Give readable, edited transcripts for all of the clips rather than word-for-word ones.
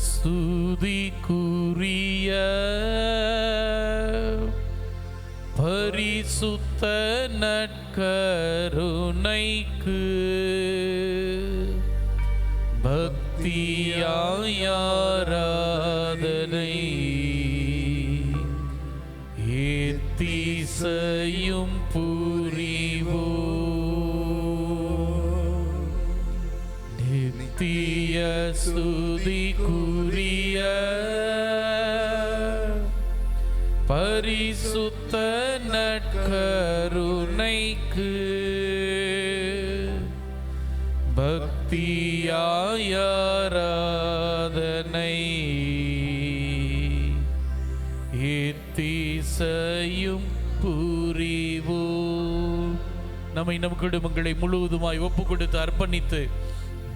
ஸ்துதிக்குரிய பரிசுத்த நற்கருணைக்கு பக்தியாய் ஆராதனை ஏத்திசையும் புரிவோம். நித்திய ஸ்துதிக்குரிய பரிசுத்த நற்கருணைக்கு பக்தியாய் ஆராதனை ஏத்திசையும் புரிவோம். நம்மை நம் குடும்பங்களை முழுவதுமாய் ஒப்பு கொடுத்து அர்ப்பணித்து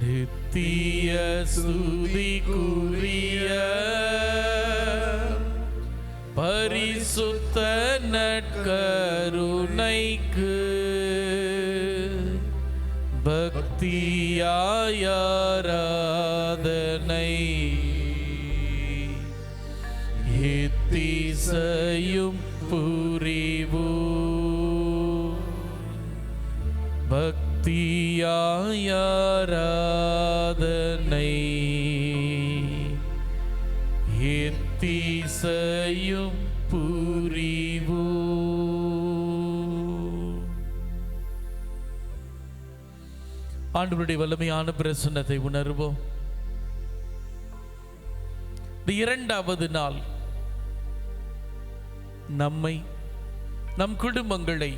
நித்திய ஸ்துதிக்குரிய பரிசுத்த நற்கருணைக்கு பக்தியாய் ஆராதனை ஏத்திசையும் புரிவோம். பக்தியாய் ஆராதனை ஏத்திசையும் புரிவோம். ஆண்டவருடைய வல்லமையான பிரசன்னத்தை உணர்வோம். இரண்டாவது நாள் நம்மை நம் குடும்பங்களை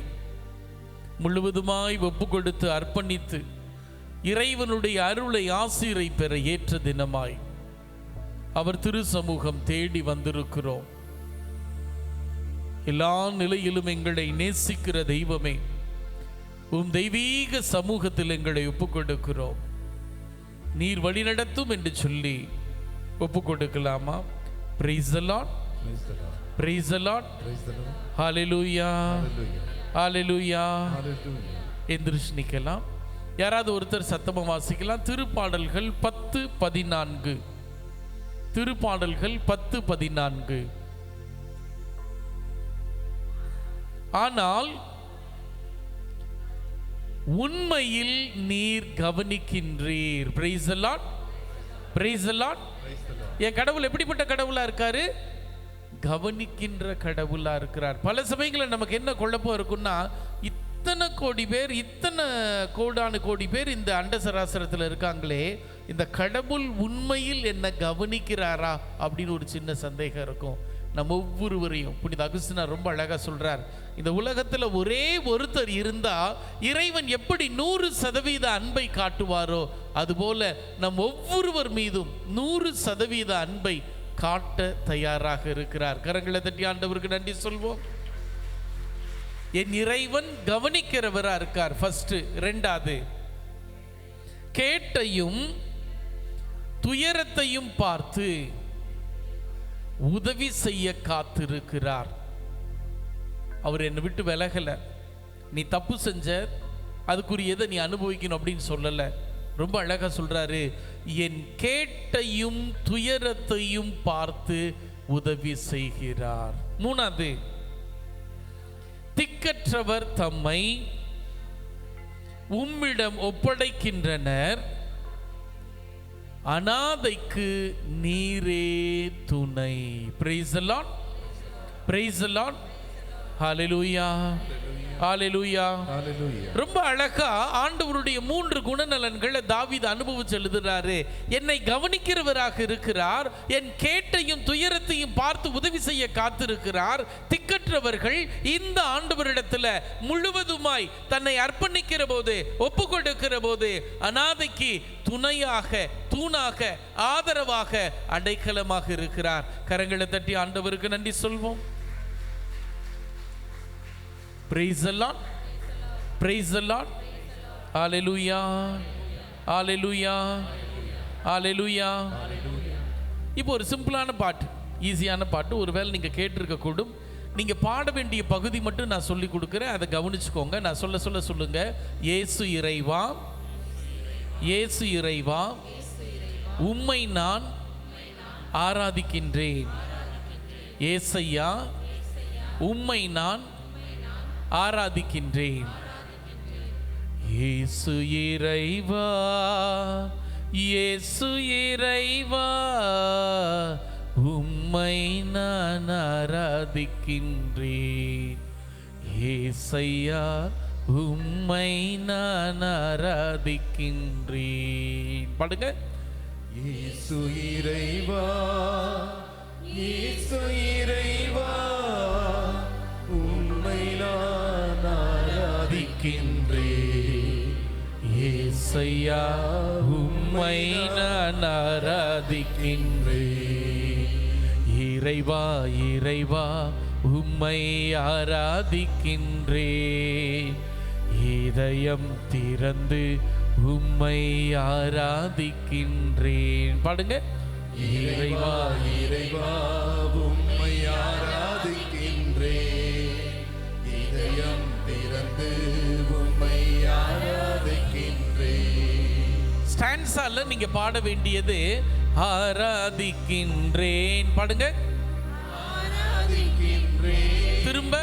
முழுவதுமாய் ஒப்பு கொடுத்து அர்ப்பணித்து இறைவனுடைய அருளை ஆசீரை பெற ஏற்ற தினமாய் அவர் திரு சமூகம் தேடி வந்திருக்கிறோம். எல்லா நிலையிலும் எங்களை நேசிக்கிற தெய்வமே, தெய்வீக சமூகத்தில் எங்களை ஒப்புக் கொடுக்கிறோம். நீர் வழிநடத்தும் என்று சொல்லி ஒப்புக் கொடுக்கலாமா? Praise the Lord. Praise the Lord. Hallelujah. Hallelujah. எந்திரிச்சு நிக்கலாம். யாராவது ஒருத்தர் சத்தமா வாசிக்கலாம். திருப்பாடல்கள் 10:14. திருப்பாடல்கள் 10:14. ஆனால் உண்மையில் நீர் கவனிக்கின்றீர். Praise the Lord. Praise the Lord. என் கடவுள் எப்படிப்பட்ட கடவுளா இருக்காரு? கவனிக்கின்ற கடவுளா இருக்கிறார். பல சமயங்களில் நமக்கு என்ன குழப்பம் இருக்குன்னா, இத்தனை கோடி பேர், இத்தனை கோடானு கோடி பேர் இந்த அண்ட சராசரத்தில் இருக்காங்களே, இந்த கடவுள் உண்மையில் என்ன கவனிக்கிறாரா அப்படின்னு ஒரு சின்ன சந்தேகம் இருக்கும். நம்ம ஒவ்வொருவரையும் புனித அகுஸ்தினார் ரொம்ப அழகா சொல்றார், இந்த உலகத்துல ஒரே ஒருத்தர் இருந்தா இறைவன் எப்படி 100% அன்பை காட்டுவாரோ அதுபோல நம் ஒவ்வொருவர் மீதும் 100% அன்பை காட்ட தயாராக இருக்கிறார். கரங்களை தட்டி ஆண்டவருக்கு நன்றி சொல்வோம். என் இறைவன் கவனிக்கிறவரா இருக்கார். ஃபர்ஸ்ட். ரெண்டாவது, கேட்டையும் துயரத்தையும் பார்த்து உதவி செய்ய காத்திருக்கிறார். அவர் என்னை விட்டு விலகல. நீ தப்பு செஞ்ச, அதுக்குரியதை நீ அனுபவிக்கணும் அப்படின்னு சொல்லல. ரொம்ப அழகா சொல்றாரு, என் கேட்டையும் துயரத்தையும் பார்த்து உதவி செய்கிறார். மூணாவது, திக்கற்றவர் தம்மை உம்மிடம் ஒப்படைக்கின்றனர், அனாதைக்கு நீரே துணை. Praise the Lord. Praise the Lord. Hallelujah. Hallelujah. ரொம்ப அழகா ஆண்டவருடைய 3 குணநலன்களை தாவீது அனுபவிச்சு எழுதுறாரு. என்னை கவனிக்கிறவராக இருக்கிறார், என் கேட்டையும் துயரத்தையும் பார்த்து உதவி செய்ய காத்திருக்கிறார். திக்கற்றவர்கள் இந்த ஆண்டவரிடத்துல முழுவதுமாய் தன்னை அர்ப்பணிக்கிற போது, ஒப்பு கொடுக்கிற போது அனாதைக்கு துணையாக, தூணாக, ஆதரவாக, அடைக்கலமாக இருக்கிறார். கரங்களை தட்டி ஆண்டவருக்கு நன்றி சொல்வோம். Praise the Lord. Praise the Lord. Hallelujah. Hallelujah. Hallelujah. இப்போ ஒரு சிம்பிளான பாட்டு, ஈஸியான பாட்டு, ஒருவேளை நீங்கள் கேட்டிருக்க கூடும். நீங்கள் பாட வேண்டிய பகுதி மட்டும் நான் சொல்லி கொடுக்குறேன், அதை கவனிச்சுக்கோங்க. நான் சொல்ல சொல்லுங்க. இயேசு இறைவா, இயேசு இறைவா, உம்மை நான் ஆராதிக்கின்றேன். ஏசையா, உம்மை நான் ஆராதிக்கின்றேன். இயேசு இறைவா, இயேசு இறைவா, உம்மை நான் ஆராதிக்கின்றேன். ஏசையா, உம்மை நான் ஆராதிக்கின்றேன். பாடுங்க. இயேசு இறைவா, இயேசு இறைவா, உம்மை நான் ஆராதிக்கின்றேன். ஏசையா, உம்மை நான் ஆராதிக்கின்றேன். இறைவா, இறைவா, உம்மை ஆராதிக்கின்றேன். இதயம் திறந்து உம்மை ஆராதிக்கின்றேன். பாடுங்க. இறைவா, இறைவா, உம்மை ஆராதிக்கின்றேன். இதயம் திறந்து உம்மை ஆராதிக்கின்றேன். ஸ்டான்ஸால நீங்க பாட வேண்டியது ஆராதிக்கின்றேன். பாடுங்க. திரும்ப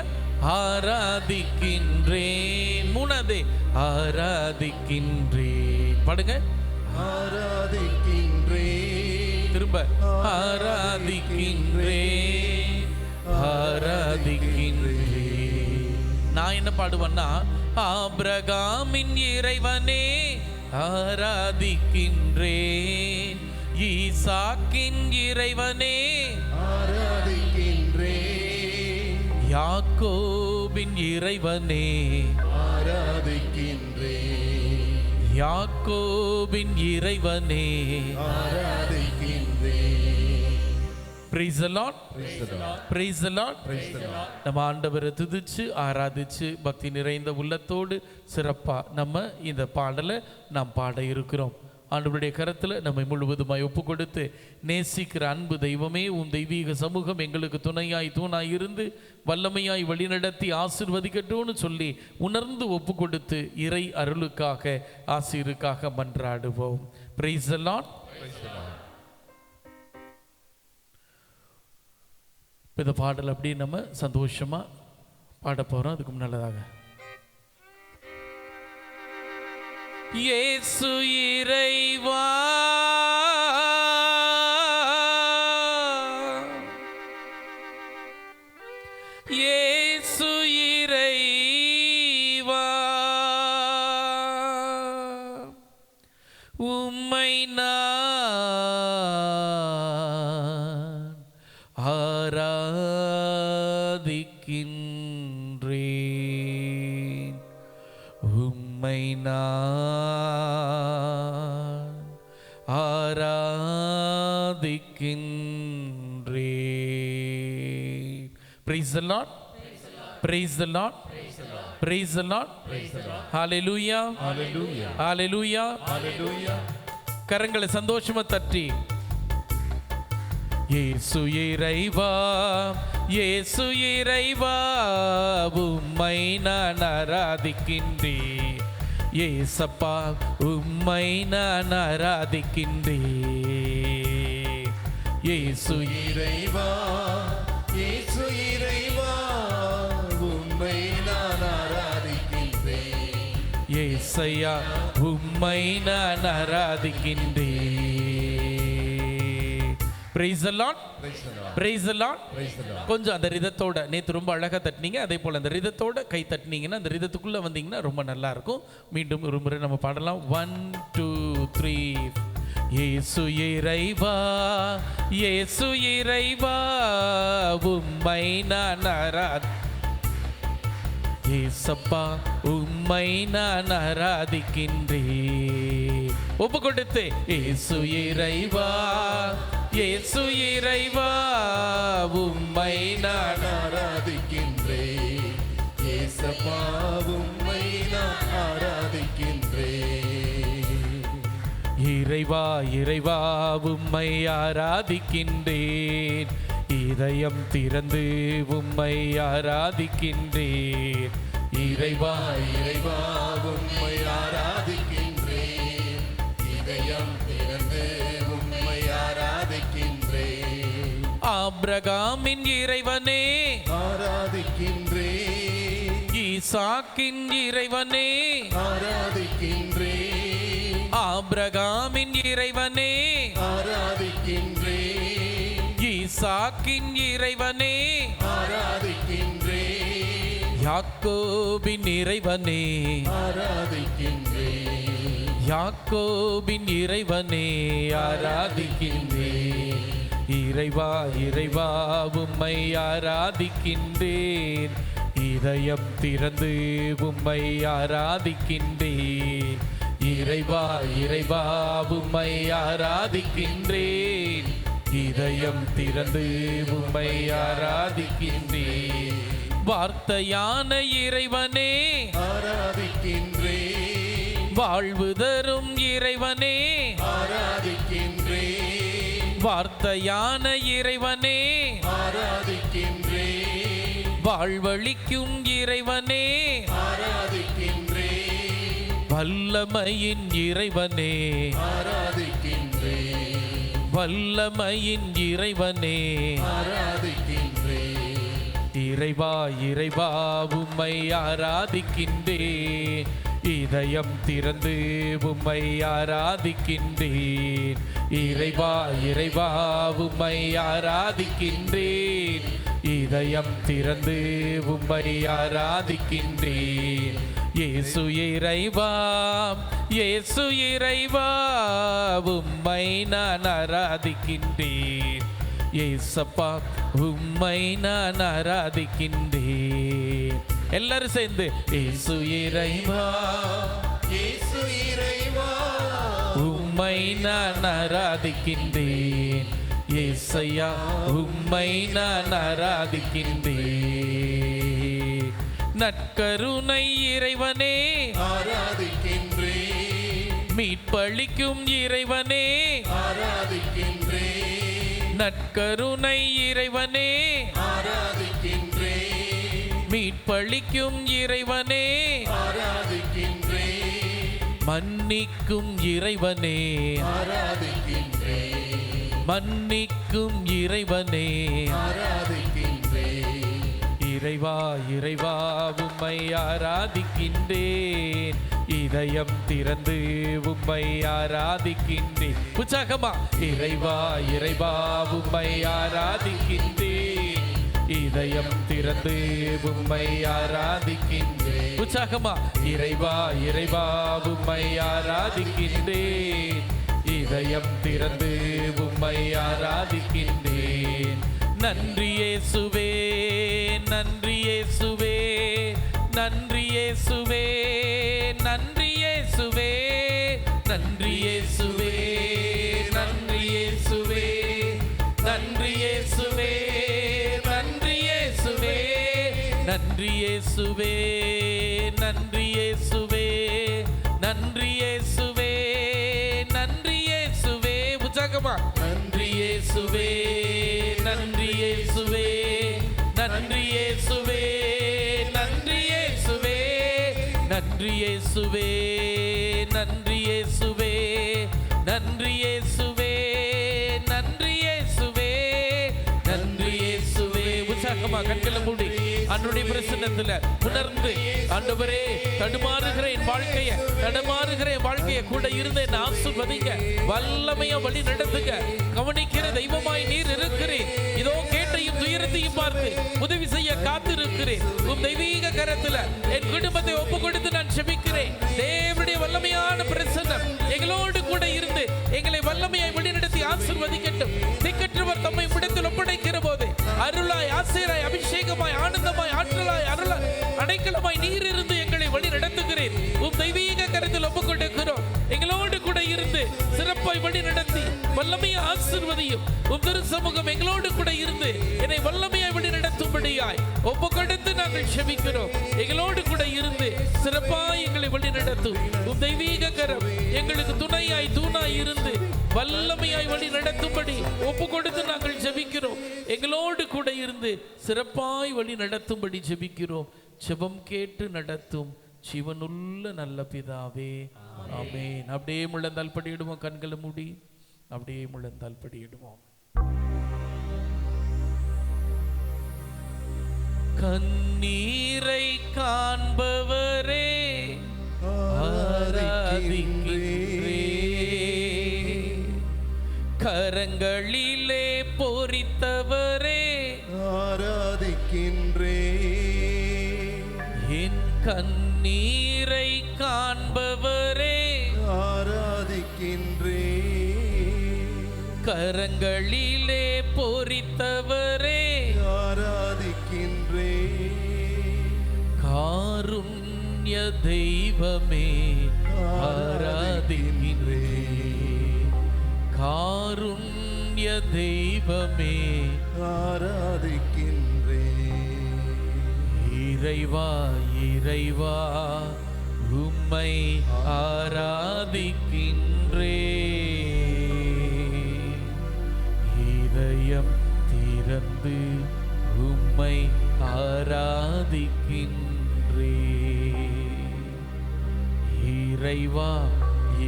ஆராதிக்கின்றேன். மூணாவது ஆராதிக்கின்றேன். பாடுங்க. ஆராதிக்கின்றேன். திரும்ப ஆராதிக்கின்றேன், ஆராதிக்கின்றேன். நான் என்ன பாடுவேன்னா, ஆபிரகாமின் இறைவனே ஆராதிக்கின்றேன். ஈசாக்கின் இறைவனே ஆராதிக்கின்றேன். யாக்கோபின் இறைவனே ஆராதிக்கின்றேன். யாக்கோபின் இறைவனே ஆராதிக்கின்றேன். Praise the Lord. Praise the Lord. நம்ம ஆண்டவரை துதிச்சு ஆராதிச்சு பக்தி நிறைந்த உள்ளத்தோடு சிறப்பா நம்ம இந்த பாடலை நாம் பாட இருக்கிறோம். ஆண்டவருடைய கரத்தில் நம்மை முழுவதுமாய் ஒப்பு கொடுத்து, நேசிக்கிற அன்பு தெய்வமே, உன் தெய்வீக சமூகம் எங்களுக்கு துணையாய் தூணாய் இருந்து வல்லமையாய் வழிநடத்தி ஆசீர்வதிக்கட்டும்னு சொல்லி உணர்ந்து ஒப்பு கொடுத்து இறை அருளுக்காக ஆசீருக்காக மன்றாடுவோம். Praise the Lord. இந்த பாடல் அப்படி நம்ம சந்தோஷமா பாட போறோம். அதுக்கு முன்னதாக இயேசு இறைவா, இயேசு இறைவா, உம்மை நான் ஆராதிக்கின்றேன். உம்மை நான் ஆராதிக்கின்றேன். Praise the Lord. Praise the Lord. Praise the Lord. Hallelujah. Hallelujah. Hallelujah. Hallelujah. கரங்களை சந்தோஷமா தட்டி, இயேசு இறைவா, இயேசு இறைவா, உம்மை நான் ஆராதிக்கின்றேன். இயேசப்பா, உம்மை நான் ஆராதிக்கின்றேன். இயேசு இறைவா, இயேசு இறைவா, உம்மை நான் ஆராதிக்கின்றேன். இயேசையா, உம்மை நான் ஆராதிக்கின்றேன். Praise the Lord. Praise the Lord. கொஞ்சம் அந்த ரிதத்தோட, நேற்று ரொம்ப அழகாக தட்டினீங்க, அதே போல் அந்த ரிதத்தோட கை தட்டினீங்கன்னா அந்த ரிதத்துக்குள்ளே வந்தீங்கன்னா ரொம்ப நல்லா இருக்கும். மீண்டும் ஒரு முறை நம்ம பாடலாம். 1 2 3. இயேசு இறைவா, இயேசு இறைவா, உம்மை நான் இயேசப்பா, உம்மை நான் ஆராதிக்கின்றேன். ஒப்பு கொடுத்து, இயேசு இறைவா, இயேசு இறைவா, உம்மை நான் ஆராதிக்கின்றேன். இயேசப்பா, உம்மை நான் ஆராதிக்கின்றேன். இறைவா, இறைவா, உம்மை ஆராதிக்கின்றேன். இதயம் திறந்து உம்மை ஆராதிக்கின்றேன். இறைவா, இறைவா, உம்மை ஆராதிக்கின்றேன். இதயம் திறந்து உம்மை ஆராதிக்கின்றேன். ஆபிரகாமின் இறைவனே ஆராதிக்கின்றேன். ஈசாக்கின் இறைவனே ஆராதிக்கின்றேன். ஆபிரகாமின் இறைவனே ஆராதிக்கின்றேன். ஈசாக்கின் இறைவனே ஆராதிக்கின்றேன். யாக்கோபின் இறைவனே ஆராதிக்கின்றேன். யாக்கோபின் இறைவனே ஆராதிக்கின்றேன். இறைவா இறைவா உம்மை ஆராதிக்கின்றேன். இதயம் திறந்து உம்மை ஆராதிக்கின்றேன். இறைவா இறைவா உம்மை ஆராதிக்கின்றேன். இதயம் திறந்து உம்மை ஆராதிக்கின்றேன். வார்த்தையான இறைவனே ஆராதிக்கின்றேன். வாழ்வு தரும் இறைவனே ஆராதிக்கின்றேன். வார்த்தையான இறைவனே ஆராதிக்கின்றேன். வாழ்வளிக்கும் இறைவனே ஆராதிக்கின்றேன். வல்லமையின் இறைவனே ஆராதிக்கின்றேன். வல்லமையின் இறைவனே ஆராதிக்கின்றேன். இறைவா இறைவா உம்மை ஆராதிக்கின்றேன். இதயம் திறந்து உம்மை ஆராதிக்கின்றேன். இறைவா இறைவா உம்மை ஆராதிக்கின்றேன். இதயம் திறந்து உம்மை ஆராதிக்கின்றேன். இயேசு இறைவா இயேசு இறைவா உம்மை நான் ஆராதிக்கின்றேன். இயேசப்பா உம்மை நான் ஆராதிக்கின்றேன். எல்லாரும் சேர்ந்து இயேசு இறைவா இயேசு இறைவா உம்மை நான் ஆராதிக்கின்றேன். இயேசையா உம்மை நான் ஆராதிக்கின்றேன். நற்கருணை இறைவனே ஆராதிக்கின்றேன். மீட்பளிக்கும் இறைவனே ஆராதிக்கின்றேன். நற்கருணை இறைவனே ஆராதிக்கின்றேன். மீட்பளிக்கும் இறைவனே ஆராதிக்கின்றேன். மன்னிக்கும் இறைவனே ஆராதிக்கின்றேன். மன்னிக்கும் இறைவனே ஆராதிக்கின்றேன். இறைவா இறைவா உம்மை ஆராதிக்கின்றேன். இதயம் திறந்து உம்மை ஆராதிக்கின்றேன். உற்சாகமா இறைவா இறைவா உம்மை ஆராதிக்கின்றேன். இதயம் திறந்து உம்மை ஆராதிக்கின்றேன். உற்சாகமா இறைவா இறைவா உம்மை ஆராதிக்கின்றேன். இதயம் திறந்து உம்மை ஆராதிக்கின்றேன். நன்றி இயேசுவே நன்றி இயேசுவே நன்றி இயேசுவே நன்றி இயேசுவே நன்றி இயேசுவே நன்றி இயேசுவே நன்றி இயேசுவே நன்றி இயேசுவே நன்றி இயேசுவே நன்றி இயேசுவே நன்றி இயேசுவே நன்றி இயேசுவே. உற்சாகமா நன்றி இயேசுவே நன்றி இயேசுவே நன்றி இயேசுவே நன்றி இயேசுவே நன்றி இயேசுவே நன்றி இயேசுவே நன்றி இயேசுவே நன்றி இயேசுவே நன்றி இயேசுவே. உற்சாகமா கண்களை மூடி அன்றைய பிரசன்னத்துல உணர்ந்து ஆண்டவரே தடுமாறுகிற என் வாழ்க்கைய கூட இருந்து என்ன ஆசீர்வதிங்க. வல்லமையா வழி நடத்துங்க. கவனிக்கிற தெய்வமாய் நீர் இருக்கிறேன். இதோ கேட்டையும் துயரத்தையும் பார்த்து உதவி செய்ய காத்திருக்கிறேன். உம் தெய்வீக கரத்துல என் குடும்பத்தை ஒப்பு கொடுத்து நான் செபிக்கிறேன். தேவனுடைய வல்லமையான பிரசன்னம் எங்களோடு கூட இருந்து எங்களை வல்லமையாய் வழி நடத்தி ஆசீர்வதிக்கட்டும். திக்கற்றவர் தம்மை இடத்தில் ஒப்படைக்கிற போது அருளாய் ஆசீராய் அபிஷேகமாய் ஆனந்தமாய் ஆற்றலாய் அருளாய் அடைக்கலமாய் நீர் இருந்து எங்களை வழி நடத்துகிறேன். உம் தெய்வீக கரத்தில் ஒப்புக் கொடுக்கிறோம். எங்களோடு கூட இருந்து சிறப்பாய் வழி நடத்தி வல்லமையை ஆசீர்வதியும். உம் திரு சமூகம் எங்களோடு கூட இருந்து என்னை வல்லமையாய் வழி நடத்தும்படியாய் ஒப்புக் கொடுத்து நாங்கள் செபிக்கிறோம். எங்களோடு கூட இருந்து சிறப்பாய் எங்களை வழி நடத்தும். உம் தெய்வீக கரம் எங்களுக்கு துணையாய் தூணாய் இருந்து வல்லமையாய் வழி நடத்தும்படி ஒப்பு கொடுத்து நாங்கள் ஜெபிக்கிறோம். எங்களோடு கூட இருந்து சிறப்பாய் வழி நடத்தும்படி ஜெபிக்கிறோம். ஜெபம் கேட்டு நடத்தும் ஜீவனுள்ள நல்ல பிதாவே, ஆமென். அப்படியே முழந்தால் படியிடுவோம். கண்களை மூடி அப்படியே முழந்தால் படியிடுவோம். கண்ணீரை காண்பவரே ஆராதிக்கின்றே, கரங்களிலே பொறித்தவரே ஆராதிக்கின்றே, என் கண்ணீரை காண்பவரே ஆராதிக்கின்றே, கரங்களிலே பொறித்தவரே ஆராதிக்கின்றே, காருண்ய தெய்வமே ஆராதிக்கின்றே, காருண்ய தெய்வமே ஆராதிக்கின்றே, இறைவா இறைவா உம்மை ஆராதிக்கின்றே, இதயம் திறந்து உம்மை ஆராதிக்கின்றே, இறைவா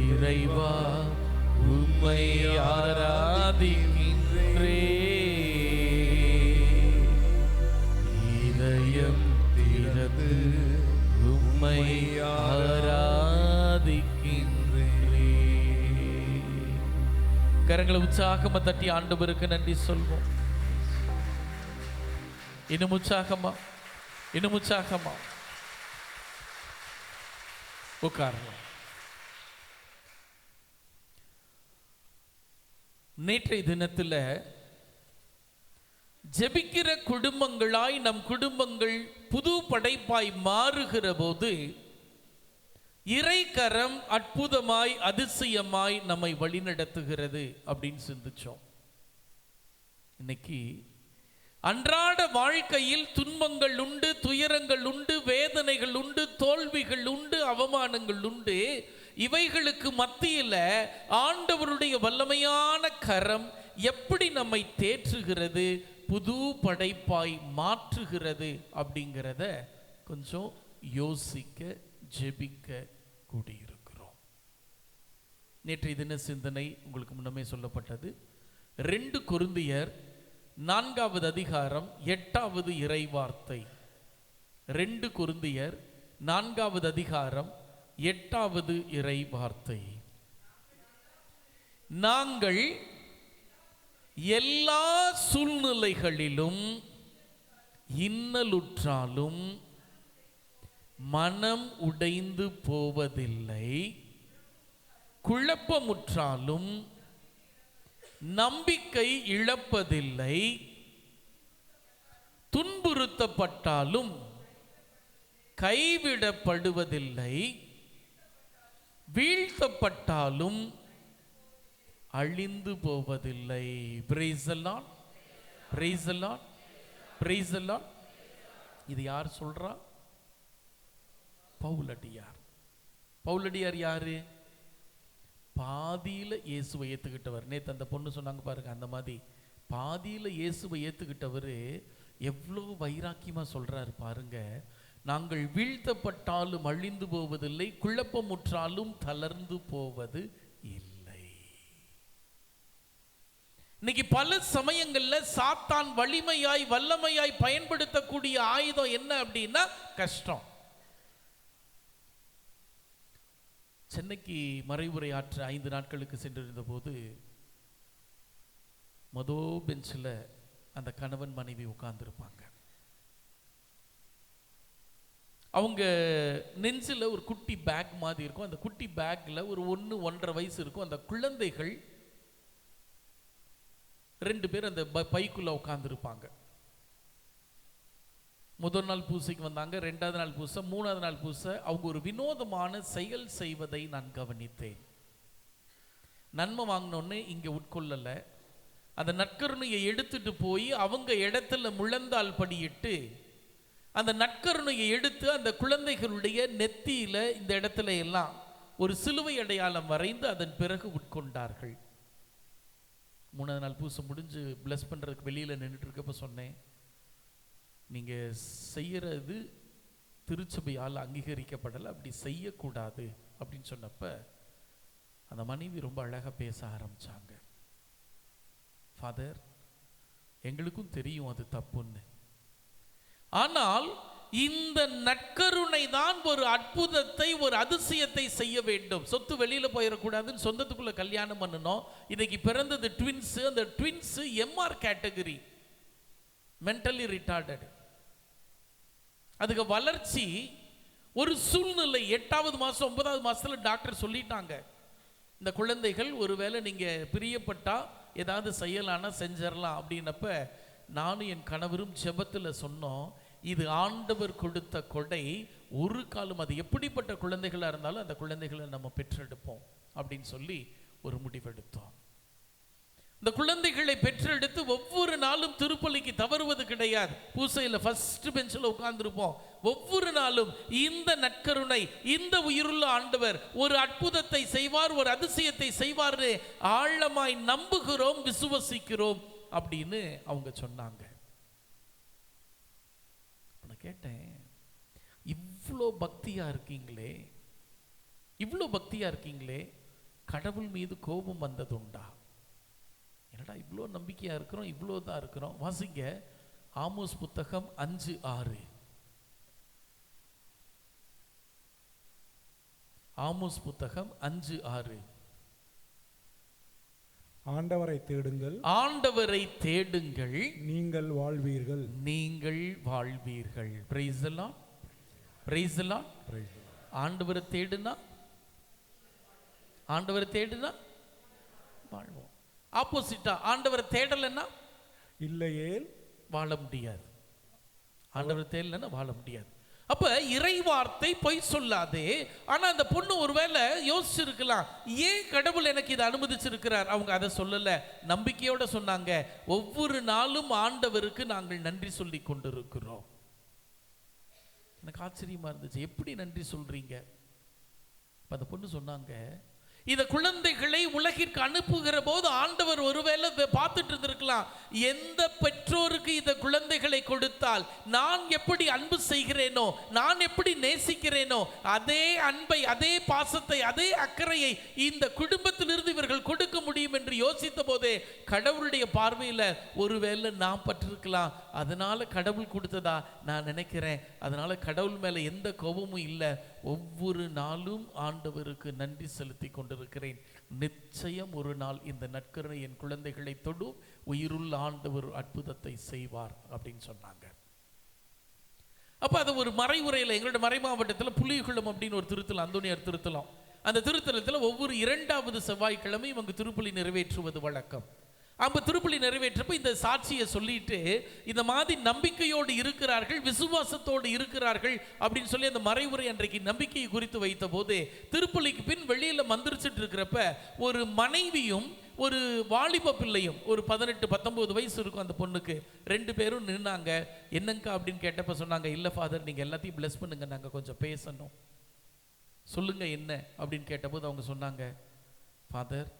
இறைவா உம்மை ஆராதிக்கின்றே, இதயம் திறந்து உம்மை ஆராதிக்கின்றே. கரங்களை உற்சாகமா தட்டி ஆண்டவருக்கு நன்றி சொல்வோம். இன்னும் உற்சாகமா, இன்னும் உற்சாகமா உட்காரலாம். நேற்றைய தினத்தில் ஜெபிக்கிற குடும்பங்களாய் நம் குடும்பங்கள் புது படைப்பாய் மாறுகிற போது இறைக்கரம் அற்புதமாய் அதிசயமாய் நம்மை வழிநடத்துகிறது அப்படின்னு சிந்திச்சோம். இன்னைக்கு அன்றாட வாழ்க்கையில் துன்பங்கள் உண்டு, துயரங்கள் உண்டு, வேதனைகள் உண்டு, தோல்விகள் உண்டு, அவமானங்கள் உண்டு. இவைகளுக்கு மத்தியில் ஆண்டவருடைய வல்லமையான கரம் எப்படி நம்மை தேற்றுகிறது, புது படைப்பாய் மாற்றுகிறது அப்படிங்கிறத கொஞ்சம் யோசிக்க ஜெபிக்க கூடியிருக்கிறோம். நேற்றைய தின சிந்தனை உங்களுக்கு முன்னமே சொல்லப்பட்டது. 2 கொரிந்தியர் 4வது அதிகாரம் 8வது இறை வார்த்தை. 2 கொரிந்தியர் 4வது அதிகாரம் 8வது இறை வார்த்தை. நாங்கள் எல்லா சூழ்நிலைகளிலும் இன்னலுற்றாலும் மனம் உடைந்து போவதில்லை, குழப்பமுற்றாலும் நம்பிக்கை இழப்பதில்லை, துன்புறுத்தப்பட்டாலும் கைவிடப்படுவதில்லை, வீழ்த்தப்பட்டாலும் அழிந்து போவதில்லை. Price the Lord, praise the Lord, praise the Lord. இது யார் சொல்றா? பவுலடியார். பவுலடியார் யாரு? பாதியில இயேசுவை ஏத்துக்கிட்டவர். நேத்து அந்த பொண்ணு சொன்னாங்க பாருங்க, அந்த மாதிரி பாதியில இயேசுவை ஏத்துக்கிட்டவர் எவ்வளவு வைராக்கியமா சொல்றாரு பாருங்க. நாங்கள் வீழ்த்தப்பட்டாலும் அழிந்து போவதில்லை, குழப்பமுற்றாலும் தளர்ந்து போவது இல்லை. இன்னைக்கு பல சமயங்கள்ல சாத்தான் வலிமையாய் வல்லமையாய் பயன்படுத்தக்கூடிய ஆயுதம் என்ன அப்படின்னா கஷ்டம். சென்னைக்கு மறைவுரை ஆற்ற 5 நாட்களுக்கு சென்றிருந்த போது மொதோ பெஞ்சில் அந்த கணவன் மனைவி உட்கார்ந்துருப்பாங்க. அவங்க நெஞ்சில் ஒரு குட்டி பேக் மாதிரி இருக்கும். அந்த குட்டி பேக்கில் ஒரு 1-1.5 வயசு இருக்கும். அந்த குழந்தைகள் 2 பேர் அந்த பைக்குள்ள உட்கார்ந்துருப்பாங்க. முதல் நாள் பூசைக்கு வந்தாங்க, 2வது நாள் பூசை, 3வது நாள் பூசை. அவங்க ஒரு வினோதமான செயல் செய்வதை நான் கவனித்தேன். நன்மை வாங்கினோன்னு இங்கே உட்கொள்ளலை, அந்த நற்கருணையை எடுத்துட்டு போய் அவங்க இடத்துல முழந்தால் படியிட்டு அந்த நற்கருணையை எடுத்து அந்த குழந்தைகளுடைய நெத்தியில இந்த இடத்துல எல்லாம் ஒரு சிலுவை அடையாளம் வரைந்து அதன் பிறகு உட்கொண்டார்கள். 3வது நாள் பூசை முடிஞ்சு பிளஸ் பண்றதுக்கு வெளியில நின்றுட்டு இருக்கப்ப சொன்னேன், நீங்க செய்யறது திருச்சபையால் அங்கீகரிக்கப்படலை, அப்படி செய்யக்கூடாது அப்படின்னு சொன்னப்ப அந்த மனைவி ரொம்ப அழகா பேச ஆரம்பிச்சாங்க. ஃபாதர், எங்களுக்கும் தெரியும் அது தப்புன்னு, ஆனால் இந்த நற்கருணை தான் ஒரு அற்புதத்தை, ஒரு அதிசயத்தை செய்ய வேண்டும். சொத்து வெளியில போயிடக்கூடாதுன்னு சொந்தத்துக்குள்ள கல்யாணம் பண்ணணும். இன்னைக்கு பிறந்தது ட்வின்ஸ். அந்த twins MR category, mentally retarded. அதுக்கு வளர்ச்சி ஒரு சூழ்நிலை 8வது மாசம் 9வது மாசத்துல டாக்டர் சொல்லிட்டாங்க, இந்த குழந்தைகள் ஒருவேளை நீங்க பிரியப்பட்டா ஏதாவது செய்யலான்னா செஞ்சிடலாம் அப்படின்னப்ப நானும் என் கணவரும் ஜெபத்தில் சொன்னோம், இது ஆண்டவர் கொடுத்த கொடை, ஒரு காலம் அது எப்படிப்பட்ட குழந்தைகளாக இருந்தாலும் அந்த குழந்தைகளை நம்ம பெற்றெடுப்போம் அப்படின்னு சொல்லி ஒரு முடிவெடுத்தோம். இந்த குழந்தைகளை பெற்றெடுத்து ஒவ்வொரு நாளும் திருப்பலிக்கு தவறுவது கிடையாது. பூசையில் ஃபர்ஸ்ட் பெஞ்சில் உட்கார்ந்துருப்போம். ஒவ்வொரு நாளும் இந்த நற்கருணை, இந்த உயிருள்ள ஆண்டவர் ஒரு அற்புதத்தை செய்வார், ஒரு அதிசயத்தை செய்வார், ஆழமாய் நம்புகிறோம், விசுவசிக்கிறோம் அப்படின்னு அவங்க சொன்னாங்க. நான் கேட்டேன், இவ்வளோ பக்தியா இருக்கீங்களே, இவ்வளோ பக்தியா இருக்கீங்களே, கடவுள் மீது கோபம் வந்ததுண்டா? என்னடா இவ்வளோ நம்பிக்கையா இருக்கிறோம், இவ்வளோ தான் இருக்கிறோம். வாசிங்க ஆமோஸ் புத்தகம் 5:6. ஆமோஸ் புத்தகம் 5:6. ஆண்டவரை தேடுங்கள், ஆண்டவரை தேடுங்கள், நீங்கள் வாழ்வீர்கள், நீங்கள் வாழ்வீர்கள். Price the Lord, praise the Lord. ஆண்டவரை தேடுனா, ஆண்டவரை தேடுனா வாழ்வோம். ஆப்போசிட்டா ஆண்டவரை தேடலைன்னா இல்லையே வாழ முடியாது. ஆண்டவரை தேடலைன்னா வாழ முடியாது. அப்ப இறை வார்த்தை பொய் சொல்லாதே. ஆனா அந்த பொண்ணு ஒருவேளை யோசிச்சிருக்கலாம், ஏன் கடவுள் எனக்கு இதை அனுமதிச்சிருக்கிறார். அவங்க அதை சொல்லல, நம்பிக்கையோட சொன்னாங்க, ஒவ்வொரு நாளும் ஆண்டவருக்கு நாங்கள் நன்றி சொல்லி கொண்டிருக்கிறோம். எனக்கு ஆச்சரியமா இருந்துச்சு, எப்படி நன்றி சொல்றீங்க? அந்த பொண்ணு சொன்னாங்க, இந்த குழந்தைகளை உலகிற்கு அனுப்புகிற போது ஆண்டவர் ஒருவேளை பார்த்துட்டு இருந்திருக்கலாம், எந்த பெற்றோருக்கு இந்த குழந்தைகளை கொடுத்தால் நான் எப்படி அன்பு செய்கிறேனோ, நான் எப்படி நேசிக்கிறேனோ, அதே அன்பை, அதே பாசத்தை, அதே அக்கறையை இந்த குடும்பத்திலிருந்து இவர்கள் கொடுக்க முடியும் என்று யோசித்த போதே கடவுளுடைய பார்வையில் ஒருவேளை நான் பட்டிருக்கலாம். அதனால கடவுள் கொடுத்ததா நான் நினைக்கிறேன். அதனால கடவுள் மேல எந்த கோபமும் இல்லை. ஒவ்வொரு நாளும் ஆண்டவருக்கு நன்றி செலுத்தி கொண்டிருக்கிறேன். நிச்சயம் ஒரு நாள் இந்த நற்கருணை என் குழந்தைகளை தொடும், உயிருள்ள ஆண்டவர் அற்புதத்தை செய்வார் அப்படின்னு சொன்னாங்க. அப்ப அது ஒரு மறைவுரையில், எங்களோட மறை மாவட்டத்தில் புலிகுளம் அப்படின்னு ஒரு திருத்தலம், அந்தோனியார் திருத்தலம். அந்த திருத்தலத்தில் ஒவ்வொரு 2வது செவ்வாய்க்கிழமை இவங்க திருப்பலி நிறைவேற்றுவது வழக்கம். அவங்க திருப்பலி நிறைவேற்றப்ப இந்த சாட்சியை சொல்லிட்டு, இந்த மாதிரி நம்பிக்கையோடு இருக்கிறார்கள், விசுவாசத்தோடு இருக்கிறார்கள் அப்படின்னு சொல்லி அந்த மறைவுரை அன்றைக்கு நம்பிக்கையை குறித்து வைத்த போது, திருப்பலிக்கு பின் வெளியில மந்திரிச்சிட்டு இருக்கிறப்ப ஒரு மனைவியும் ஒரு வாலிப பிள்ளையும், ஒரு 18-19 வயசு இருக்கும் அந்த பொண்ணுக்கு, 2 பேரும் நின்னாங்க. என்னங்கா அப்படின்னு கேட்டப்ப சொன்னாங்க, இல்லை ஃபாதர், நீங்க எல்லாத்தையும் பிளஸ் பண்ணுங்க, நாங்க கொஞ்சம் பேசணும். சொல்லுங்க என்ன அப்படின்னு கேட்டபோது அவங்க சொன்னாங்க, ஃபாதர்,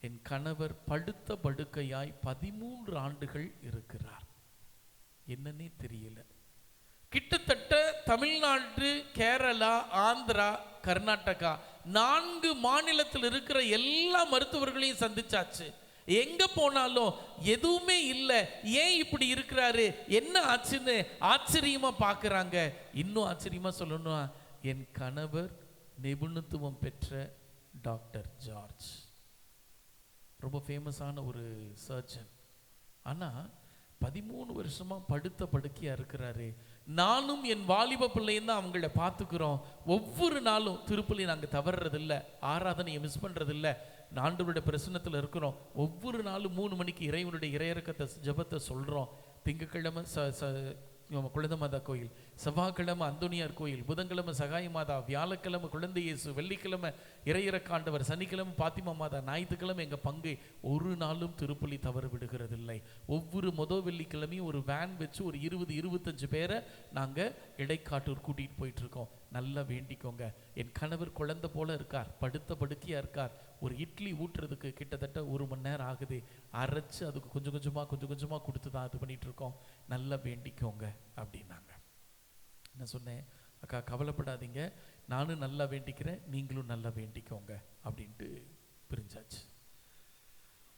என் கணவர் படுத்த படுக்கையாய் 13 ஆண்டுகள் இருக்கிறார், என்னன்னே தெரியல. கிட்டத்தட்ட தமிழ்நாடு, கேரளா, ஆந்திரா, கர்நாடகா 4 மாநிலத்தில் இருக்கிற எல்லா மருத்துவர்களையும் சந்திச்சாச்சு. எங்க போனாலும் எதுவுமே இல்லை, ஏன் இப்படி இருக்கிறாரு, என்ன ஆச்சுன்னு ஆச்சரியமா பார்க்கறாங்க. இன்னும் ஆச்சரியமா சொல்லணும்னா, என் கணவர் நிபுணத்துவம் பெற்ற டாக்டர் ஜார்ஜ், ரொம்ப ஃபேமஸான ஒரு சர்ஜன். ஆனால் 13 வருஷமா படுத்த படுக்கையா இருக்கிறாரு. நானும் என் வாலிப பிள்ளையும் தான் அவங்கள பார்த்துக்கிறோம். ஒவ்வொரு நாளும் திருப்பலி நாங்கள் தவறுறதில்லை, ஆராதனையை மிஸ் பண்ணுறதில்லை, ஆண்டவருடைய பிரசன்னத்தில் இருக்கிறோம். ஒவ்வொரு நாளும் 3 மணிக்கு இறைவனுடைய இறையிறக்கத்தை ஜெபத்தை சொல்கிறோம். திங்கட்கிழமை குழந்தை மாதா கோயில், செவ்வாய்க்கிழமை அந்தோனியார் கோயில், புதன்கிழமை சகாய மாதா, வியாழக்கிழமை குழந்தை இயேசு, வெள்ளிக்கிழமை இறையிறக்காண்டவர், சனிக்கிழமை பாத்திமா மாதா, ஞாயிற்றுக்கிழமை எங்கள் பங்கு. ஒரு நாளும் திருப்பலி தவறு விடுகிறதில்லை. ஒவ்வொரு வெள்ளிக்கிழமையும் ஒரு வேன் வச்சு ஒரு 20-25 பேரை நாங்கள் இடைக்காட்டூர் கூட்டிகிட்டு போயிட்டு இருக்கோம். நல்லா வேண்டிக்கோங்க. என் கணவர் குழந்தை போல இருக்கார், படுத்த படுக்கையாக இருக்கார். ஒரு இட்லி ஊட்டுறதுக்கு கிட்டத்தட்ட 1 மணி நேரம் ஆகுது. அரைச்சு அதுக்கு கொஞ்சம் கொஞ்சமாக கொடுத்து தான் இது பண்ணிட்டு இருக்கோம். நல்லா வேண்டிக்கோங்க அப்படின்னாங்க. நான் சொன்னேன், அக்கா கவலைப்படாதீங்க, நானும் நல்லா வேண்டிக்கிறேன், நீங்களும் நல்லா வேண்டிக்கோங்க அப்படின்ட்டு பிரிஞ்சாச்சு.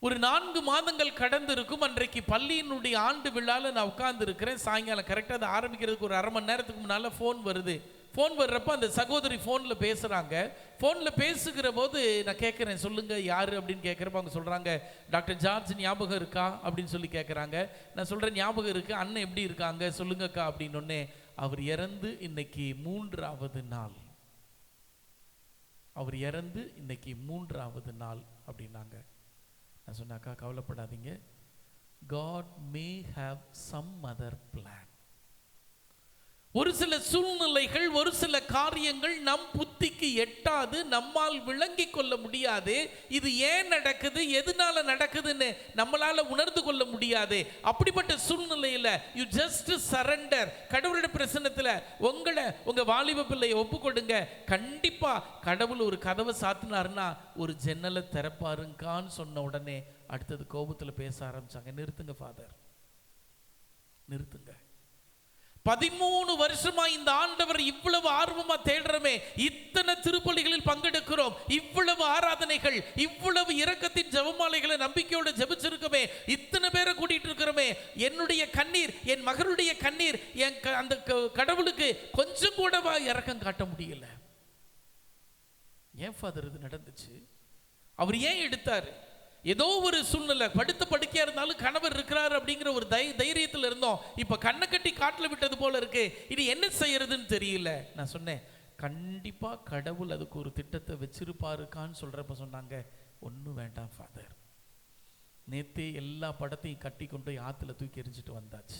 ஒரு 4 மாதங்கள் கடந்து இருக்கும். அன்றைக்கு பள்ளியினுடைய ஆண்டு விழாவில் நான் உட்கார்ந்து இருக்கிறேன். சாயங்காலம் கரெக்டாக அதை ஆரம்பிக்கிறதுக்கு ஒரு அரை மணி நேரத்துக்கு முன்னால் ஃபோன் வருது. ஃபோன் வர்றப்ப அந்த சகோதரி ஃபோனில் பேசுகிறாங்க. ஃபோனில் பேசுகிற போது நான் கேட்குறேன், சொல்லுங்கள் யார் அப்படின்னு கேட்குறப்ப அவங்க சொல்கிறாங்க, டாக்டர் ஜார்ஜ் ஞாபகம் இருக்கா அப்படின்னு சொல்லி கேட்குறாங்க. நான் சொல்கிறேன் ஞாபகம் இருக்குது, அண்ணன் எப்படி இருக்காங்க சொல்லுங்கக்கா அப்படின்னொன்னே, அவர் இறந்து இன்னைக்கு 3வது நாள். அவர் இறந்து இன்னைக்கு 3வது நாள் அப்படின்னாங்க. நான் சொன்னாக்கா கவலைப்படாதீங்க, God may have some other plan. ஒரு சில சூழ்நிலைகள், ஒரு சில காரியங்கள் நம் புத்திக்கு எட்டாது, நம்மால் விளங்கி கொள்ள முடியாது. இது ஏன் நடக்குது, எதனால நடக்குதுன்னு நம்மளால உணர்ந்து கொள்ள முடியாது. அப்படிப்பட்ட சூழ்நிலையில யூ ஜஸ்ட் சரண்டர். கடவுளுடைய பிரசன்னத்தில் உங்க வாலிப பிள்ளையை ஒப்பு கொடுங்க. கண்டிப்பா கடவுள் ஒரு கதவை சாத்தினாருன்னா ஒரு ஜன்னலை திறப்பாருங்கான்னு சொன்ன உடனே அடுத்தது கோபத்தில் பேச ஆரம்பிச்சாங்க. நிறுத்துங்க ஃபாதர், நிறுத்துங்க. 13 வருஷமா இந்த ஆண்டவர் இவ்வளவு ஆர்வமா தேடுறோமே, இத்தனை திருப்பலிகளில் பங்கெடுக்கிறோம், இவ்வளவு ஆராதனைகள், இவ்வளவு இரக்கத்தின் ஜெபமாலைகளை நம்பிக்கையோட ஜெபிச்சிருக்கோமே, இத்தனை பேரை கூட்டிட்டு இருக்கிறோமே, என்னுடைய கண்ணீர், என் மகளுடைய கண்ணீர், அந்த கடவுளுக்கு கொஞ்சம் கூடவா இரக்கம் காட்ட முடியல? ஏன் ஃபாதர் இது நடந்துச்சு? அவர் ஏன் எடுத்தாரு? ஏதோ ஒரு சூழ்நிலை, படுத்த படுக்கையா இருந்தாலும் கணவர் இருக்கிறார் அப்படிங்கிற ஒரு தைரியத்தில் இருந்தோம். இப்ப கண்ணை கட்டி காட்டில் விட்டது போல இருக்கு, இனி என்ன செய்யறதுன்னு தெரியல. நான் சொன்னேன், கண்டிப்பா கடவுள் அதுக்கு ஒரு திட்டத்தை வச்சிருப்பாருக்கான்னு சொல்றப்ப சொன்னாங்க, ஒன்றும் வேண்டாம் ஃபாதர், நேத்தே எல்லா படத்தையும் கட்டி கொண்டு ஆத்துல தூக்கி எறிஞ்சிட்டு வந்தாச்சு.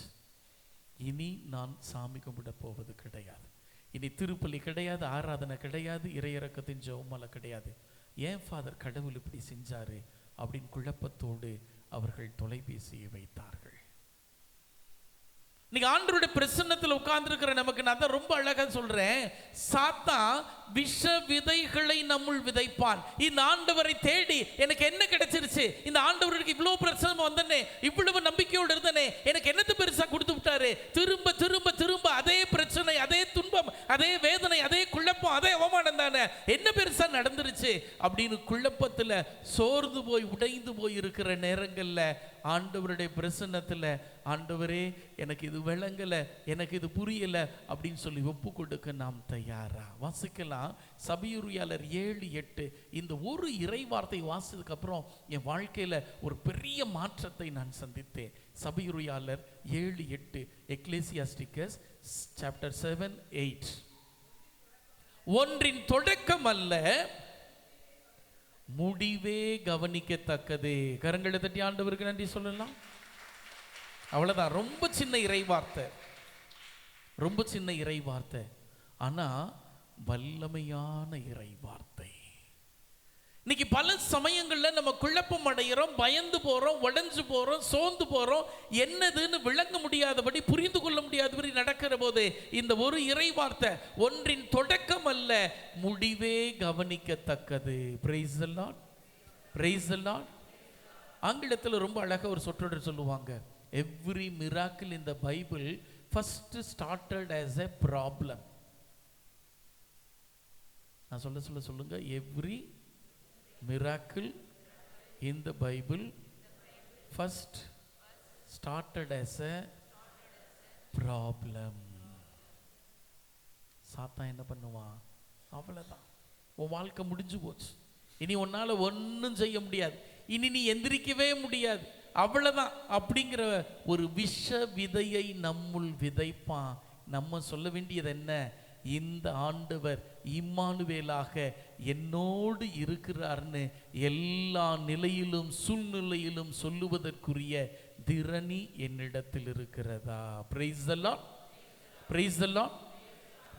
இனி நான் சாமி கும்பிட போவது கிடையாது, இனி திருப்பலி கிடையாது, ஆராதனை கிடையாது, இறையிறக்கத்தின் ஜெபமாலை கிடையாது. ஏன் ஃபாதர் கடவுள் இப்படி செஞ்சாரு அப்படின்னு குழப்பத்தோடு அவர்கள் தொலைபேசியை வைத்தார்கள். நீங்க ஆண்டவருடைய பிரசன்னத்தில் உட்கார்ந்து இருக்கிற நமக்கு நான் தான் ரொம்ப அழகா சொல்றேன், சாத்தான் விஷ விதைகளை நம்முள் விதைப்பான். இந்த ஆண்டவரை தேடி எனக்கு என்ன கிடைச்சிருச்சு, இந்த ஆண்டவருக்கு இவ்வளவு பிரச்சனை வந்தனே, இவ்வளவு நம்பிக்கையோடு இருந்தனே, எனக்கு என்னது பெருசா கொடுத்து விட்டாரு, திரும்ப திரும்ப திரும்ப அதே பிரச்சனை, அதே துன்பம், அதே வேதனை, அதே குழப்பம், அதே அவமானம் தானே, என்ன பெருசா நடந்துருச்சு அப்படின்னு குழப்பத்துல சோர்ந்து போய் உடைந்து போய் இருக்கிற நேரங்கள்ல ஆண்டவருடைய பிரசன்னத்துல, ஆண்டவரே எனக்கு இது விளங்கல, எனக்கு இது புரியல அப்படின்னு சொல்லி ஒப்பு கொடுக்க நாம் தயாரா? வாசிக்கலாம் சபியூரியாளர் 7:8. இந்த ஒரு இறை வார்த்தை வாசித்ததுக்கு அப்புறம் என் வாழ்க்கையில ஒரு பெரிய மாற்றத்தை நான் சந்தித்தேன். சபியூரியாளர் 7:8, எக்லேசியாஸ்டிகஸ் சாப்டர் 7:8. ஒன்றின் தொடக்கம் அல்ல, முடிவே கவனிக்கத்தக்கது. கரங்களை தட்டி ஆண்டவருக்கு நன்றி சொல்லலாம். அவ்வளவுதான். ரொம்ப சின்ன இறை வார்த்தை, ரொம்ப சின்ன இறை வார்த்தை, ஆனா வல்லமையான இறை வார்த்தை. இன்னைக்கு பல சமயங்கள்ல நம்ம குழப்பம் அடைகிறோம், பயந்து போறோம், உடைஞ்சு போறோம், சோர்ந்து போறோம். என்னதுன்னு விளங்க முடியாதபடி, புரிந்து கொள்ள முடியாதபடி நடக்கிற போது இந்த ஒரு இறை வார்த்தை, ஒன்றின் தொடக்கம் அல்ல முடிவே கவனிக்கத்தக்கது. Price the Lord, praise the Lord. ஆங்கிலத்தில் ரொம்ப அழகா ஒரு சொற்றொடர் சொல்லுவாங்க, every miracle in the Bible first started as a problem. நான் சொல்லுங்க, every miracle in the Bible first started as a problem. சாத்தான் என்ன பண்ணுவான்? அவ்வளவுதான், உன் வாழ்க்கை முடிஞ்சு போச்சு, இனி உன்னால ஒன்றும் செய்ய முடியாது, இனி நீ எந்திரிக்கவே முடியாது, அவ்வளவுதான் அப்படிங்கிற ஒரு விஷ விதையை நம்முள் விதைப்பான். நம்ம சொல்ல வேண்டியது என்ன? இந்த ஆண்டவர் இம்மானுவேலாக என்னோடு இருக்கிறார்னு எல்லா நிலையிலும் சூழ்நிலையிலும் சொல்லுவதற்குரிய திறனி என்னிடத்தில் இருக்கிறதா? Price the Lord, praise the Lord,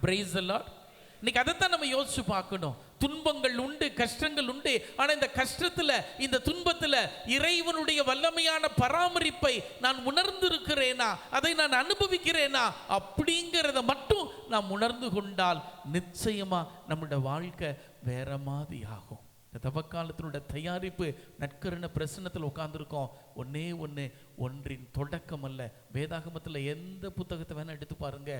praise the Lord. இன்னைக்கு அதைத்தான் நம்ம யோசிச்சு பார்க்கணும். துன்பங்கள் உண்டு, கஷ்டங்கள் உண்டு, ஆனா இந்த கஷ்டத்துல, இந்த துன்பத்துல இறைவனுடைய வல்லமையான பராமரிப்பை நான் உணர்ந்து இருக்கிறேனா, அதை நான் அனுபவிக்கிறேனா அப்படிங்கிறத மட்டும் நாம் உணர்ந்து கொண்டால் நிச்சயமா நம்முடைய வாழ்க்கை வேற மாதிரி ஆகும். இந்த தவக்காலத்தினுடைய தயாரிப்பு நற்கருணை பிரசன்னத்தில் உட்கார்ந்துருக்கோம். ஒன்றின் தொடக்கம் அல்ல. வேதாகமத்தில் எந்த புத்தகத்தை வேணா எடுத்து பாருங்க,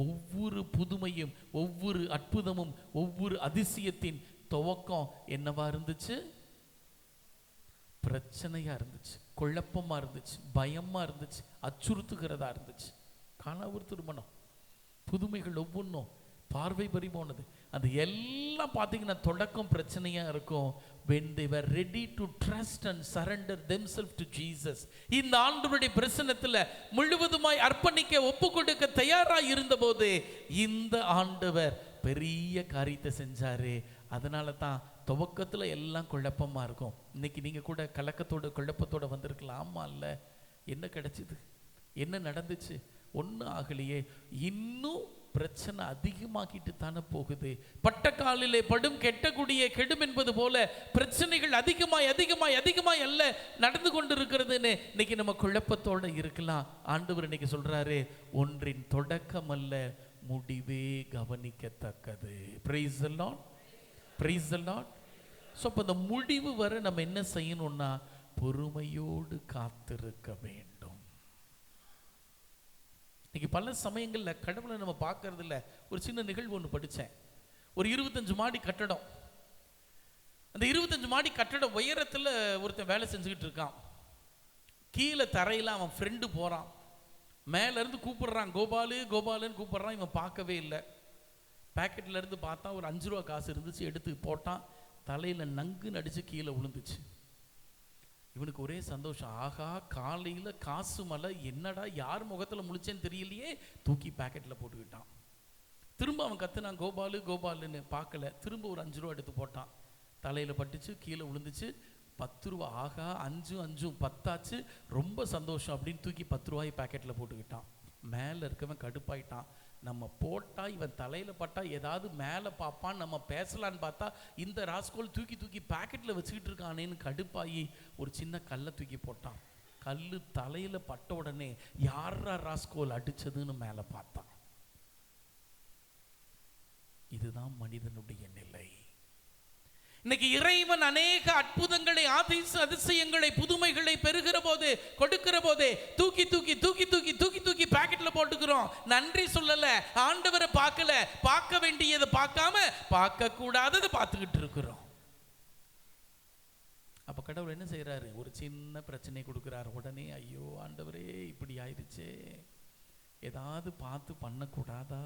ஒவ்வொரு புதுமையும், ஒவ்வொரு அற்புதமும், ஒவ்வொரு அதிசயத்தின் துவக்கம் என்னவா இருந்துச்சு? பிரச்சனையா இருந்துச்சு, குழப்பமா இருந்துச்சு, பயமா இருந்துச்சு, அச்சுறுத்துகிறதா இருந்துச்சு. காணா ஒரு திருமணம், புதுமைகள் ஒவ்வொன்றும் பார்வை பறி போனது. அது எல்லாம் பார்த்தீங்கன்னா தொடக்கம் பிரச்சனையா இருக்கும். when they were ready to trust and surrender themselves to Jesus, இந்த ஆண்டவருடைய பிரசன்னத்தில் முழுவதுமாய் அர்ப்பணிக்க ஒப்பு கொடுக்க தயாராக இருந்தபோது இந்த ஆண்டவர் பெரிய காரியத்தை செஞ்சாரு. அதனால தான் துவக்கத்தில் எல்லாம் குழப்பமா இருக்கும். இன்னைக்கு நீங்க கூட கலக்கத்தோட குழப்பத்தோட வந்திருக்கலாம். ஆமா இல்ல, என்ன கிடைச்சது, என்ன நடந்துச்சு, ஒன்றும் ஆகலையே. இன்னும் பிரச்சனை அதிகமாக்கிட்டு தானே போகுது. பட்ட காலிலே படும் கெட்டக்கூடிய கெடும் என்பது போல பிரச்சனைகள் அதிகமாய் அதிகமாய் அதிகமாய் அல்ல நடந்து கொண்டு இருக்கிறதுன்னு இன்னைக்கு நம்ம குழப்பத்தோட இருக்கலாம். ஆண்டவர் இன்னைக்கு சொல்றாரு, ஒன்றின் தொடக்கம் அல்ல முடிவே கவனிக்கத்தக்கது. Price the Lord, praise the Lord. So அப்போ அந்த முடிவு வர நம்ம என்ன செய்யணும்னா பொறுமையோடு காத்திருக்க வேண்டும். இன்னைக்கு பல சமயங்களில் கடவுளை நம்ம பார்க்கறது இல்லை. ஒரு சின்ன நிகழ்வு ஒன்று படித்தேன். ஒரு 25 மாடி கட்டடம். அந்த 25 மாடி கட்டட உயரத்தில் ஒருத்தன் வேலை செஞ்சுக்கிட்டு இருக்கான். கீழே தரையில் அவன் ஃப்ரெண்டு போகிறான். மேலேருந்து கூப்பிடுறான், கோபாலு கோபாலுன்னு கூப்பிடுறான். இவன் பார்க்கவே இல்லை. பேக்கெட்டில் இருந்து பார்த்தா ஒரு 5 ரூபா காசு இருந்துச்சு, எடுத்து போட்டான். தலையில் நங்கு நடிச்சு கீழே விழுந்துச்சு. இவனுக்கு ஒரே சந்தோஷம். ஆகா, காலையில் காசு மலை, என்னடா யார் முகத்தில் முழிச்சேன்னு தெரியலையே, தூக்கி பேக்கெட்டில் போட்டுக்கிட்டான். திரும்ப அவன் கத்துனான், கோபாலு கோபாலுன்னு. பார்க்கல. திரும்ப ஒரு 5 ரூபா எடுத்து போட்டான். தலையில் பட்டுச்சு, கீழே விழுந்துச்சு. 10 ரூபா. ஆகா, 5 5 10 ரொம்ப சந்தோஷம் அப்படின்னு தூக்கி 10 ரூபாய் பேக்கெட்டில் போட்டுக்கிட்டான். மேலே இருக்கவன் கடுப்பாயிட்டான். நம்ம போட்டா இவன் தலையில் பட்டா ஏதாவது மேலே பார்ப்பான், நம்ம பேசலான்னு பார்த்தா இந்த ராஸ்கோல் தூக்கி தூக்கி பேக்கெட்டில் வச்சுக்கிட்டு இருக்கானேன்னு கடுப்பாகி ஒரு சின்ன கல்லை தூக்கி போட்டான். கல் தலையில் பட்ட உடனே யாரா ராஸ்கோல் அடிச்சதுன்னு மேலே பார்த்தான். இதுதான் மனிதனுடைய நிலை. இன்னைக்கு இறைவன் அநேக அற்புதங்களை, அதிசயங்களை, புதுமைகளை பெறுகிற போது, கொடுக்கிற போதே தூக்கி தூக்கி தூக்கி தூக்கி தூக்கி தூக்கி பாக்கெட்ல போட்டுக்கிறோம். நன்றி சொல்லல, ஆண்டவரை பார்க்கல, பார்க்க வேண்டியதை பார்க்காம பார்க்க கூடாததை பார்த்துக்கிட்டு இருக்கிறோம். அப்ப கடவுள் என்ன செய்யறாரு? ஒரு சின்ன பிரச்சனை கொடுக்கிறார். உடனே ஐயோ ஆண்டவரே இப்படி ஆயிடுச்சே, ஏதாவது பார்த்து பண்ணக்கூடாதா?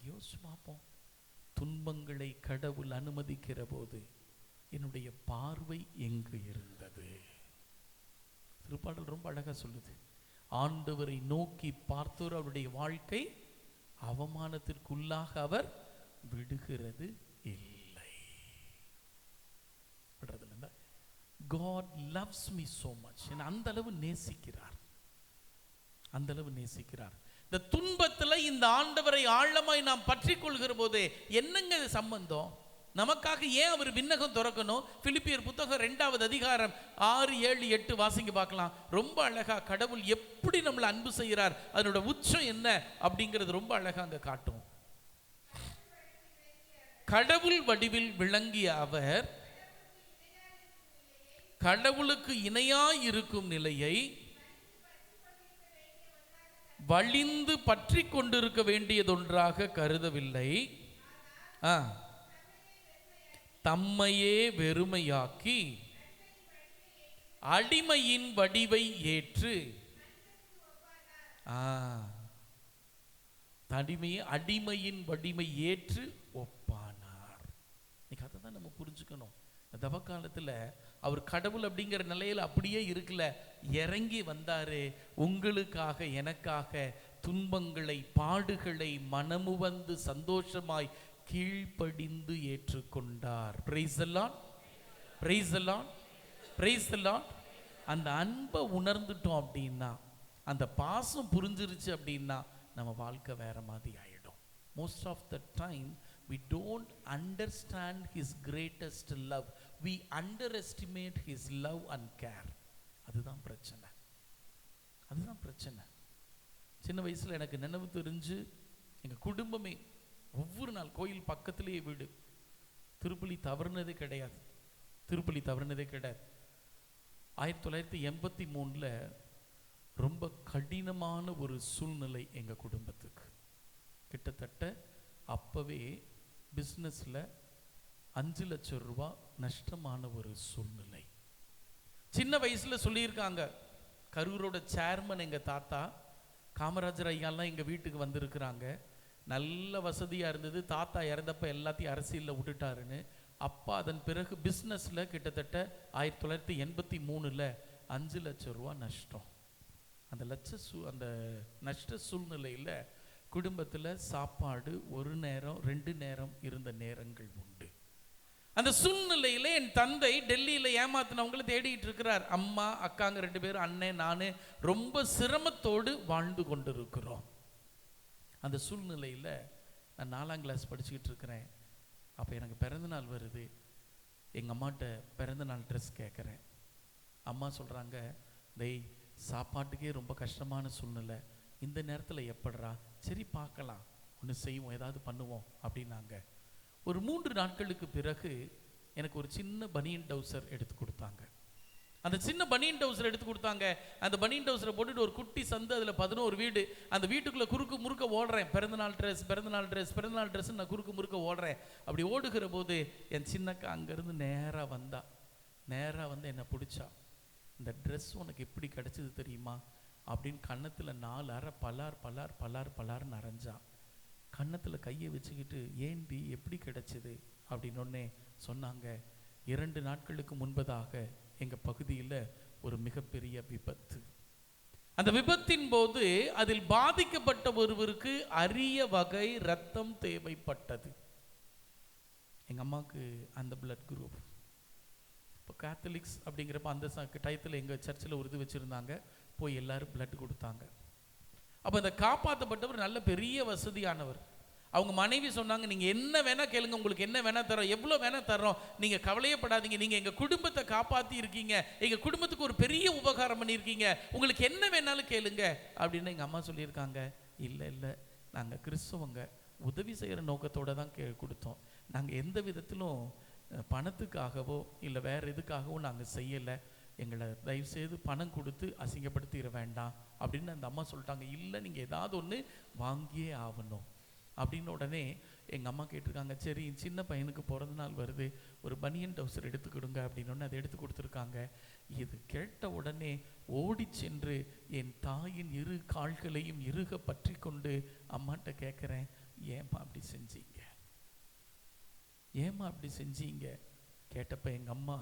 யோசிச்சு பார்ப்போம். துன்பங்களை கடவுள் அனுமதிக்கிற போது என்னுடைய பார்வை எங்கு இருந்தது? திருப்பாடல் ரொம்ப அழகா சொல்லுது, ஆண்டவரை நோக்கி பார்த்தோர் அவருடைய வாழ்க்கை அவமானத்திற்குள்ளாக அவர் விடுகிறது இல்லை. God loves me so much. அந்த அளவு நேசிக்கிறார், அந்த அளவு நேசிக்கிறார். இந்த துன்பத்தில் இந்த ஆண்டவரை ஆழமாய் நாம் பற்றி கொள்கிற போது என்னங்க சம்பந்தம்? நமக்காக ஏன் அவர் விண்ணகம் திறக்கணும்? பிலிப்பியர் புத்தகம் 2வது அதிகாரம் 6 7 8 வாசிங்க பார்க்கலாம். ரொம்ப அழகா கடவுள் எப்படி நம்மளை அன்பு செய்கிறார், அதனோட உச்சம் என்ன அப்படிங்கிறது ரொம்ப அழகா அங்க காட்டும். கடவுள் வடிவில் விளங்கிய அவர் கடவுளுக்கு இணையாய் இருக்கும் நிலையை வலிந்து பற்றி கொண்டிருக்க வேண்டியதொன்றாக கருதவில்லை. தம்மையே வெறுமையாக்கி அடிமையின் வடிவை ஏற்று, அடிமையின் வடிவை ஏற்று ஒப்பானார். இன்னைக்கு அதை தான் நம்ம புரிஞ்சுக்கணும். தவ காலத்துல அவர் கடவுள் அப்படிங்கிற நிலையில அப்படியே இருக்கல, இறங்கி வந்தாரு. உங்களுக்காக எனக்காக துன்பங்களை, பாடுகளை மனமு வந்து சந்தோஷமாய் கீழ்ப்படிந்து ஏற்றுக்கொண்டார். Price the Lord, praise the Lord, praise the Lord. அந்த அன்பை உணர்ந்துட்டோம் அப்படின்னா, அந்த பாசம் புரிஞ்சிருச்சு அப்படின்னா நம்ம வாழ்க்கை வேற மாதிரி ஆயிடும். Most of the time we don't understand his greatest love, we underestimate his love and care. அதுதான் பிரச்சனை, அதுதான் பிரச்சனை. சின்ன வயசுல எனக்கு நினைவு தெரிஞ்சு எங்க குடும்பமே ஒவ்வொரு நாள் கோயில் பக்கத்திலேயே வீடு, திருப்பலி தவறுனதே கிடையாது, திருப்பலி தவறுனதே கிடையாது. 1983 ரொம்ப கடினமான ஒரு சூழ்நிலை எங்க குடும்பத்துக்கு. கிட்டத்தட்ட அப்பவே பிஸ்னஸில் 5 லட்சம் ரூபாய் நஷ்டமான ஒரு சூழ்நிலை. சின்ன வயசுல சொல்லியிருக்காங்க, கரூரோட சேர்மன் எங்கள் தாத்தா காமராஜர் ஐயாலாம் எங்கள் வீட்டுக்கு வந்திருக்கிறாங்க. நல்ல வசதியாக இருந்தது. தாத்தா இறந்தப்ப எல்லாத்தையும் அரசியலில் விட்டுட்டாருன்னு. அப்பா அதன் பிறகு பிஸ்னஸில் கிட்டத்தட்ட 1983 5 லட்சம் ரூபா நஷ்டம். அந்த நஷ்ட சூழ்நிலையில் குடும்பத்தில் சாப்பாடு 1 நேரம் 2 நேரம் இருந்த நேரங்கள் உண்டு. அந்த சூழ்நிலையில் என் தந்தை டெல்லியில் ஏமாத்தினவங்களை தேடிட்டு இருக்கிறார். அம்மா அக்காங்க 2 பேரும், அண்ணன் நான் ரொம்ப சிரமத்தோடு வாழ்ந்து கொண்டிருக்கிறோம். அந்த சூழ்நிலையில் நான் 4ஆம் கிளாஸ் படிச்சுக்கிட்டு இருக்கிறேன். அப்போ எனக்கு பிறந்தநாள் வருது. எங்கள் அம்மாட்ட பிறந்தநாள் ட்ரெஸ் கேட்குறேன். அம்மா சொல்கிறாங்க, டேய் சாப்பாட்டுக்கே ரொம்ப கஷ்டமான சூழ்நிலை, இந்த நேரத்தில் எப்படிறா, சரி பார்க்கலாம், ஒன்று செய்வோம், ஏதாவது பண்ணுவோம் அப்படின்னாங்க. ஒரு 3 நாட்களுக்கு பிறகு எனக்கு ஒரு சின்ன பனியன் டவுசர் எடுத்து கொடுத்தாங்க. அந்த சின்ன பனியன் டவுசர் எடுத்து கொடுத்தாங்க. அந்த பனியன் டவுசரை போட்டுட்டு ஒரு குட்டி சந்து, அதில் 11 வீடு. அந்த வீட்டுக்குள்ளே குறுக்கு முறுக்க ஓடுறேன். பிறந்தநாள் ட்ரெஸ் நான் குறுக்கு முறுக்க ஓடுறேன். அப்படி ஓடுகிற போது என் சின்னக்கா அங்கேருந்து நேராக வந்து என்னை பிடிச்சா. இந்த ட்ரெஸ் உனக்கு எப்படி கிடச்சிது தெரியுமா அப்படின்னு கன்னத்தில் 4 அரை பலார் அரைஞ்சா. கன்னத்தில் கையை வச்சுக்கிட்டு, ஏண்டி எப்படி கிடைச்சிது அப்படின்னொன்னே சொன்னாங்க, 2 நாட்களுக்கு முன்பதாக எங்கள் பகுதியில் ஒரு மிகப்பெரிய விபத்து. அந்த விபத்தின் போது அதில் பாதிக்கப்பட்ட ஒருவருக்கு அரிய வகை ரத்தம் தேவைப்பட்டது. எங்கள் அம்மாவுக்கு அந்த பிளட் குரூப். இப்போ கேத்தலிக்ஸ் அப்படிங்கிறப்ப அந்த டயத்தில் எங்கள் சர்ச்சில் ஒரு இது வச்சுருந்தாங்க. போய் எல்லாரும் பிளட் கொடுத்தாங்க. அப்போ அந்த காப்பாற்றப்பட்டவர் நல்ல பெரிய வசதியானவர். அவங்க மனைவி சொன்னாங்க, நீங்கள் என்ன வேணால் கேளுங்க, உங்களுக்கு என்ன வேணால் தரோம், எவ்வளோ வேணால் தரோம், நீங்கள் கவலையப்படாதீங்க, நீங்கள் எங்கள் குடும்பத்தை காப்பாற்றி இருக்கீங்க, எங்கள் குடும்பத்துக்கு ஒரு பெரிய உபகாரம் பண்ணியிருக்கீங்க, உங்களுக்கு என்ன வேணாலும் கேளுங்க அப்படின்னு எங்கள் அம்மா சொல்லியிருக்காங்க. இல்லை நாங்கள் கிறிஸ்தவங்க, உதவி செய்கிற நோக்கத்தோடு தான் கொடுத்தோம், நாங்கள் எந்த விதத்திலும் பணத்துக்காகவோ இல்லை வேறு எதுக்காகவோ நாங்கள் செய்யலை, எங்களை தயவுசெய்து பணம் கொடுத்து அசிங்கப்படுத்திட வேண்டாம் அப்படின்னு அந்த அம்மா சொல்லிட்டாங்க. இல்லை நீங்கள் ஏதாவது ஒன்று வாங்கியே ஆகணும் அப்படின்னு உடனே எங்கள் அம்மா கேட்டிருக்காங்க, சரி சின்ன பையனுக்கு பிறந்த நாள் வருது, ஒரு பனியன் டவுசர் எடுத்துக்கிடுங்க அப்படின்னு அதை எடுத்து கொடுத்துருக்காங்க. இது கேட்ட உடனே ஓடி சென்று என் தாயின் 2 கால்களையும் இறுக பற்றி கொண்டு அம்மாட்ட கேட்குறேன், ஏம்மா அப்படி செஞ்சீங்க கேட்டப்ப எங்கள் அம்மா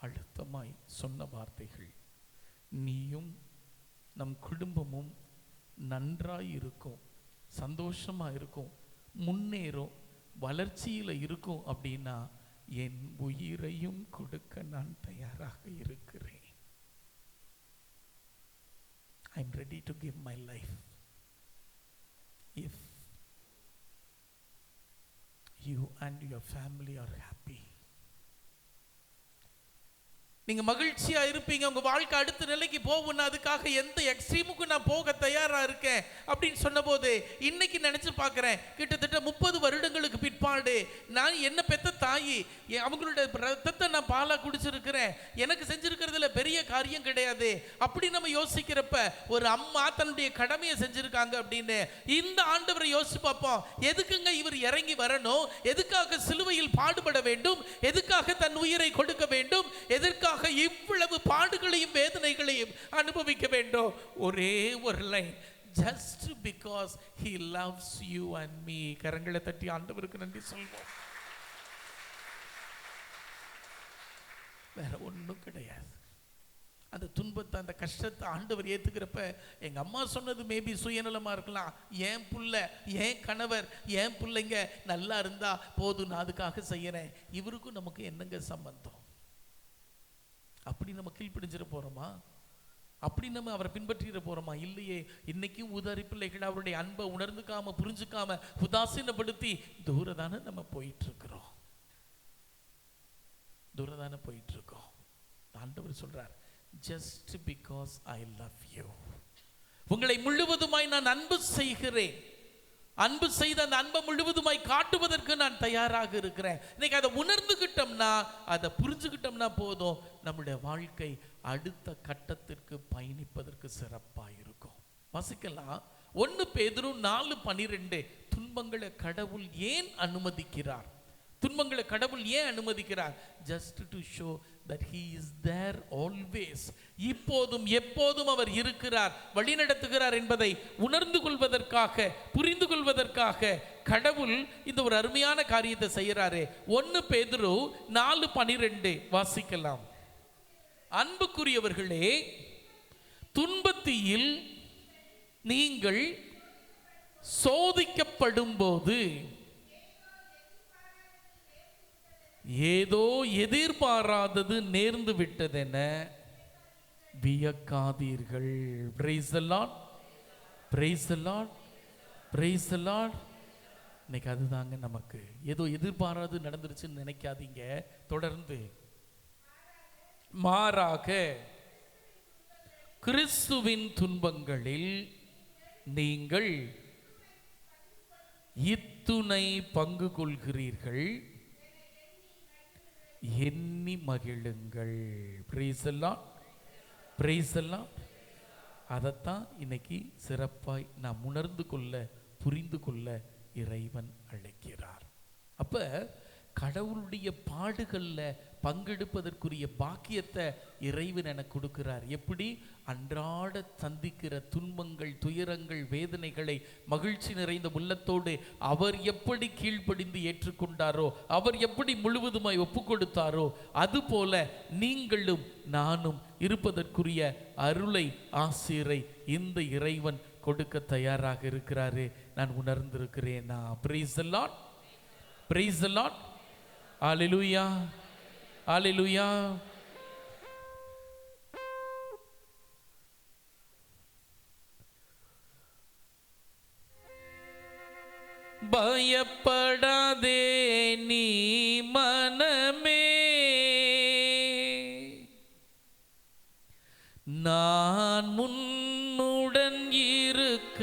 அழுத்தமாய் சொன்ன வார்த்தைகள், நீயும் நம் குடும்பமும் நன்றாய் இருக்கும், சந்தோஷமா இருக்கும், முன்னேறும், வளர்ச்சியில் இருக்கும் அப்படின்னா என் உயிரையும் கொடுக்க நான் தயாராக இருக்கிறேன். I am ready to give my life if you and your family are happy. நீங்க மகிழ்ச்சியா இருப்பீங்க, உங்க வாழ்க்கை அடுத்த நிலைக்கு போகணும், அதுக்காக எந்த எக்ஸ்ட்ரீமுக்கு நான் போக தயாரா இருக்கேன் அப்படின்னு சொன்ன போது இன்னைக்கு நினைச்சு பார்க்கிறேன், கிட்டத்தட்ட 30 வருடங்களுக்கு பிற்பாடு நான் என்ன பெத்த தாயி அவங்களுடைய ரத்தத்தை நான் பாலா குடிச்சிருக்கிறேன், எனக்கு செஞ்சிருக்கிறதுல பெரிய காரியம் கிடையாது அப்படி நம்ம யோசிக்கிறப்ப ஒரு அம்மா தன்னுடைய கடமையை செஞ்சிருக்காங்க அப்படின்னு இந்த ஆண்டவரை யோசிச்சு பார்ப்போம். எதுக்குங்க இவர் இறங்கி வரணும், எதுக்காக சிலுவையில் பாடுபட வேண்டும், எதுக்காக தன் உயிரை கொடுக்க வேண்டும், எதற்காக இவ்வளவு பாடுகளையும் வேதனைகளையும் அனுபவிக்க வேண்டும்? ஒரே ஒரு line, just because he loves you and me. கரங்களை தட்டி ஆண்டவருக்கு நன்றி சொல்வோம். வேற ஒண்ணும் கிடையாது. அந்த துன்பத்தை அந்த கஷ்டத்தை ஆண்டவர் ஏத்துக்கிறப்ப எங்க அம்மா சொன்னது மேபி சுயநலமா இருக்கலாம், என் புள்ள என் கணவர் என் பிள்ளைங்க நல்லா இருந்தா போதும் நான் அதுக்காக செய்யறேன். இவருக்கும் நமக்கு என்னங்க சம்பந்தம்? அப்படி நம்ம கீழ்ப்பிடிஞ்சிட போறோமா? அப்படி நம்ம அவரை பின்பற்றிட போறோமா? இல்லையே. இன்னைக்கும் உதாரி பிள்ளைகள் அவருடைய அன்பை உணர்ந்துக்காம புரிஞ்சுக்காம உதாசீனப்படுத்தி தூரதான நம்ம போயிட்டு இருக்கிறோம். ஆண்டவர் சொல்றார், just because I love you, உங்களை முழுவதுமாய் நான் அன்பு செய்கிறேன், அன்பு செய்த அந்த அன்பை முழுவதுமாய் காட்டுவதற்கு நான் தயாராக இருக்கிறேன். இன்னைக்கு அதை உணர்ந்துகிட்டோம்னா, அதை புரிஞ்சுக்கிட்டோம்னா போதும், நம்முடைய வாழ்க்கை அடுத்த கட்டத்திற்கு பயணிப்பதற்கு சிறப்பாக இருக்கும். வாசிக்கலாம் 1 பேதுரு 4:12. துன்பங்களை கடவுள் ஏன் அனுமதிக்கிறார்? துன்பங்களை கடவுள் ஏன் அனுமதிக்கிறார்? Just to show that he is there always. இப்போதும் எப்போதும் அவர் இருக்கிறார், வழிநடத்துகிறார் என்பதை உணர்ந்து கொள்வதற்காக, புரிந்து கொள்வதற்காக கடவுள் இந்த ஒரு அருமையான காரியத்தை செய்யறாரு. 1 பேதுரு 4:12 வாசிக்கலாம். அன்புக்குரியவர்களே, துன்பத்தில் நீங்கள் சோதிக்கப்படும் போது ஏதோ எதிர்பாராதது நேர்ந்து விட்டதென வியக்காதீர்கள். Praise the Lord, praise the Lord, praise the Lord. இன்னைக்கு அதுதாங்க நமக்கு. ஏதோ எதிர்பாராது நடந்துருச்சுன்னு நினைக்காதீங்க. தொடர்ந்து மாறாக கிறிஸ்துவின் துன்பங்களில் நீங்கள் இத்துணை பங்கு கொள்கிறீர்கள், எண்ணி மகிழுங்கள். Price the Lord, praise the Lord. அதைத்தான் இன்னைக்கு சிறப்பாய் நாம் உணர்ந்து கொள்ள, புரிந்து கொள்ள இறைவன் அழைக்கிறார். அப்ப கடவுளுடைய பாடுகள்ல பங்கெடுப்பதற்குரிய பாக்கியத்தை இறைவன் எனக்கு கொடுக்கிறார். எப்படி? அன்றாட சந்திக்கிற துன்பங்கள், துயரங்கள், வேதனைகளை மகிழ்ச்சி நிறைந்த உள்ளத்தோடு அவர் எப்படி கீழ்ப்படிந்து ஏற்றுக்கொண்டாரோ, அவர் எப்படி முழுவதுமாய் ஒப்பு கொடுத்தாரோ, அதுபோல நீங்களும் நானும் இருப்பதற்குரிய அருளை, ஆசீரை இந்த இறைவன் கொடுக்க தயாராக இருக்கிறாரு. நான் உணர்ந்திருக்கிறேன். Praise the Lord, praise the Lord. Hallelujah, hallelujah. பயப்படாதே நீ மனமே, நான் முன்னுடன் இருக்க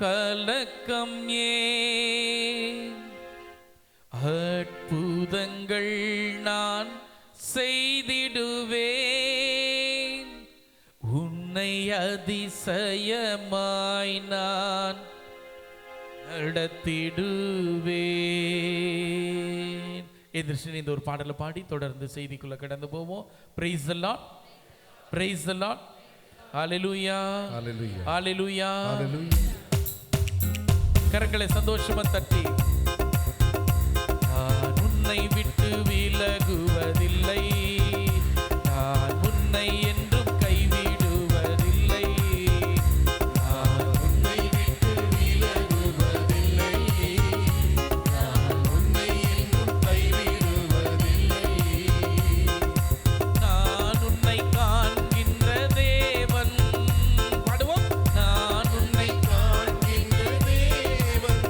கலக்கம் ஏன், அற்புதங்கள் நான் செய்திடுவேன், உன்னை அதிசயமாய் நான் நடத்திடுவேன். எதிர்த்து இந்த ஒரு பாடலை பாடி தொடர்ந்து செய்திக்குள்ள கடந்து போவோம். Praise the Lord, praise the Lord. Hallelujah, hallelujah, hallelujah. கரங்களை சந்தோஷமா தட்டி, நான் உன்னை விட்டு விலகுவதில்லை, நான் உன்னை என்றும் கைவிடுவதில்லை, நான் உன்னை விட்டு விலகுவதில்லை, நான் உன்னை என்றும் கைவிடுவதில்லை, நான் உன்னை காண்கின்ற தேவன். பாடுவோம். நான் உன்னை காண்கின்ற தேவன்,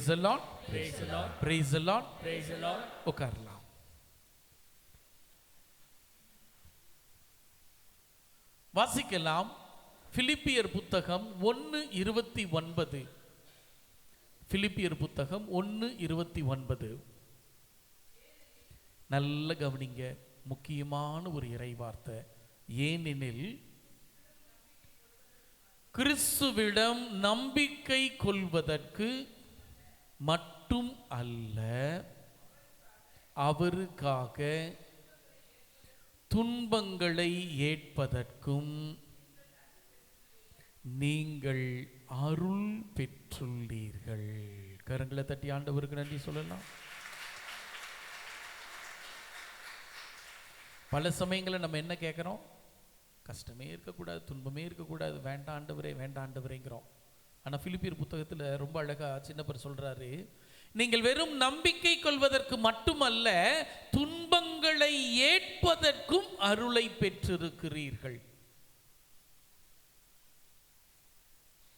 Praise the Lord. Praise the Lord. Praise the Lord. Praise the Lord. உட்காரலாம். வாசிக்கலாம். பிலிப்பியர் புத்தகம் 1:29. பிலிப்பியர் புத்தகம் 1:29. நல்ல கவனிங்க, முக்கியமான ஒரு இறை வார்த்தை. ஏனெனில் கிறிஸ்துவிடம் நம்பிக்கை கொள்வதற்கு மட்டும் அல்ல, அவருக்காக துன்பங்களை ஏற்பதற்கும் நீங்கள் அருள் பெற்றுள்ளீர்கள். கரங்களை தட்டி ஆண்டவருக்கு நன்றி சொல்லலாம். பல சமயங்களில் நம்ம என்ன கேட்குறோம்? கஷ்டமே இருக்கக்கூடாது, துன்பமே இருக்கக்கூடாது, வேண்டாம் ஆண்டவரே, வேண்டாம் ஆண்டவரேங்கிறோம். ஆனால் பிலிப்பியர் புத்தகத்தில் ரொம்ப அழகா சின்னப்பர் சொல்றாரு, நீங்கள் வெறும் நம்பிக்கை கொள்வதற்கு மட்டுமல்ல, துன்பங்களை ஏற்பதற்கும் அருளை பெற்றிருக்கிறீர்கள்.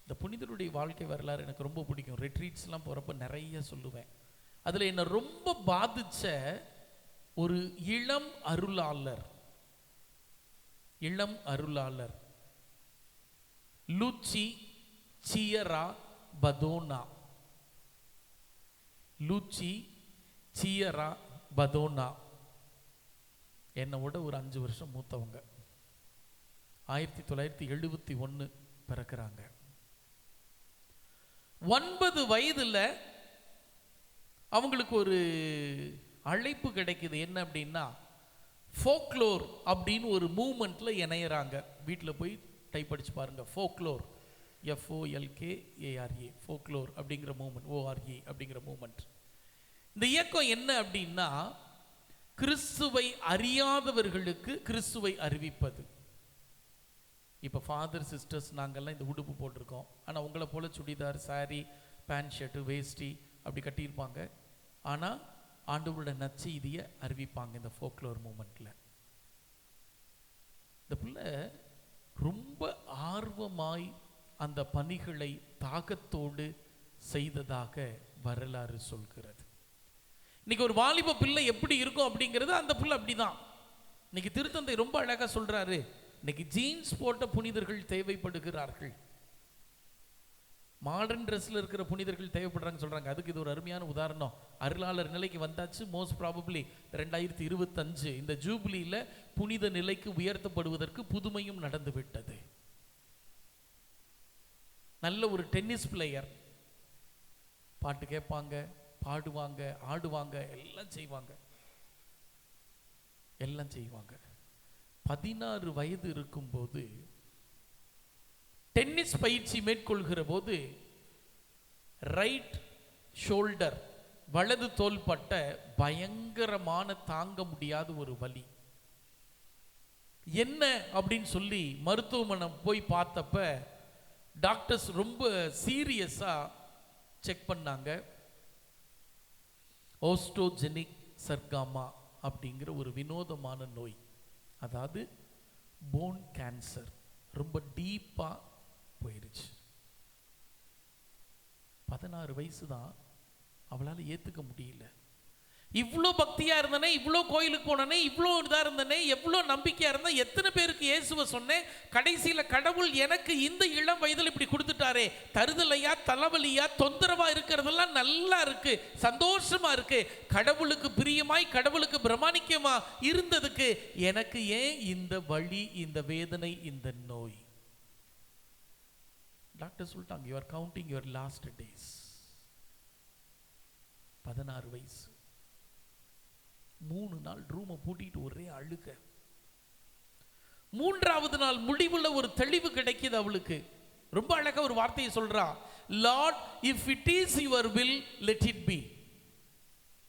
இந்த புனிதருடைய வாழ்க்கை வரலாறு எனக்கு ரொம்ப பிடிக்கும். ரிட்ரீட்ஸ்லாம் போகிறப்ப நிறைய சொல்லுவேன். அதில் என்னை ரொம்ப பாதிச்ச ஒரு இளம் அருளாளர் லூச்சி சியரா பதோனா. லூச்சி சியரா பதோனா என்னோட ஒரு 5 வருஷம் மூத்தவங்க. 1971 பிறக்கிறாங்க. 9 வயதுல அவங்களுக்கு ஒரு அழைப்பு கிடைக்குது. என்ன அப்படின்னா, ஃபோக்லோர் அப்படின்னு ஒரு மூமெண்ட்ல இணையறாங்க. வீட்டில் போய் டைப் அடிச்சு பாருங்க, ஃபோக்லோர், FOLKARA, ஃபோக்லோர் அப்படிங்கிற மூமெண்ட், ORE அப்படிங்கிற மூமெண்ட். இந்த இயக்கம் என்ன அப்படின்னா, கிறிஸ்துவை அறியாதவர்களுக்கு கிறிஸ்துவை அறிவிப்பது. இப்போ ஃபாதர் சிஸ்டர்ஸ் நாங்கள்லாம் இந்த உடுப்பு போட்டிருக்கோம். ஆனால் உங்களை போல சுடிதார், சாரி, பேண்ட் ஷர்ட்டு, வேஷ்டி அப்படி கட்டியிருப்பாங்க. ஆனால் ஆண்டவரோட நற்செய்தியை அறிவிப்பாங்க இந்த ஃபோக்லோர் மூமெண்ட்டில். இந்த பிள்ளை ரொம்ப ஆர்வமாய் அந்த பணிகளை தாகத்தோடு செய்ததாக வரலாறு சொல்கிறது. இன்னைக்கு ஒரு வாலிப பிள்ளை எப்படி இருக்கும் அப்படிங்கிறது அந்த பிள்ளை அப்படிதான். இன்னைக்கு திருத்தந்தை ரொம்ப அழகா சொல்றாரு, இன்னைக்கு ஜீன்ஸ் போட்ட புனிதர்கள் தேவைப்படுகிறார்கள், மாடர்ன் ட்ரெஸ்ல இருக்கிற புனிதர்கள் தேவைப்படுறாங்க சொல்றாங்க. அதுக்கு இது ஒரு அருமையான உதாரணம். அருளாளர் நிலைக்கு வந்தாச்சு. மோஸ்ட் ப்ராபப்ளி 2025 இந்த ஜூபிலியில புனித நிலைக்கு உயர்த்தப்படுவதற்கு புதுமையும் நடந்து விட்டது. நல்ல ஒரு டென்னிஸ் பிளேயர், பாட்டு கேட்பாங்க, பாடுவாங்க, ஆடுவாங்க, எல்லாம் செய்வாங்க. 16 வயது இருக்கும்போது டென்னிஸ் பயிற்சி மேற்கொள்கிற போது ரைட் ஷோல்டர், வலது தோள்பட்ட பயங்கரமான தாங்க முடியாத ஒரு வலி. என்ன அப்படின்னு சொல்லி மருத்துவமனை போய் பார்த்தப்ப டாக்டர்ஸ் ரொம்ப சீரியஸா செக் பண்ணாங்க. ஓஸ்டோஜெனிக் சர்காமா அப்படிங்கிற ஒரு வினோதமான நோய், அதாவது போன் கேன்சர், ரொம்ப டீப்பா போயிருச்சு. 16 வயசு தான், அவளால் ஏத்துக்க முடியல. இவ்வளோ பக்தியா இருந்தனே, இவ்வளோ கோயிலுக்கு போனனே, இவ்வளோ இதாக இருந்தனே, எவ்வளோ நம்பிக்கையா இருந்தேன், எத்தனை பேருக்கு இயேசுவை சொன்னேன், கடைசியில் கடவுள் எனக்கு இந்த இளம் வயதில் இப்படி கொடுத்துட்டாரே, தருதலையா, தலைவலியா, தொந்தரவா இருக்கிறதெல்லாம் நல்லா இருக்கு, சந்தோஷமா இருக்கு, கடவுளுக்கு பிரியமாய், கடவுளுக்கு பிரமாணிக்கமா இருந்ததுக்கு எனக்கு ஏன் இந்த வலி, இந்த வேதனை, இந்த நோய்? டாக்டர் சொல்லிட்டாங்க, you are counting your last days. 16 வயசு. 3 நாள் ரூமை பூட்டிட்டு ஒரே அழுக. 3ஆவது நாள் முடிவுல ஒரு தெளிவு கிடைக்குது அவளுக்கு. ரொம்ப அழகா ஒரு வார்த்தையை சொல்றா, Lord if it is your will let it be.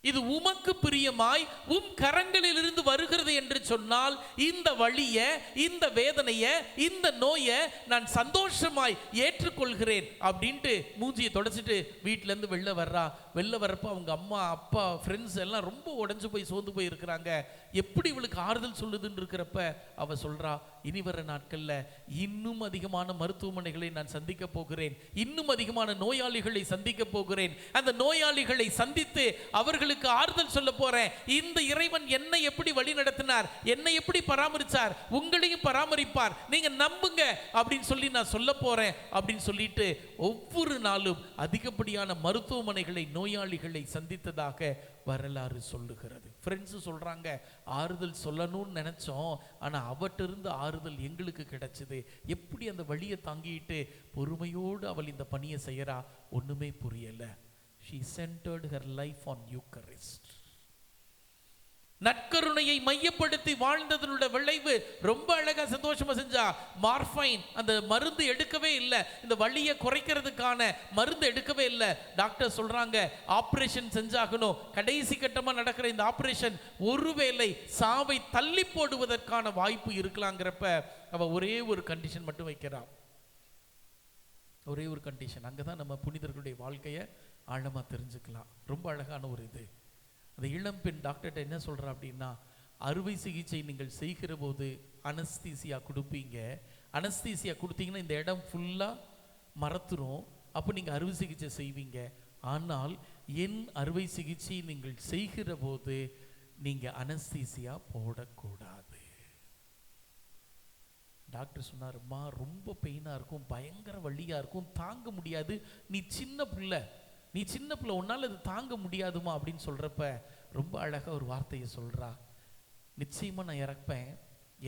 இது உமக்கு பிரியமாய் உம் கரங்களில் இருந்து வருகிறது என்று சொன்னால் இந்த வலிய, இந்த வேதனைய, இந்த நோயை நான் சந்தோஷமாய் ஏற்றுக்கொள்கிறேன் அப்படின்ட்டு மூஞ்சியை தொடச்சிட்டு வீட்டுல இருந்து வெளில வர்றா. வெளில வர்றப்ப அவங்க அம்மா, அப்பா, ஃப்ரெண்ட்ஸ் எல்லாம் ரொம்ப உடைஞ்சு போய் சோர்ந்து போய் இருக்கிறாங்க. எப்படி இவளுக்கு ஆறுதல் சொல்லுதுன்னு இருக்கிறப்ப அவ சொல்றா, இனி வர நாட்கள்ல இன்னும் அதிகமான மருத்துவமனைகளை நான் சந்திக்க போகிறேன், இன்னும் அதிகமான நோயாளிகளை சந்திக்க போகிறேன். அந்த நோயாளிகளை சந்தித்து அவர்களுக்கு ஆறுதல் சொல்ல போறேன். இந்த இறைவன் என்னை எப்படி வழி நடத்தினார், என்னை எப்படி பராமரிச்சார், உங்களையும் பராமரிப்பார், நீங்க நம்புங்க அப்படின்னு சொல்லி நான் சொல்ல போறேன் அப்படின்னு சொல்லிட்டு ஒவ்வொரு நாளும் அதிகப்படியான மருத்துவமனைகளை நோயாளிகளை சந்தித்ததாக வரலாறு சொல்லுகிறது. ஃப்ரெண்ட்ஸ் சொல்றாங்க, ஆறுதல் சொல்லணும்னு நினைச்சோம், ஆனா அவற்றிருந்து ஆறுதல் எங்களுக்கு கிடைச்சது. எப்படி அந்த வழியை தாங்கிட்டு பொறுமையோடு அவள் இந்த பணியை செய்யறா ஒண்ணுமே புரியல. She centered her life on Eucharist. நற்கருணையை மையப்படுத்தி வாழ்ந்ததனுடைய விளைவு ரொம்ப அழகா சந்தோஷமா செஞ்சா. மார்ஃபைன் அந்த மருந்து எடுக்கவே இல்லை, இந்த வலியை குறைக்கிறதுக்கான மருந்து எடுக்கவே இல்லை. டாக்டர் சொல்றாங்க ஆபரேஷன் செஞ்சாகணும். கடைசி கட்டமா நடக்கிற இந்த ஆபரேஷன் ஒருவேளை சாவை தள்ளி போடுவதற்கான வாய்ப்பு இருக்கலாங்கிறப்ப அவ ஒரே ஒரு கண்டிஷன் மட்டும் வைக்கிறா. ஒரே ஒரு கண்டிஷன். அங்கதான் நம்ம புனிதர்களுடைய வாழ்க்கையை ஆழமா தெரிஞ்சுக்கலாம். ரொம்ப அழகான ஒரு இது. அந்த இளம்பெண் டாக்டர்கிட்ட என்ன சொல்கிறா அப்படின்னா, அறுவை சிகிச்சை நீங்கள் செய்கிற போது அனஸ்தீசியா கொடுப்பீங்க. அனஸ்தீசியா கொடுத்தீங்கன்னா இந்த இடம் ஃபுல்லாக மறத்துரும், அப்போ நீங்கள் அறுவை சிகிச்சை செய்வீங்க. ஆனால் என் அறுவை சிகிச்சை நீங்கள் செய்கிற போது நீங்கள் அனஸ்தீசியா போடக்கூடாது. டாக்டர் சொன்னாருமா, ரொம்ப பெயினாக இருக்கும், பயங்கர வலியாக இருக்கும், தாங்க முடியாது, நீ சின்ன பிள்ளை, உன்னால் அது தாங்க முடியாதுமா அப்படின்னு சொல்கிறப்ப ரொம்ப அழகாக ஒரு வார்த்தையை சொல்கிறா. நிச்சயமாக நான் இறப்பேன்,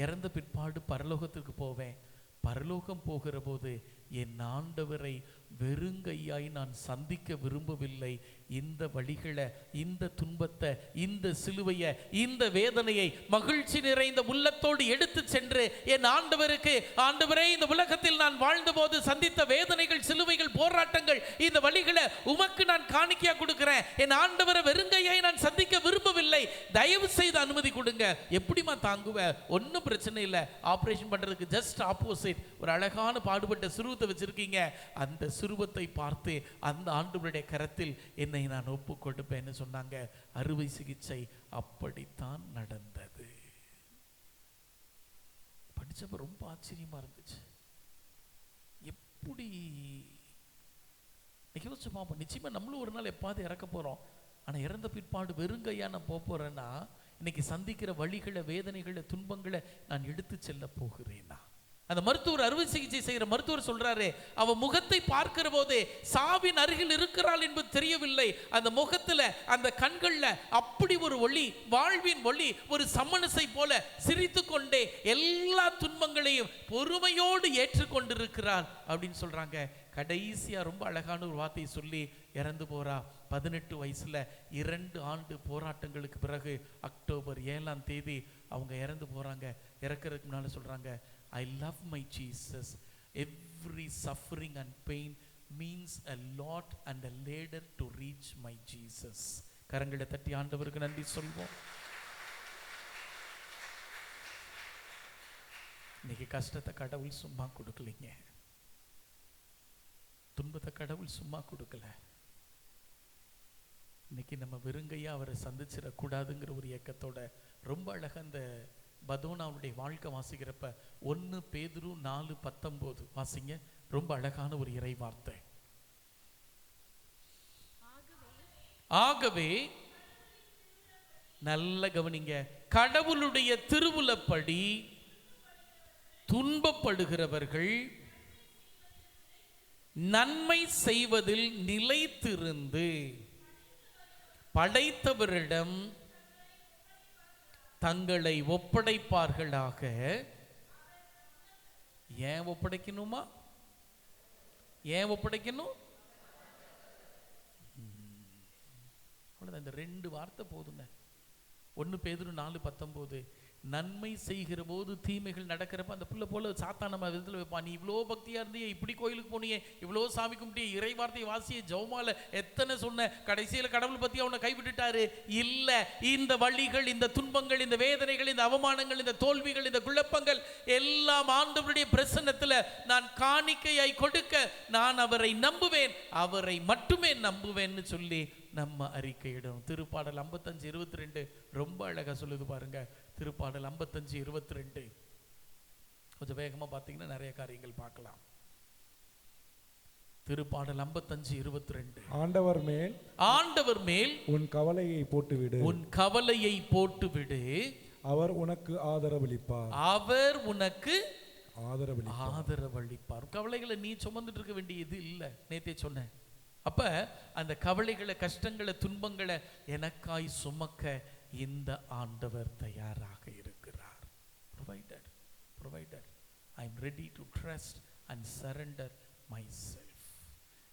இறந்த பிற்பாடு பரலோகத்திற்கு போவேன். பரலோகம் போகிற போது என் ஆண்டவரை வெறுங்கையாய் நான் சந்திக்க விரும்பவில்லை. இந்த வழிகளை, இந்த துன்பத்தை, இந்த சிலுவையை, இந்த வேதனையை மகிழ்ச்சி நிறைந்த உள்ளத்தோடு எடுத்து சென்று என் ஆண்டவருக்கு, ஆண்டவரே இந்த உலகத்தில் நான் வாழ்ந்த போது சந்தித்த வேதனைகள், சிலுவைகள், போராட்டங்கள், இந்த வழிகளை உமக்கு நான் காணிக்கையா கொடுக்கிறேன். என் ஆண்டவரை வெறுங்கையாய் நான் சந்திக்க விரும்பவில்லை, தயவு செய்து அனுமதி கொடுங்க. எப்படிமா தாங்குவேன்? ஒன்றும் பிரச்சனை இல்லை, ஆபரேஷன் பண்றதுக்கு ஜஸ்ட் ஆப்போசிட் ஒரு அழகான பாடுபட்ட சிறுவத்தை வச்சிருக்கீங்க. அந்த சிறுவத்தை பார்த்து அந்த ஆண்டவருடைய கரத்தில் என்னை நான் ஒப்பு கொடுப்பேன்னு சொன்னாங்க. அறுவை சிகிச்சை அப்படித்தான் நடந்தது. படிச்சப்ப ரொம்ப ஆச்சரியமா இருந்துச்சு. எப்படி யோசிச்சு பார்ப்போம். நிச்சயமா நம்மளும் ஒரு நாள் எப்பாவது இறக்க போறோம். ஆனா இறந்த பிற்பாடு வெறுங்கையா நான் போறேன்னா, இன்னைக்கு சந்திக்கிற வழிகளை, வேதனைகளை, துன்பங்களை நான் எடுத்து செல்ல போகிறேனா? அந்த மருத்துவர், அறுவை சிகிச்சை செய்கிற மருத்துவர் சொல்றாரு, அவ முகத்தை பார்க்கிற போதே சாவின் அருகில் இருக்கிறாள் என்பது தெரியவில்லை. அந்த முகத்துல, அந்த கண்கள்ல அப்படி ஒரு ஒளி, வாழ்வின் ஒளி, ஒரு சமணசை போல சிரித்து கொண்டே எல்லா துன்பங்களையும் பொறுமையோடு ஏற்றுக்கொண்டிருக்கிறாள் அப்படின்னு சொல்றாங்க. கடைசியா ரொம்ப அழகான ஒரு வார்த்தையை சொல்லி இறந்து போறா. 18 வயசுல 2 ஆண்டு போராட்டங்களுக்கு பிறகு அக்டோபர் 7ஆம் தேதி அவங்க இறந்து போறாங்க. இறக்கிறதுக்கு முன்னால சொல்றாங்க, I love my Jesus. Every suffering and pain means a lot and a ladder to reach my Jesus. கரங்களை தட்டி ஆண்டவருக்கு நன்றி சொல்வோம். இன்னைக்கு கஷ்டத்தை கடவுள் சும்மா கொடுக்கலைங்க, துன்பத்தை கடவுள் சும்மா கொடுக்கல. இன்னைக்கு நம்ம வெறுங்கையா அவரை சந்திச்சிடக்கூடாதுங்கிற ஒரு இயக்கத்தோட ரொம்ப அழகா அந்த பதோனாவுடைய வாழ்க்கை வாசிக்கிறப்ப 1 பேதுரு 4:19 வாசிங்க. ரொம்ப அழகான ஒரு இறை வார்த்தை. ஆகவே நல்ல கவனிங்க, கடவுளுடைய திருவுளப்படி துன்பப்படுகிறவர்கள் நன்மை செய்வதில் நிலைத்திருந்து படைத்தவரிடம் தங்களை ஒப்படைப்பார்களாக. ஏன் ஒப்படைக்கணுமா? ஏன் ஒப்படைக்கணும்? அவ்வளவுதான், இந்த 2 வார்த்தை போதுங்க. 1 பேதுரு 4:19, நன்மை செய்கிற போது தீமைகள் நடக்கிறப்ப அந்த புள்ள போல சாத்தான் நம்ம விதத்தில் வைப்பான். நீ இவ்வளோ பக்தியா இருந்தியே, இப்படி கோயிலுக்கு போனியே, இவ்வளோ சாமி கும்பிட்டியே, இறை வார்த்தையை வாசிய, ஜெபமால எத்தனை சொன்ன, கடைசியில் கடவுள் பத்தி அவனை கைவிட்டுட்டாரு. இல்ல, இந்த வழிகள், இந்த துன்பங்கள், இந்த வேதனைகள், இந்த அவமானங்கள், இந்த தோல்விகள், இந்த குழப்பங்கள் எல்லாம் ஆண்டவருடைய பிரசன்னத்தில் நான் காணிக்கையாய் கொடுக்க நான் அவரை நம்புவேன், அவரை மட்டுமே நம்புவேன்னு சொல்லி நம்ம அறிக்கையிடும். திருப்பாடல் 55:22 ரொம்ப அழகா சொல்லுது பாருங்க. திருப்பாடல் 55:22, கொஞ்சம் வேகமா பார்த்தீங்கன்னா நிறைய காரியங்கள் பார்க்கலாம். திருப்பாடல் 55:22. ஆண்டவர் மேல் உன் கவலையை போட்டு விடு, அவர் உனக்கு ஆதரவளிப்பார். கவலைகளை நீ சுமந்துட்டு இருக்க வேண்டியது இல்லை. நேத்தே சொன்னேன். அப்ப அந்த கவலைகளை, கஷ்டங்களை, துன்பங்களை எனக்காய் சுமக்க இந்த ஆண்டவர் தயாராக இருக்கிறார். Provider. I am ready to trust and surrender my self.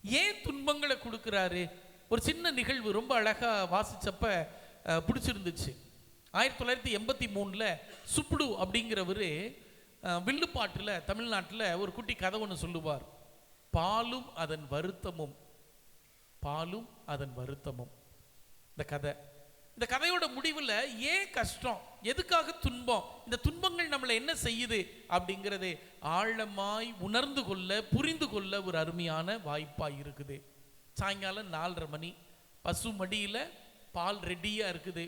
ஏன் துன்பங்களை கொடுக்கிறாரு? ஒரு சின்ன நிகழ்வு ரொம்ப அழகா வாசிச்சப்ப பிடிச்சிருந்துச்சு. 1983 சுப்புடு அப்படிங்கிறவர் வில்லுப்பாட்டில் தமிழ்நாட்டில் ஒரு குட்டி கதை ஒன்று சொல்லுவார். பாலும் அதன் வருத்தமும். இந்த கதையோட முடிவில் ஏன் கஷ்டம், எதுக்காக துன்பம், இந்த துன்பங்கள் நம்மளை என்ன செய்யுது அப்படிங்கிறதே ஆழமாய் உணர்ந்து கொள்ள, புரிந்து கொள்ள ஒரு அருமையான வாய்ப்பாக இருக்குது. சாயங்காலம் 4:30 மணி, பசு மடியில் பால் ரெடியாக இருக்குது.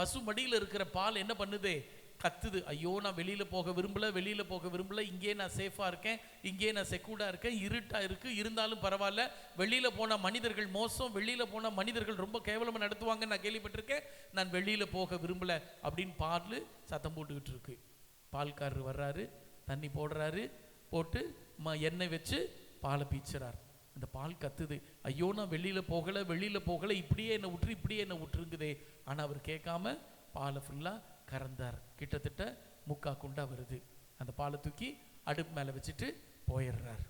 பசு மடியில் இருக்கிற பால் என்ன பண்ணுது? கத்துது. ஐயோ, நான் வெளியில் போக விரும்பல, இங்கே நான் சேஃபாக இருக்கேன், இங்கே நான் செக்யூர்டாக இருக்கேன், இருட்டாக இருக்குது, இருந்தாலும் பரவாயில்ல, வெளியில் போனால் மனிதர்கள் மோசம், வெளியில் போனால் மனிதர்கள் ரொம்ப கேவலமாக நடத்துவாங்க, நான் கேள்விப்பட்டிருக்கேன், நான் வெளியில் போக விரும்பலை அப்படின்னு பால் சத்தம் போட்டுக்கிட்டு இருக்கு. பால்காரர் வர்றாரு, தண்ணி போடுறாரு, போட்டு எண்ணெய் வச்சு பாலை பீச்சுறார். அந்த பால் கத்துது. ஐயோ, நான் வெளியில் போகலை, இப்படியே என்னை விட்டுருங்குதே. ஆனால் அவர் கேட்காம பாலை ஃபுல்லாக கறந்தார். கிட்டத்தட்ட 3/4 குண்டா வருது. அந்த பாலை தூக்கி அடுப்பு மேலே வச்சுட்டு போயிடுறார்.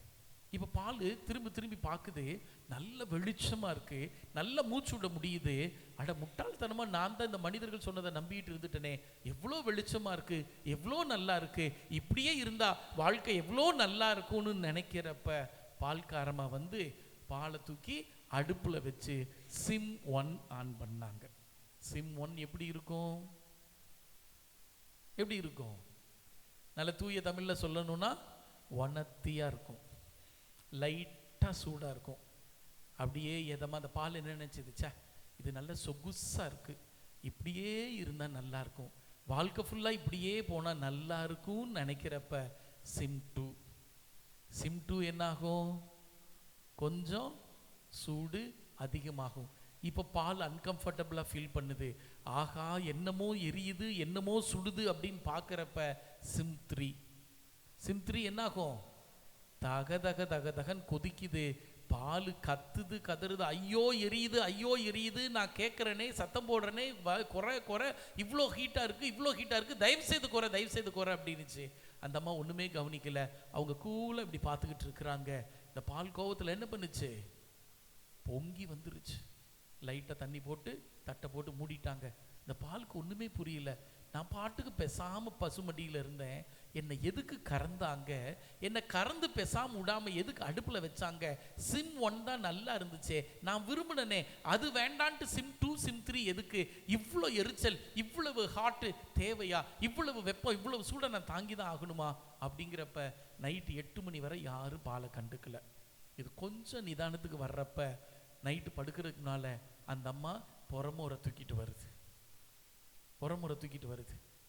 இப்போ பால் திரும்பி பார்க்குது. நல்ல வெளிச்சமாக இருக்கு, நல்ல மூச்சு விட முடியுது. அட முட்டாள்தனமாக நான் தான் இந்த மனிதர்கள் சொன்னதை நம்பிட்டு இருந்துட்டேனே, எவ்வளோ வெளிச்சமாக இருக்கு, எவ்வளோ நல்லா இருக்கு, இப்படியே இருந்தா வாழ்க்கை எவ்வளோ நல்லா இருக்கும்னு நினைக்கிறப்ப பால்காரமா வந்து பாலை தூக்கி அடுப்பில் வச்சு சிம் 1 ஆன் பண்ணாங்க. சிம் 1 எப்படி இருக்கும்? நல்ல தூய தமிழ்ல சொல்லணும்னா வனத்தியா இருக்கும், லைட்டா சூடா இருக்கும். அப்படியே எதமா அந்த பால் என்ன நினைச்சது, இது நல்ல சொகுசா இருக்கு, இப்படியே இருந்தா நல்லா இருக்கும், வாழ்க்கை ஃபுல்லா இப்படியே போனா நல்லா இருக்கும்னு நினைக்கிறப்ப சிம் 2 என்ன ஆகும்? கொஞ்சம் சூடு அதிகமாகும். இப்போ பால் அன்கம்ஃபர்டபுளாக ஃபீல் பண்ணுது. ஆகா, என்னமோ எரியுது, என்னமோ சுடுது அப்படின்னு பார்க்குறப்ப சிம் 3 என்ன ஆகும்? தகன்னு கொதிக்குது. பால் கதறுது. ஐயோ எரியுது, நான் கேட்குறேனே, சத்தம் போடுறேனே, குறை, இவ்வளோ ஹீட்டாக இருக்குது, தயவு செய்து குறை அப்படின்னுச்சு. அந்த அம்மா ஒன்றுமே கவனிக்கல. அவங்க கூலாக இப்படி பார்த்துக்கிட்டு இருக்கிறாங்க. இந்த பால் கோவத்தில் என்ன பண்ணுச்சு? பொங்கி வந்துருச்சு. லைட்டாக தண்ணி போட்டு தட்டை போட்டு மூடிட்டாங்க. இந்த பாலுக்கு ஒன்றுமே புரியல. நான் பாட்டுக்கு பேசாமல் பசுமடியில் இருந்தேன், என்னை எதுக்கு கறந்தாங்க, என்னை கறந்து பேசாமல் விடாமல் எதுக்கு அடுப்பில் வச்சாங்க? சிம் 1 தான் நல்லா இருந்துச்சே, நான் விரும்பினே, அது வேண்டான்ட்டு சிம் 2 சிம் 3 எதுக்கு? இவ்வளோ எரிச்சல், இவ்வளவு ஹாட்டு தேவையா? இவ்வளவு வெப்பம், இவ்வளவு சூட நான் தாங்கி தான் ஆகணுமா? அப்படிங்கிறப்ப நைட்டு 8 மணி வரை யாரும் பாலை கண்டுக்கல. இது கொஞ்சம் நிதானத்துக்கு வர்றப்ப நைட்டு படுக்கிறதுக்கு முன்னால அந்த அம்மா புறமுறை தூக்கிட்டு வருது.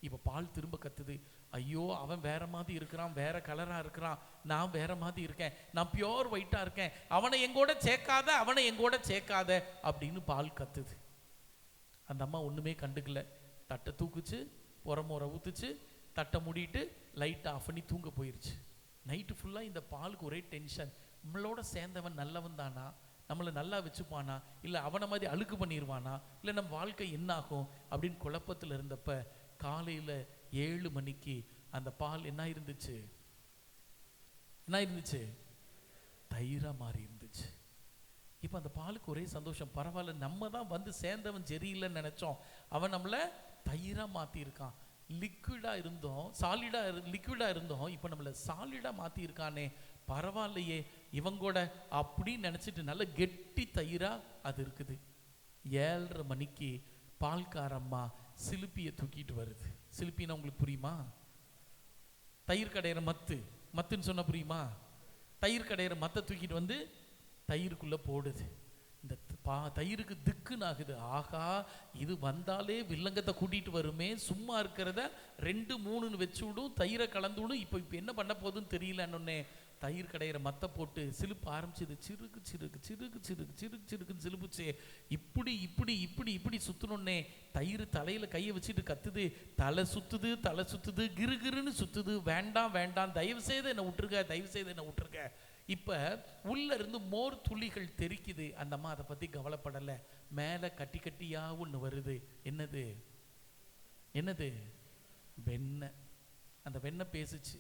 இப்போ பால் திரும்ப கத்துது. ஐயோ, அவன் வேற மாதிரி இருக்கிறான், வேற கலரா இருக்கிறான், நான் வேற மாதிரி இருக்கேன், நான் பியோர் ஒயிட்டா இருக்கேன், அவனை எங்கூட சேர்க்காத அப்படின்னு பால் கத்துது. அந்த அம்மா ஒண்ணுமே கண்டுக்கல. தட்டை தூக்குச்சு, புறமுறை ஊத்துச்சு, தட்டை மூடிட்டு லைட்டை ஆஃப் பண்ணி தூங்க போயிருச்சு. நைட்டு ஃபுல்லாக இந்த பாலுக்கு ஒரே டென்ஷன். நம்மளோட சேர்ந்தவன் நல்லவன் தானா, நம்மளை நல்லா வச்சுப்பானா, இல்லை அவனை மாதிரி அழுக்கு பண்ணிடுவானா, இல்லை நம்ம வாழ்க்கை என்ன ஆகும் அப்படின்னு குழப்பத்தில் இருந்தப்ப காலையில் 7 மணிக்கு அந்த பால் என்ன இருந்துச்சு? தயிரா மாறி இருந்துச்சு. இப்போ அந்த பாலுக்கு ஒரே சந்தோஷம். பரவாயில்ல, நம்ம தான் வந்து சேர்ந்தவன் சரியில்லைன்னு நினைச்சோம், அவன் நம்மளை தயிரா மாற்றிருக்கான். லிக்விடா இருந்தோம், இப்போ நம்மளை சாலிடா மாற்றி இருக்கானே, பரவாயில்லையே இவங்கூட அப்படின்னு நினச்சிட்டு நல்ல கெட்டி தயிரா அது இருக்குது. 7:30 மணிக்கு பால்காரம்மா சிலுப்பியை தூக்கிட்டு வருது. சிலுப்பின்னா உங்களுக்கு புரியுமா? தயிர் கடையிற மத்துன்னு சொன்ன புரியுமா? தயிர் கடையிற மத்தை தூக்கிட்டு வந்து தயிருக்குள்ளே போடுது. இந்த தயிருக்கு திக்குன்னு ஆகுது. ஆகா, இது வந்தாலே வில்லங்கத்தை கூட்டிட்டு வருமே, சும்மா இருக்கிறத 2 3ன்னு வச்சு விடும், தயிரை கலந்து விடும். இப்போ என்ன பண்ண போகுதுன்னு தெரியலன்னொன்னே தயிர் கடையிற மத்த போட்டு சிலுப்பு ஆரம்பிச்சது. சிறுக்கு சிறுக்கு சிறுக்கு சிறுக்கு சிறுக்கு சிறுக்குன்னு சிலுப்புச்சு. இப்படி இப்படி இப்படி இப்படி சுத்தணுன்னே தயிர் தலையில கையை வச்சுட்டு கத்துது. தலை சுத்துது, தலை சுத்துது, கிருகிருன்னு சுத்துது. வேண்டாம் வேண்டாம், தயவு செய்து என்னை விட்டுருக்க, தயவு செய்து என்னை விட்டுருக்க. இப்ப உள்ள இருந்து மோர் துளிகள் தெரிக்குது. அந்த அம்மா அதை பத்தி கவலைப்படலை. மேல கட்டி கட்டியா ஒண்ணு வருது. என்னது என்னது? வெண்ணெய். அந்த வெண்ணெய் பேசுச்சு,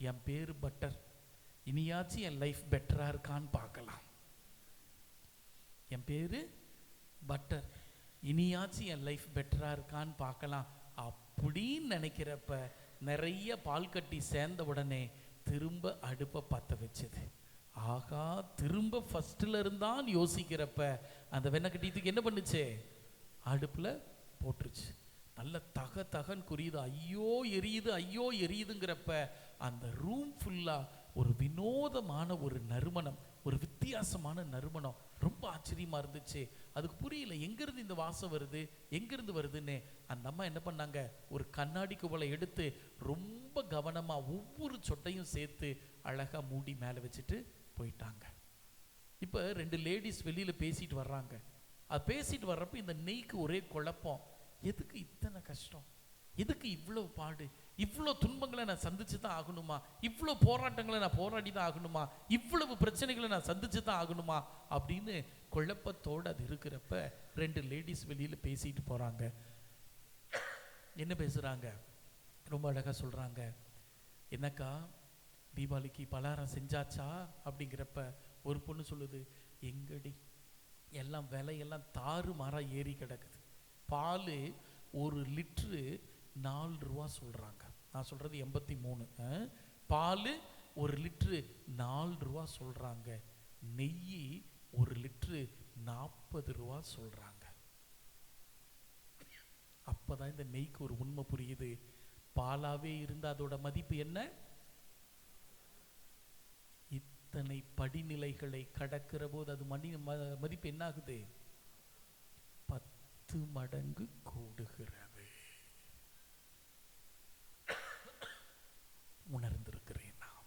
என் பேரு பட்டர், இனியாச்சும் என் லைஃப் பெட்டரா இருக்கான்னு பார்க்கலாம். என் பேரு பட்டர், இனியாச்சும் என் லைஃப் பெட்டரா இருக்கான்னு பார்க்கலாம் அப்படின்னு நினைக்கிறப்ப நிறைய பால் கட்டி சேர்ந்த உடனே திரும்ப அடுப்பை பற்ற வச்சது. ஆகா, திரும்ப ஃபர்ஸ்ட்ல இருந்தான் யோசிக்கிறப்ப அந்த வெண்ணெய் கட்டியதுக்கு என்ன பண்ணுச்சு? அடுப்புல போட்டுருச்சு. நல்ல தக தகன்னு குறியுது. ஐயோ எரியுது, ஐயோ எரியுதுங்கிறப்ப அந்த ரூம் ஃபுல்லா ஒரு வினோதமான ஒரு நறுமணம், ஒரு வித்தியாசமான நறுமணம். ரொம்ப ஆச்சரியமா இருந்துச்சு. அதுக்கு புரியல எங்கிருந்து இந்த வாசம் வருது, எங்கிருந்து வருதுன்னு. அந்த அம்மா என்ன பண்ணாங்க, ஒரு கண்ணாடி குவளை எடுத்து ரொம்ப கவனமா ஒவ்வொரு சொட்டையும் சேர்த்து அழகா மூடி மேலே வச்சுட்டு போயிட்டாங்க. இப்போ 2 லேடிஸ் வெளியில பேசிட்டு வர்றாங்க. அது பேசிட்டு வர்றப்ப இந்த நெய்க்கு ஒரே குழப்பம். எதுக்கு இத்தனை கஷ்டம், எதுக்கு இவ்வளவு பாடு, இவ்வளோ துன்பங்களை நான் சந்திச்சு தான் ஆகணுமா, இவ்வளோ போராட்டங்களை நான் போராடி தான் ஆகணுமா, இவ்வளவு பிரச்சனைகளை நான் சந்திச்சு தான் ஆகணுமா அப்படின்னு குழப்பத்தோடு அது இருக்கிறப்ப 2 லேடிஸ் வெளியில பேசிட்டு போறாங்க. என்ன பேசுறாங்க? ரொம்ப அழகா சொல்றாங்க. என்னக்கா தீபாவளிக்கு பலகாரம் செஞ்சாச்சா அப்படிங்கிறப்ப ஒரு பொண்ணு சொல்லுது, எங்கடி எல்லாம் விலையெல்லாம் தாறு மாறா ஏறி கிடக்குது. பால் 1 லிட்டரு 4 ரூபா சொல்றாங்க. நான் சொல்றது 83. பால் 1 லிட்டரு 4 ரூபா சொல்றாங்க. நெய் 1 லிட்டரு 40 ரூபா சொல்றாங்க. அப்பதான் இந்த நெய்க்கு ஒரு உண்மை புரியுது. பாலாவே இருந்த அதோட மதிப்பு என்ன? இத்தனை படிநிலைகளை கடக்கிற போது அது மதிப்பு என்ன ஆகுது? 10 மடங்கு கூடுகிறது. உணர்ந்திருக்கிறேன் நான்.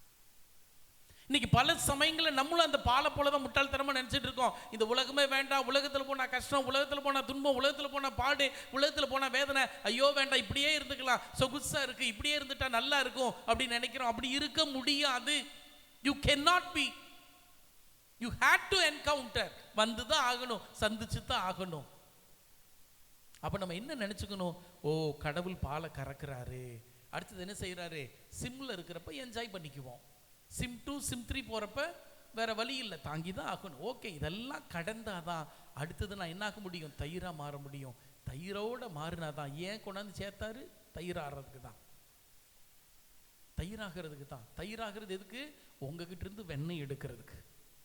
இன்னைக்கு பல சமயங்களில் நம்மளும் அந்த பாலை போலதான் முட்டாள்தனமா நினைச்சிட்டு இருக்கோம். இந்த உலகமே வேண்டாம், உலகத்துல போனா கஷ்டம், உலகத்துல போனா துன்பம், உலகத்துல போனா பாடு, உலகத்துல போனா வேதனை, ஐயோ வேண்டாம், இப்படியே இருந்துக்கலாம், சொகுசா இருக்கு, இப்படியே இருந்துட்டா நல்லா இருக்கும் அப்படின்னு நினைக்கிறோம். அப்படி இருக்க முடியாது. You cannot be. You had to encounter. வந்துதான் ஆகணும், சந்திச்சு தான் ஆகணும். அப்ப நம்ம என்ன நினைச்சுக்கணும்? ஓ, கடவுள் பாலை கறக்குறாரு, அடுத்தது என்ன செய்யறாரு? சிம்ல இருக்கிறப்ப என்ஜாய் பண்ணிக்குவோம். சிம் 2 சிம் 3 போறப்ப வேற வழி இல்லை, தாங்கி தான் ஆகணும். ஓகே, இதெல்லாம் கடந்தாதான் அடுத்தது நான் என்ன ஆக முடியும்? தயிரா மாற முடியும். தயிரோட மாறினாதான். ஏன் கொண்டாந்து சேர்த்தாரு? தயிராகிறதுக்கு தான், தயிராகிறதுக்கு தான். தயிராகிறது எதுக்கு? உங்ககிட்ட இருந்து வெண்ணெய் எடுக்கிறதுக்கு.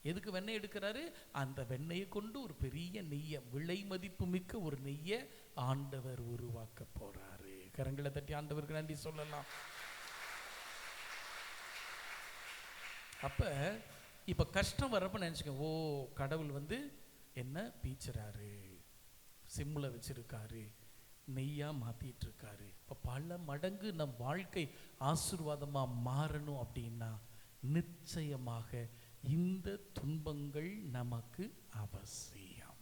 எதுக்கு வெண்ணெய் எடுக்கிறாரு? அந்த வெண்ணெயை கொண்டு ஒரு பெரிய நெய்யை, விலை மதிப்பு மிக்க ஒரு நெய்யை ஆண்டவர் உருவாக்க போறாரு. கரங்களை தட்டி ஆண்டவருக்கு நன்றி சொல்லலாம். அப்ப இப்ப கஷ்டம் வர்றப்ப நினைச்சுக்க, ஓ கடவுள் என்ன பீச்சுறாரு, சிம்ல வச்சிருக்காரு, நெய்யா மாத்திட்டு இருக்காரு. இப்ப பல மடங்கு நம் வாழ்க்கை ஆசீர்வாதமா மாறணும் அப்படின்னா நிச்சயமாக இந்த துன்பங்கள் நமக்கு அவசியம்.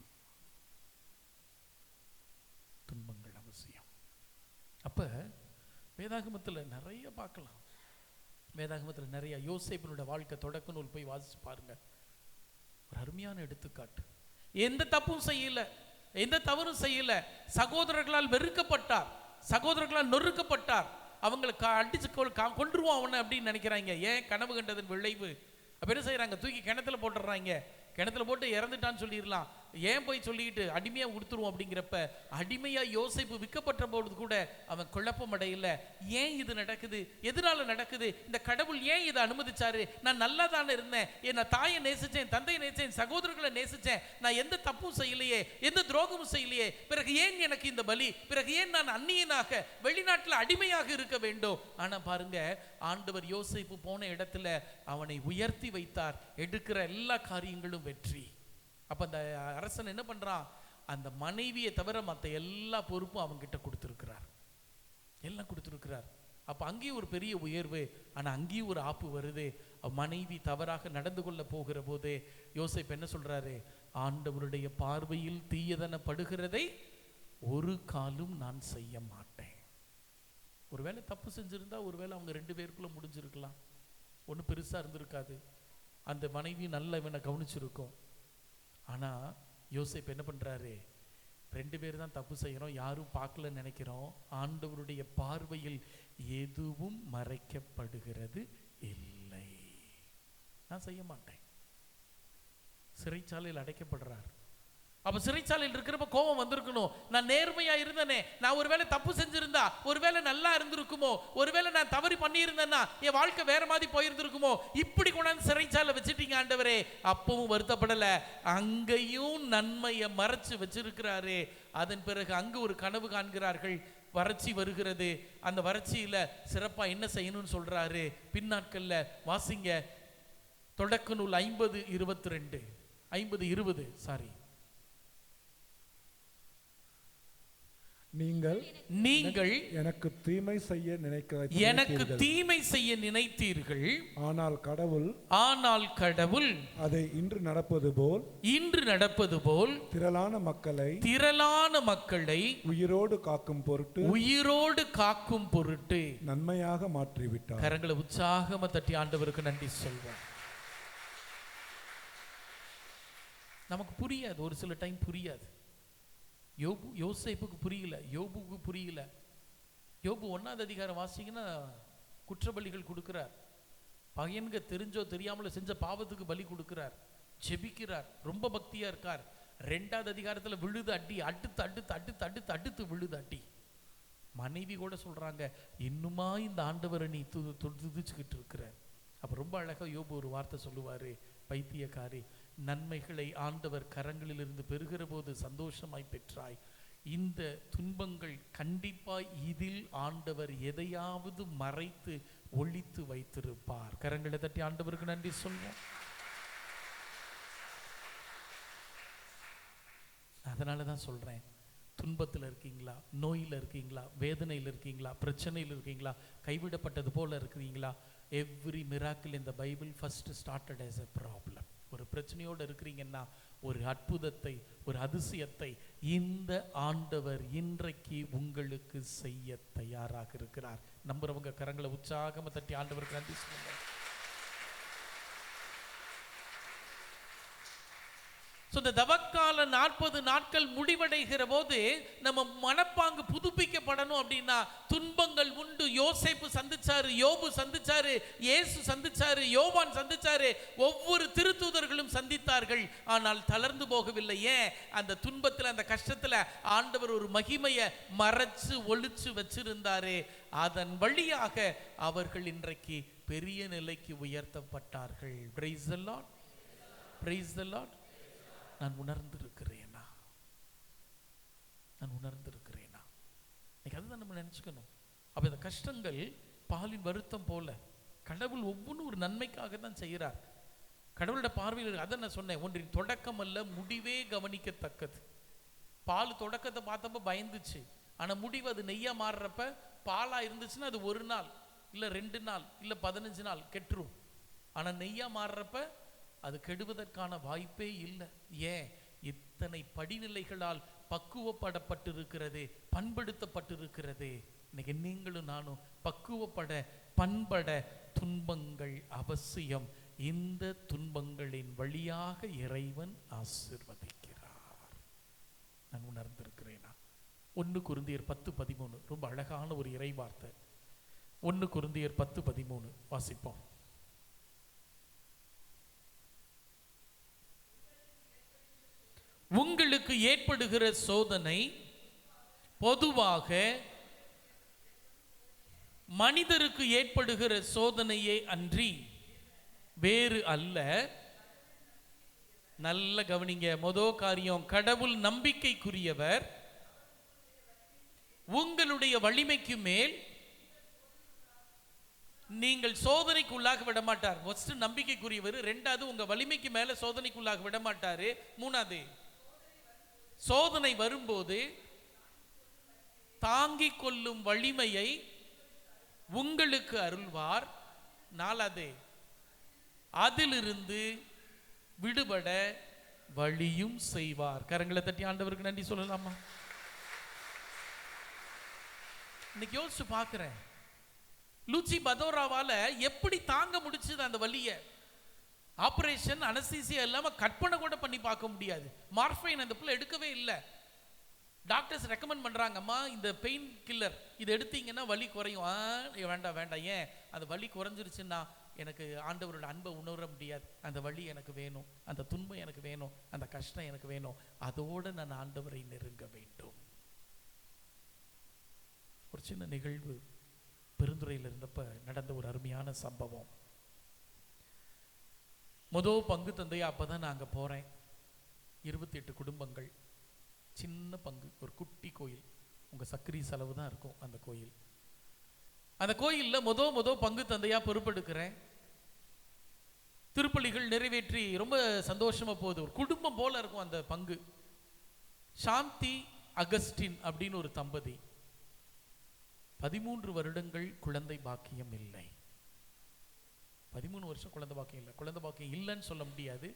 துன்பங்கள் அவசியம். அப்ப வேதாகமத்துல நிறைய பார்க்கலாம். வேதாகமத்துல நிறைய, யோசேப்பினுடைய வாழ்க்கை தொடக்க நூல் போய் வாசிச்சு பாருங்க. ஒரு அருமையான எடுத்துக்காட்டு. எந்த தப்பும் செய்யல, எந்த தவறும் செய்யல, சகோதரர்களால் வெறுக்கப்பட்டார், சகோதரர்களால் நொறுக்கப்பட்டார். அவங்களை அடிச்சு கொன்றுவோம் அவனை அப்படின்னு நினைக்கிறாங்க. ஏன்? கனவு கண்டதன் விளைவு. அப்ப என்ன செய்யறாங்க? தூக்கி கிணத்துல போட்டுறாங்க. கிணத்துல போட்டு இறந்துட்டான்னு சொல்லிடலாம். ஏன் போய் சொல்லிட்டு அடிமையா கொடுத்துருவோம் அப்படிங்கிறப்ப, அடிமையா யோசேப்பு விற்கப்பட்ட பொழுது கூட அவன் குழப்பம் அடையல. ஏன் இது நடக்குது? எதனால நடக்குது? இந்த கடவுள் ஏன் இதை அனுமதிச்சாரு? நான் நல்லா தானே இருந்தேன், நான் தாயை நேசிச்சேன், தந்தையை நேசிச்சேன், சகோதரர்களை நேசிச்சேன், நான் எந்த தப்பும் செய்யலையே, எந்த துரோகமும் செய்யலையே, பிறகு ஏன் எனக்கு இந்த பலி? பிறகு ஏன் நான் அந்நியனாக வெளிநாட்டில் அடிமையாக இருக்க வேண்டும்? ஆனா பாருங்க, ஆண்டவர் யோசேப்பு போன இடத்துல அவனை உயர்த்தி வைத்தார். எடுக்கிற எல்லா காரியங்களும் வெற்றி. அப்ப அந்த அரசன் என்ன பண்றான், அந்த மனைவியை தவிர மற்ற எல்லா பொறுப்பும் அவன்கிட்ட கொடுத்துருக்கிறார், எல்லாம் கொடுத்துருக்கிறார். அப்ப அங்கேயும் ஒரு பெரிய உயர்வு, ஆனா அங்கேயும் ஒரு ஆப்பு வருது. மனைவி தவறாக நடந்து கொள்ள போகிற போது யோசேப்பு என்ன சொல்றாரு, ஆண்டவருடைய பார்வையில் தீயதன படுகிறதை ஒரு காலும் நான் செய்ய மாட்டேன். ஒருவேளை தப்பு செஞ்சிருந்தா ஒருவேளை அவங்க 2 பேருக்குள்ள முடிஞ்சிருக்கலாம், ஒன்றும் பெருசா இருந்திருக்காது, அந்த மனைவி நல்ல இவனை கவனிச்சிருக்கும். ஆனா யோசேப்பு என்ன பண்றாரு, 2 பேர் தான் தப்பு செய்யறோம், யாரும் பார்க்கலன்னு நினைக்கிறோம். ஆண்டவருடைய பார்வையில் எதுவும் மறைக்கப்படுகிறது இல்லை, நான் செய்ய மாட்டேன். சிறைச்சாலையில் அடைக்கப்படுறார். அப்ப சிறைச்சாலையில் இருக்கிறப்ப கோபம் வந்திருக்கணும், நான் நேர்மையா இருந்தனே, நான் ஒருவேளை தப்பு செஞ்சிருந்தா ஒருவேளை நல்லா இருந்திருக்குமோ, ஒருவேளை நான் தவறு பண்ணியிருந்தேன்னா என் வாழ்க்கை வேற மாதிரி போயிருந்திருக்குமோ, இப்படி கொண்டாந்து சிறைச்சாலை வச்சுட்டீங்க ஆண்டவரே. அப்பவும் வருத்தப்படல, அங்கேயும் நன்மையை மறைச்சு வச்சிருக்கிறாரு. அதன் பிறகு அங்கு ஒரு கனவு காண்கிறார்கள், வறட்சி வருகிறது. அந்த வறட்சியில சிறப்பா என்ன செய்யணும்னு சொல்றாரு. பின்னாட்கள்ல வாசிங்க, தொடக்க நூல் 50:20 நீங்கள் எனக்கு தீமை செய்ய நினைத்தீர்கள், ஆனால் கடவுள் அதை இன்று நடப்பது போல் திரளான மக்களை உயிரோடு காக்கும் பொருட்டு நன்மையாக மாற்றிவிட்டார். கரங்களை உற்சாகமா தட்டி ஆண்டவருக்கு நன்றி சொல்வோம். நமக்கு புரியாது, ஒரு சில டைம் புரியாது. யோசேப்புக்கு புரியல, யோபுக்கு புரியல. யோபு 1ஆவது அதிகாரம் வாசிங்கன்னா குற்றபலிகள் கொடுக்கிறார், பையன்க தெரிஞ்சோ தெரியாமலோ செஞ்ச பாவத்துக்கு பலி கொடுக்கிறார், ஜெபிக்கிறார், ரொம்ப பக்தியா இருக்கார். 2ஆவது அதிகாரத்துல விழுது அடி, அடுத்து விழுது அடி. மனைவி கூட சொல்றாங்க, இன்னுமா இந்த ஆண்டவரை நீ துதிச்சுக்கிட்டு இருக்கிற. அப்ப ரொம்ப அழகா யோபு ஒரு வார்த்தை சொல்லுவாரு, பைத்தியக்காரி, நன்மைகளை ஆண்டவர் கரங்களிலிருந்து பெறுகிற போது சந்தோஷமாய் பெற்றாய். இந்த துன்பங்கள் கண்டிப்பாய் இதில் ஆண்டவர் எதையாவது மறைத்து ஒளித்து வைத்திருப்பார். கரங்களை தட்டி ஆண்டவருக்கு நன்றி சொல்வோம். அதனாலதான் சொல்றேன், துன்பத்தில் இருக்கீங்களா, நோயில் இருக்கீங்களா, வேதனையில் இருக்கீங்களா, பிரச்சனையில் இருக்கீங்களா, கைவிடப்பட்டது போல இருக்கிறீங்களா, every miracle in the Bible first started as a problem. ஒரு பிரச்சனையோடு இருக்கிறீங்கன்னா ஒரு அற்புதத்தை, ஒரு அதிசயத்தை இந்த ஆண்டவர் இன்றைக்கு உங்களுக்கு செய்ய தயாராக இருக்கிறார். நம்புறவங்க கரங்களை உற்சாகமா தட்டி ஆண்டவருக்கு நன்றி சொல்லுங்க. இந்த தவக்கால 40 நாட்கள் முடிவடைகிற போது நம்ம மனப்பாங்கு புதுப்பிக்கப்படணும் அப்படின்னா துன்பங்கள் உண்டு. யோசேப்பு சந்திச்சாரு, யோபு சந்திச்சாரு, இயேசு சந்திச்சாரு, யோவான் சந்திச்சாரு, ஒவ்வொரு திருத்தூதர்களும் சந்தித்தார்கள். ஆனால் தளர்ந்து போகவில்லை. ஏன்? அந்த துன்பத்தில், அந்த கஷ்டத்தில் ஆண்டவர் ஒரு மகிமையை மறைச்சு ஒளிச்சு வச்சிருந்தாரு. அதன் வழியாக அவர்கள் இன்றைக்கு பெரிய நிலைக்கு உயர்த்தப்பட்டார்கள். Praise the Lord, praise the Lord. நான் உணர்ந்திருக்கிறேனா? அதுதான் நம்ம நினைச்சுக்கணும். அப்ப இந்த கஷ்டங்கள் பாலின் வருத்தம் போல கடவுள் ஒவ்வொன்றும் ஒரு நன்மைக்காக தான் செய்கிறார். கடவுளோட பார்வையில் அதான் நான் சொன்னேன், ஒன்றின் தொடக்கம் அல்ல முடிவே கவனிக்கத்தக்கது. பால் தொடக்கத்தை பார்த்தப்ப பயந்துச்சு, ஆனா முடிவு அது நெய்யா மாறுறப்ப பாலா இருந்துச்சுன்னா அது 1 நாள் இல்ல 2 நாள் இல்ல 15 நாள் கெட்டுரும். ஆனா நெய்யா மாறுறப்ப அது கெடுவதற்கான வாய்ப்பே இல்லை. ஏன்? இத்தனை படிநிலைகளால் பக்குவப்படப்பட்டிருக்கிறது, பண்படுத்தப்பட்டிருக்கிறது. இன்னைக்கு நீங்களும் நானும் பக்குவப்பட, பண்பட துன்பங்கள் அவசியம். இந்த துன்பங்களின் வழியாக இறைவன் ஆசீர்வதிக்கிறார். நான் உணர்ந்திருக்கிறேனா? 1 கொரிந்தியர் 10:13 ரொம்ப அழகான ஒரு இறை வார்த்தை. 1 கொரிந்தியர் 10:13 வாசிப்போம். உங்களுக்கு ஏற்படுகிற சோதனை பொதுவாக மனிதருக்கு ஏற்படுகிற சோதனையே அன்றி வேறு அல்ல. நல்ல கவனிங்க. முதல் காரியம், கடவுள் நம்பிக்கைக்குரியவர். உங்களுடைய வலிமைக்கு மேல் நீங்கள் சோதனைக்கு உள்ளாக விட மாட்டார். ஃபர்ஸ்ட் நம்பிக்கைக்குரியவர், ரெண்டாவது உங்க வலிமைக்கு மேல சோதனைக்கு உள்ளாக விட மாட்டாரு, மூணாவது சோதனை வரும்போது தாங்கிக் கொள்ளும் வலிமையை உங்களுக்கு அருள்வார், நாலாவது அதிலிருந்து விடுபட வழியும் செய்வார். கரங்களை தட்டி ஆண்டவருக்கு நன்றி சொல்லலாமா? இன்னைக்கு யோசிச்சு பார்க்கிறேன், லூச்சி பதோராவால எப்படி தாங்க முடிச்சது அந்த வலிய? ஆபரேஷன் அனஸ்தீசியா இல்லாம கற்பனை கூட பண்ணி பார்க்க முடியாது. மார்ஃபைன் அந்த பிள்ளை எடுக்கவே இல்லை. டாக்டர்ஸ் ரெக்கமெண்ட் பண்றாங்க, அம்மா இந்த பெயின் கில்லர் இது எடுத்தீங்கன்னா வலி குறையும். வேண்டாம் வேண்டாம், ஏன்? அந்த வலி குறைஞ்சிருச்சுன்னா எனக்கு ஆண்டவரோட அன்பை உணர முடியாது, அந்த வலி எனக்கு வேணும், அந்த துன்பம் எனக்கு வேணும், அந்த கஷ்டம் எனக்கு வேணும், அதோடு நான் ஆண்டவரை நெருங்க வேண்டும். ஒரு சின்ன நிகழ்வு பெருந்துறையில் இருந்தப்ப நடந்த ஒரு அருமையான சம்பவம். முதல் பங்கு தந்தையா அப்பதான் நான் அங்க போறேன். 28 குடும்பங்கள், சின்ன பங்கு, ஒரு குட்டி கோயில், உங்க சக்கரி செலவு தான் இருக்கும் அந்த கோயில். அந்த கோயில்ல முதல் பங்கு தந்தையா பொறுப்பெடுக்கிறேன். திருப்பலிகள் நிறைவேற்றி ரொம்ப சந்தோஷமா போகுது. ஒரு குடும்பம் போல இருக்கும் அந்த பங்கு. சாந்தி அகஸ்டின் அப்படின்னு ஒரு தம்பதி, 13 வருடங்கள் குழந்தை பாக்கியம் இல்லை. 13 வருஷம் குழந்தை பாக்கியம் இல்லை. குழந்தை பாக்கியம் இல்லைன்னு சொல்ல முடியாது,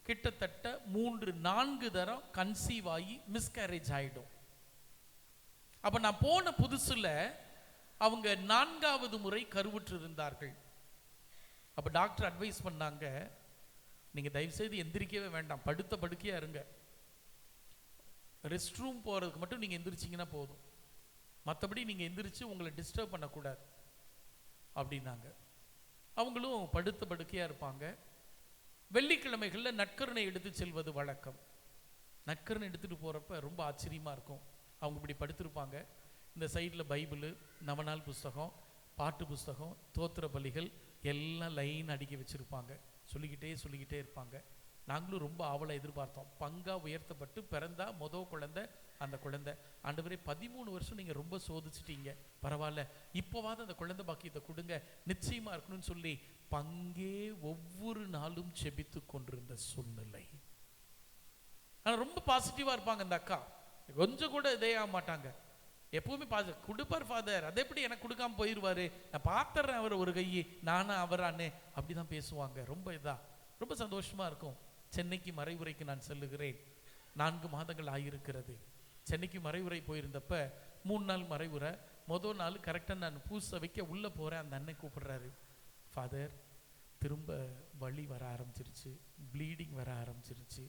கிட்டத்தட்ட 3-4 தரம் கன்சீவ் ஆகி மிஸ்கேரேஜ் ஆயிடும். அப்ப நான் போன புதுசுல அவங்க 4வது முறை கருவுற்று இருந்தார்கள். அப்ப டாக்டர் அட்வைஸ் பண்ணாங்க, நீங்க தயவு செய்து எந்திரிக்கவே வேண்டாம், படுத்த படுக்கையா இருங்க, ரெஸ்ட் ரூம் போறதுக்கு மட்டும் நீங்க எந்திரிச்சிங்கன்னா போதும், மற்றபடி நீங்க எந்திரிச்சு உங்களை டிஸ்டர்ப் பண்ணக்கூடாது அப்படின்னாங்க. அவங்களும் படுத்த படுக்கையா இருப்பாங்க. வெள்ளிக்கிழமைகளில் நற்கருணை எடுத்து செல்வது வழக்கம். நற்கருணை எடுத்துட்டு போறப்ப ரொம்ப ஆச்சரியமா இருக்கும். அவங்க இப்படி படுத்திருப்பாங்க, இந்த சைடில் பைபிள், நவநாள் புஸ்தகம், பாட்டு புஸ்தகம், தோத்திர பலிகள் எல்லாம் லைன் அடுக்கி வச்சிருப்பாங்க. சொல்லிக்கிட்டே இருப்பாங்க. நாங்களும் ரொம்ப ஆவலை எதிர்பார்த்தோம். பங்கா உயர்த்தப்பட்டு பிறந்தா முதல் குழந்தை அந்த குழந்தை. ஆண்டவரே 13 வருஷம் நீங்க ரொம்ப சோதிச்சிட்டீங்க, பரவாயில்ல, இப்போவாது அந்த குழந்தை பாக்கியத்தை கொடுங்க, நிச்சயமா இருக்கணும்னு சொல்லி பங்கே ஒவ்வொரு நாளும் செபித்து கொண்டிருந்த சூழ்நிலை. ஆனா ரொம்ப பாசிட்டிவா இருப்பாங்க இந்த அக்கா, கொஞ்சம் கூட இதே ஆக மாட்டாங்க. எப்பவுமே கொடுப்பார் ஃபாதர், அதை எப்படி எனக்கு கொடுக்காம போயிடுவாரு, நான் பார்த்துறேன் அவர் ஒரு கையை, நானா அவரானே, அப்படிதான் பேசுவாங்க. ரொம்ப சந்தோஷமா இருக்கும். சென்னைக்கு மறைவுரைக்கு நான் செல்லுகிறேன். 4 மாதங்கள் ஆகியிருக்கிறது. சென்னைக்கு மறைவுரை போயிருந்தப்ப 3 நாள் மறைவுரை. முதல் நாள் கரெக்டாக நான் பூசை வைக்க உள்ளே போகிறேன். அந்த அண்ணன் கூப்பிடுறாரு, ஃபாதர் திரும்ப வலி வர ஆரம்பிச்சிருச்சு, ப்ளீடிங் வர ஆரம்பிச்சிருச்சு,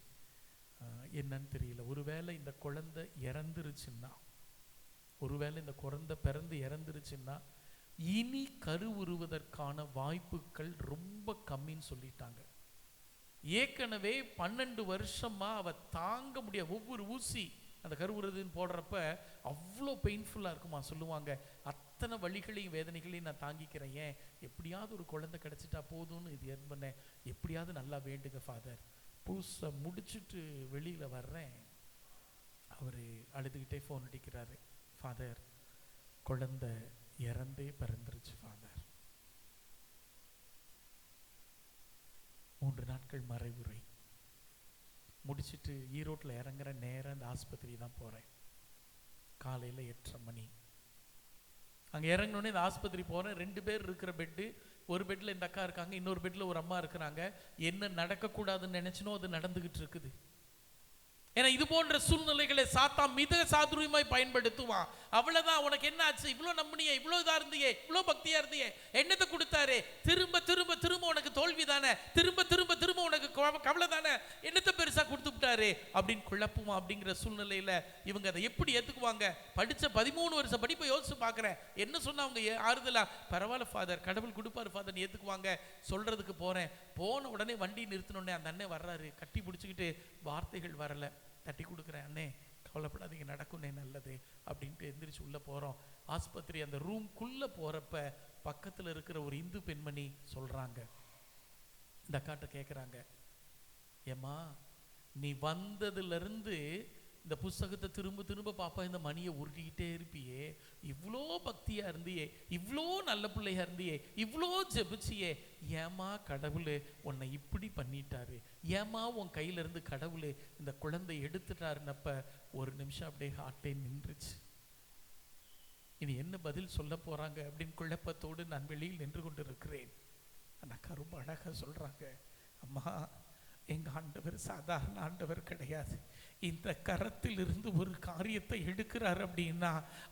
என்னன்னு தெரியல, ஒருவேளை இந்த குழந்தை இறந்துருச்சுன்னா, ஒருவேளை இந்த குழந்தை பிறந்து இறந்துருச்சுன்னா இனி கருவுறுவதற்கான வாய்ப்புகள் ரொம்ப கம்மின்னு சொல்லிட்டாங்க. ஏற்கனவே 12 வருஷமா அவ தாங்க முடியாது. ஒவ்வொரு ஊசி அந்த கருவுறுதுன்னு போடுறப்ப அவ்வளோ பெயின்ஃபுல்லாக இருக்குமா சொல்லுவாங்க. அத்தனை வலிகளையும் வேதனைகளையும் நான் தாங்கிக்கிறேன், ஏன் எப்படியாவது ஒரு குழந்தை கிடைச்சிட்டா போதும்னு இது பண்ணேன். எப்படியாவது நல்லா வேண்டுங்க ஃபாதர். பூசை முடிச்சுட்டு வெளியில வர்றேன், அவர் அழுதுகிட்டே ஃபோன் அடிக்கிறாரு, ஃபாதர் குழந்தை இறந்தே பிறந்துருச்சு ஃபாதர். 3 நாட்கள் மறைவுரை முடிச்சுட்டு ஈரோட்டில் இறங்குற நேரம் அந்த ஆஸ்பத்திரி தான் போகிறேன். காலையில் 8:30 மணி. அங்கே இறங்கினோடனே இந்த ஆஸ்பத்திரி போகிறேன். 2 பேர் இருக்கிற பெட்டு, ஒரு பெட்டில் இந்த அக்கா இருக்காங்க, இன்னொரு பெட்டில் ஒரு அம்மா இருக்கிறாங்க. என்ன நடக்கக்கூடாதுன்னு நினச்சினோ அது நடந்துக்கிட்டு இருக்குது. ஏன்னா இது போன்ற சூழ்நிலைகளை சாத்தான் மிக சாதுரியமாய் பயன்படுத்துவான். அவ்வளவுதான், உனக்கு என்ன ஆச்சு, இவ்வளோ நம்பினியே, இவ்வளோ இதா இருந்தியே, இவ்வளோ பக்தியா இருந்தியே, என்னத்தை கொடுத்தாரு, திரும்ப திரும்ப திரும்ப உனக்கு தோல்வி தானே, திரும்ப திரும்ப திரும்ப உனக்கு கவலை தானே, என்னத்தை பெருசா கொடுத்து விட்டாரு அப்படின்னு குழப்புவான். அப்படிங்கிற சூழ்நிலையில இவங்க அதை எப்படி ஏத்துக்குவாங்க? படிச்ச 13 வருஷம் படிப்பை யோசிச்சு பார்க்குறேன். என்ன சொன்னா அவங்க ஆறுதலா, பரவாயில்ல ஃபாதர், கடவுள் கொடுப்பாரு ஃபாதர் ஏத்துக்குவாங்க சொல்றதுக்கு போறேன். போன உடனே வண்டி நிறுத்தினோடனே அந்த அண்ணன் வர்றாரு, கட்டி பிடிச்சிக்கிட்டு, வார்த்தைகள் வரல, தட்டி கொடுக்குறேன், அண்ணே கவலைப்படாதீங்க, நடக்கும்னே, நல்லது அப்படின்ட்டு எந்திரிச்சு உள்ள போறோம். ஆஸ்பத்திரி அந்த ரூம்குள்ள போறப்ப பக்கத்துல இருக்கிற ஒரு இந்து பெண்மணி சொல்றாங்க, இந்த அக்காட்ட கேட்குறாங்க, ஏம்மா நீ வந்ததுல இருந்து இந்த புஸ்தகத்தை திரும்ப திரும்ப பாப்பா, இந்த மணியை உருட்டிக்கிட்டே இருப்பியே, இவ்வளோ பக்தியா இருந்தியே, இவ்வளோ நல்ல பிள்ளையா இருந்தியே, இவ்வளோ ஜெபிச்சியே, ஏமா கடவுள் உன்னை இப்படி பண்ணிட்டாரு, ஏமா உன் கையில இருந்து கடவுள் இந்த குழந்தை எடுத்துட்டாருன்னப்ப ஒரு நிமிஷம் அப்படியே ஹார்ட்டே நின்றுச்சு. இனி என்ன பதில் சொல்ல போறாங்க அப்படின்னு குழப்பத்தோடு நான் வெளியில் நின்று கொண்டு இருக்கிறேன். அண்ணா ரொம்ப அழகா சொல்றாங்க, அம்மா எங்க ஆண்டவர் சாதாரண ஆண்டவர் கிடையாது. இந்த கரத்தில் இருந்து ஒரு காரியத்தை எடுக்கிறார் அப்படின்னா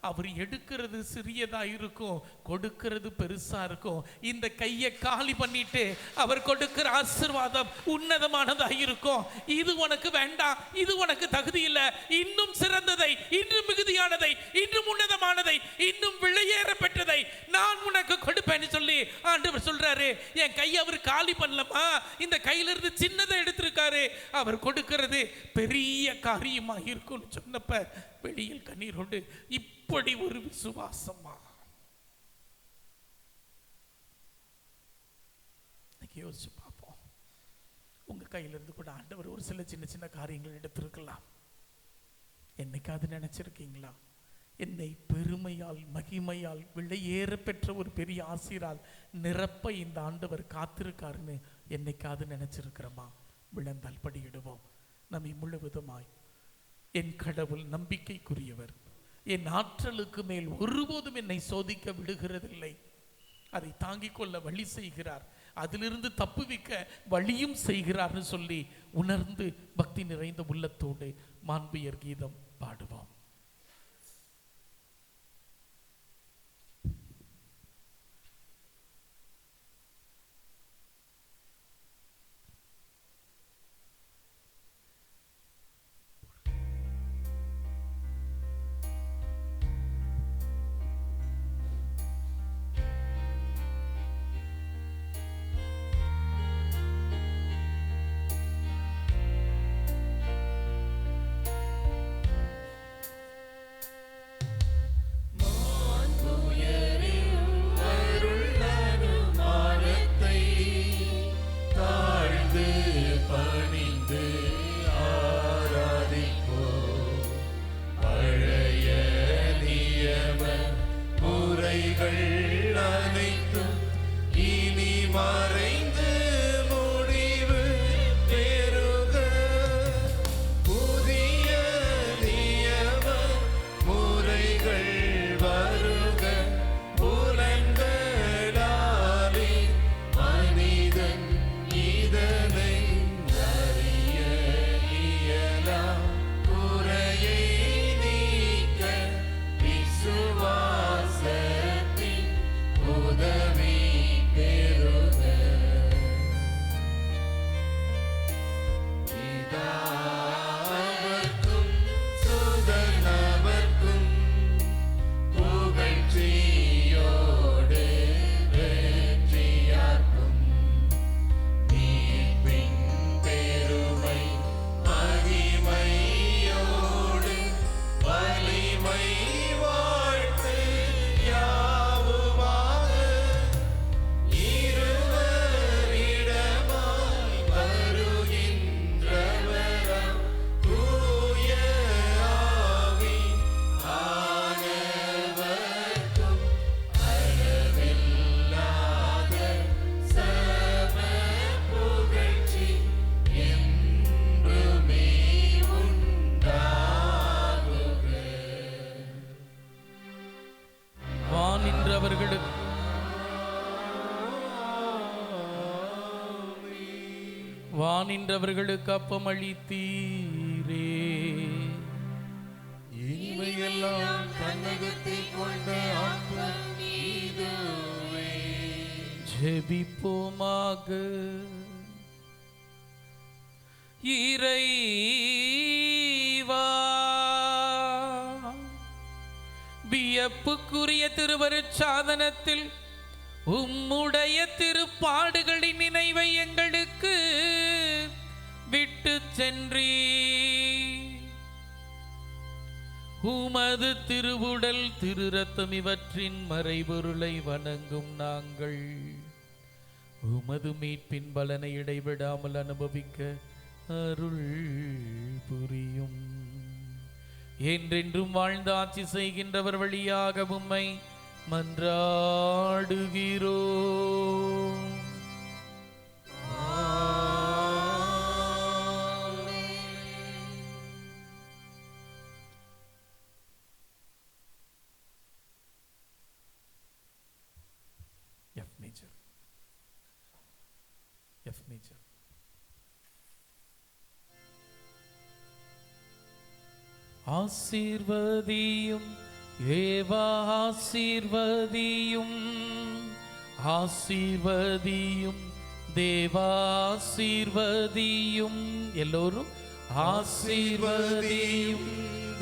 அவர் எடுக்கிறது சிறியதா இருக்கும், கொடுக்கிறது பெருசா இருக்கும். இந்த கையை காலி பண்ணிட்டு அவர் கொடுக்கிற ஆசீர்வாதம் உன்னதமானதா இருக்கும். இது உனக்கு வேண்டாம், இது உனக்கு தகுதி இல்லை, இன்னும் சிறந்ததை, இன்னும் மிகுதியானதை, இன்னும் உன்னதமானதை, இன்னும் விலையேற பெற்றதை நான் உனக்கு கொடுப்பேன்னு சொல்லி ஆண்டவர் சொல்றாரு. என் கையை அவர் காலி பண்ணலமா, இந்த கையிலிருந்து சின்னதை எடுத்திருக்காரு. அவர் கொடுக்கிறது பெரிய காரியமா இருக்கும்னு சொன்னப்ப வெளியில் கண்ணீரோடு, இப்படி ஒரு விசுவாசமா? யோசிச்சு பார்ப்போம். உங்க கையிலிருந்து கூட ஆண்டவர் ஒரு சில சின்ன சின்ன காரியங்கள் எடுத்திருக்கலாம். என்னைக்காவது நினைச்சிருக்கீங்களா, என்னை பெருமையால் மகிமையால் விலையேற பெற்ற ஒரு பெரிய ஆசீரால் நிரப்ப இந்த ஆண்டவர் காத்திருக்காருன்னு என்னைக்காவது நினைச்சிருக்கிறோமா? விழுந்தால் படியிடுவோம். நம்மை முழுவதுமாய் என் கடவுள் நம்பிக்கைக்குரியவர், என் ஆற்றலுக்கு மேல் ஒருபோதும் என்னை சோதிக்க விடுகிறதில்லை, அதை தாங்கிக் கொள்ள வழி செய்கிறார், அதிலிருந்து தப்புவிக்க வழியும் செய்கிறார்னு சொல்லி உணர்ந்து பக்தி நிறைந்த உள்ளத்தோடு மாண்பியர் கீதம் பாடுவோம். வானின்றவர்களுக்கு அப்பம் அளித்தீரே, இனிமையெல்லாம் தன்னகத்தை கொண்ட அப்பம் இதுவே. ஜெபிப்போமாக. இறைவா, வியப்புக்குரிய திருவருட்சாதனத்தில் உம்முடைய திருப்பாடுகளின் நினைவை எங்களுக்கு விட்டு சென்றீ. உமது திருவுடல் திரு ரத்தம் இவற்றின் மறைபொருளை வணங்கும் நாங்கள் உமது மீட்பின் பலனை இடைவிடாமல் அனுபவிக்க அருள் புரியும். என்றென்றும் வாழ்ந்து ஆட்சி செய்கின்றவர் வழியாக உம்மை மன்றாடுகிறோம். F major. ஆசீர்வதியும் தேவா ஆசீர்வதியும், ஆசீர்வதியும் தேவா ஆசீர்வதியும். எல்லோரும் ஆசீர்வதியும்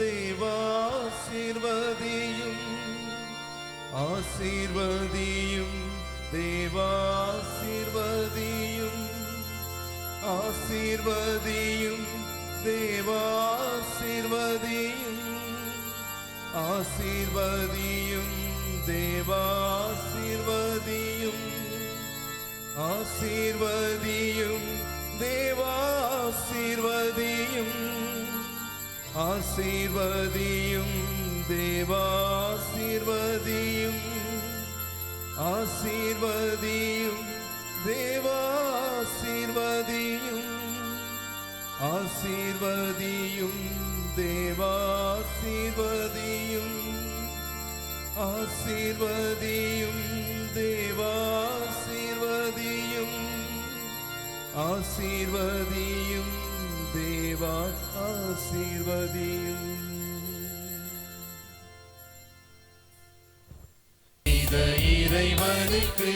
தேவா ஆசீர்வதியும், ஆசீர்வதியும் தேவா ஆசீர்வதியும், ஆசீர்வதியும் தேவா ஆசீர்வதியும், ஆசீர்வதியும் தேவா ஆசீர்வதியும், ஆசீர்வதியும் தேவா ஆசீர்வதியும், ஆசீர்வதியும் தேவா ஆசீர்வதியும், ஆசீர்வதியும் தேவா ஆசீர்வதியும், ஆசீர்வதியும் தேவா ஆசீர்வதியும், ஆசீர்வதியும் தேவா ஆசீர்வதியும், ஆசீர்வதியும் தேவா ஆசீர்வதியும். இறைவனுக்கு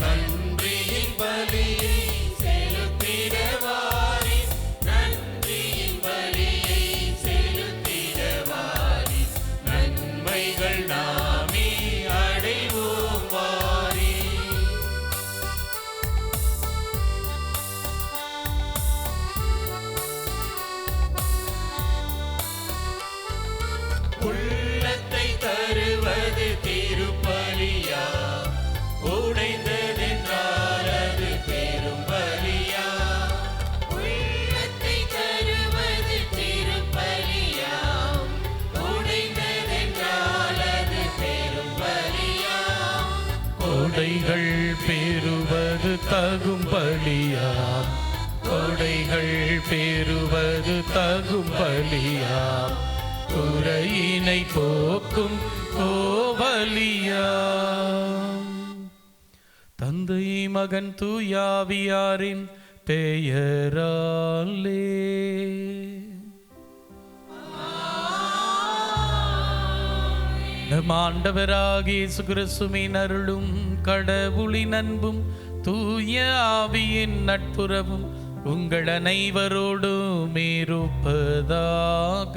நன்றியின் பலியை செலுத்திடவாரி, நன்றியின் பலியை செலுத்திடவாரி, நன்மைகள் நாமே அடைவோம் வாரி. உள்ளத்தை தருவது திருப்பலியா, உடைந்ததென்றால் அது பெரும் பலியா. உள்ளத்தை தருவது திருப்பலியா, உடைந்ததென்றால் அது பெரும் பலியா. கொடைகள் பெறுவது தகும் பலியா, கொடைகள் பெறுவது தகும் பலியா, குறையினை போக்கும் கோவலியா. தந்தை மகன் தூயாவியாரின் பெயராலே நம் ஆண்டவராகிய இயேசு கிறிஸ்துவின் அருளும் கடவுளின் அன்பும் தூய ஆவியின் நட்புறவும் உங்கள் அனைவரோடும் இருப்பதாக.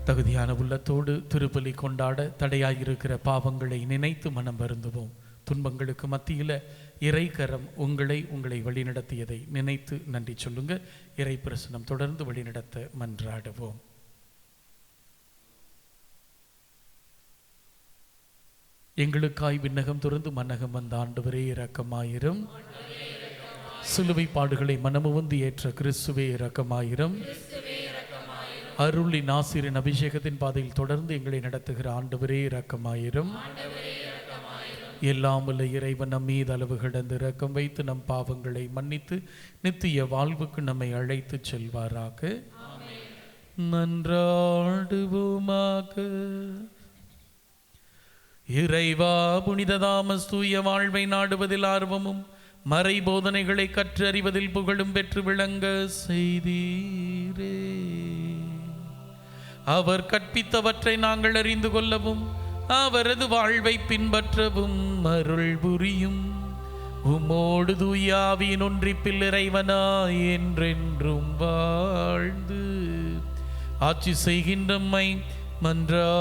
தகுதியான உள்ளத்தோடு திருப்பலி கொண்டாட தடையாயிருக்கிற பாவங்களை நினைத்து மனம் வருந்துவோம். துன்பங்களுக்கு மத்தியில் இறைக்கரம் உங்களை வழிநடத்தியதை நினைத்து நன்றி சொல்லுங்க. இறை பிரசனம் தொடர்ந்து வழிநடத்த மன்றாடுவோம். எங்களுக்காய் விண்ணகம் துறந்து மன்னகம் வந்த ஆண்டவரே இரக்கமாயிரும். சிலுவை பாடுகளை மனமுவந்து ஏற்ற கிறிஸ்துவே இரக்கமாயிரும். அருளின் ஆசிரியன் அபிஷேகத்தின் பாதையில் தொடர்ந்து எங்களை நடத்துகிற ஆண்டவரே இரக்கமாயிரும். எல்லாம் வல்ல இறைவன் நம் மீது அளவு கடந்து இரக்கம் வைத்து நம் பாவங்களை மன்னித்து நித்திய வாழ்வுக்கு நம்மை அழைத்து செல்வாராக. மன்றாடுவோமாக. இறைவா, புனித தாமஸ் தூய வாழ்வை நாடுவதில் ஆர்வமும் மறை போதனைகளை கற்று அறிவதில் புகழும் பெற்று விளங்க செய்தீரே. அவர் கற்பித்தவற்றை நாங்கள் அறிந்து கொள்ளவும் அவரது வாழ்வை பின்பற்றவும் அருள் புரியும். உம்மோடு தூயாவியின் ஒன்றிப்பில் இறைவனாய் என்றென்றும் வாழ்ந்து ஆட்சி செய்கின்றம்மை மன்றாடுகிறோம்.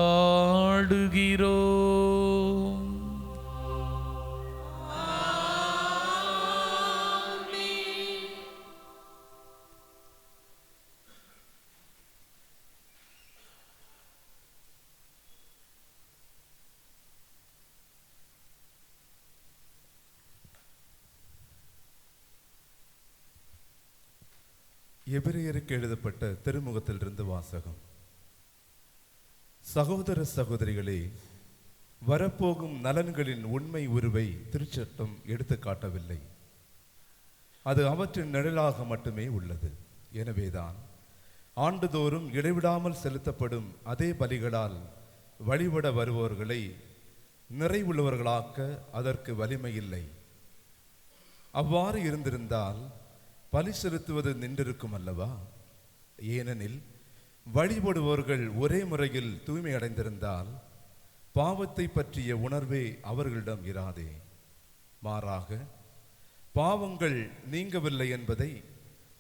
எபிரேயருக்கு எழுதப்பட்ட திருமுகத்திலிருந்து வாசகம். சகோதர சகோதரிகளே, வரப்போகும் நலன்களின் உண்மை உருவை திருச்சட்டம் எடுத்து காட்டவில்லை. அது அவற்றின் நிழலாக மட்டுமே உள்ளது. எனவேதான் ஆண்டுதோறும் இடைவிடாமல் செலுத்தப்படும் அதே பலிகளால் வழிபட வருபவர்களை நிறைவுள்ளவர்களாக்க அதற்கு வலிமை இல்லை. அவ்வாறு இருந்திருந்தால் பலி செலுத்துவது நின்றிருக்கும் அல்லவா? ஏனெனில் வழிபடுபவர்கள் ஒரே முறையில் தூய்மை அடைந்திருந்தால் பாவத்தை பற்றிய உணர்வே அவர்களிடம் இராதே. மாறாக பாவங்கள் நீங்கவில்லை என்பதை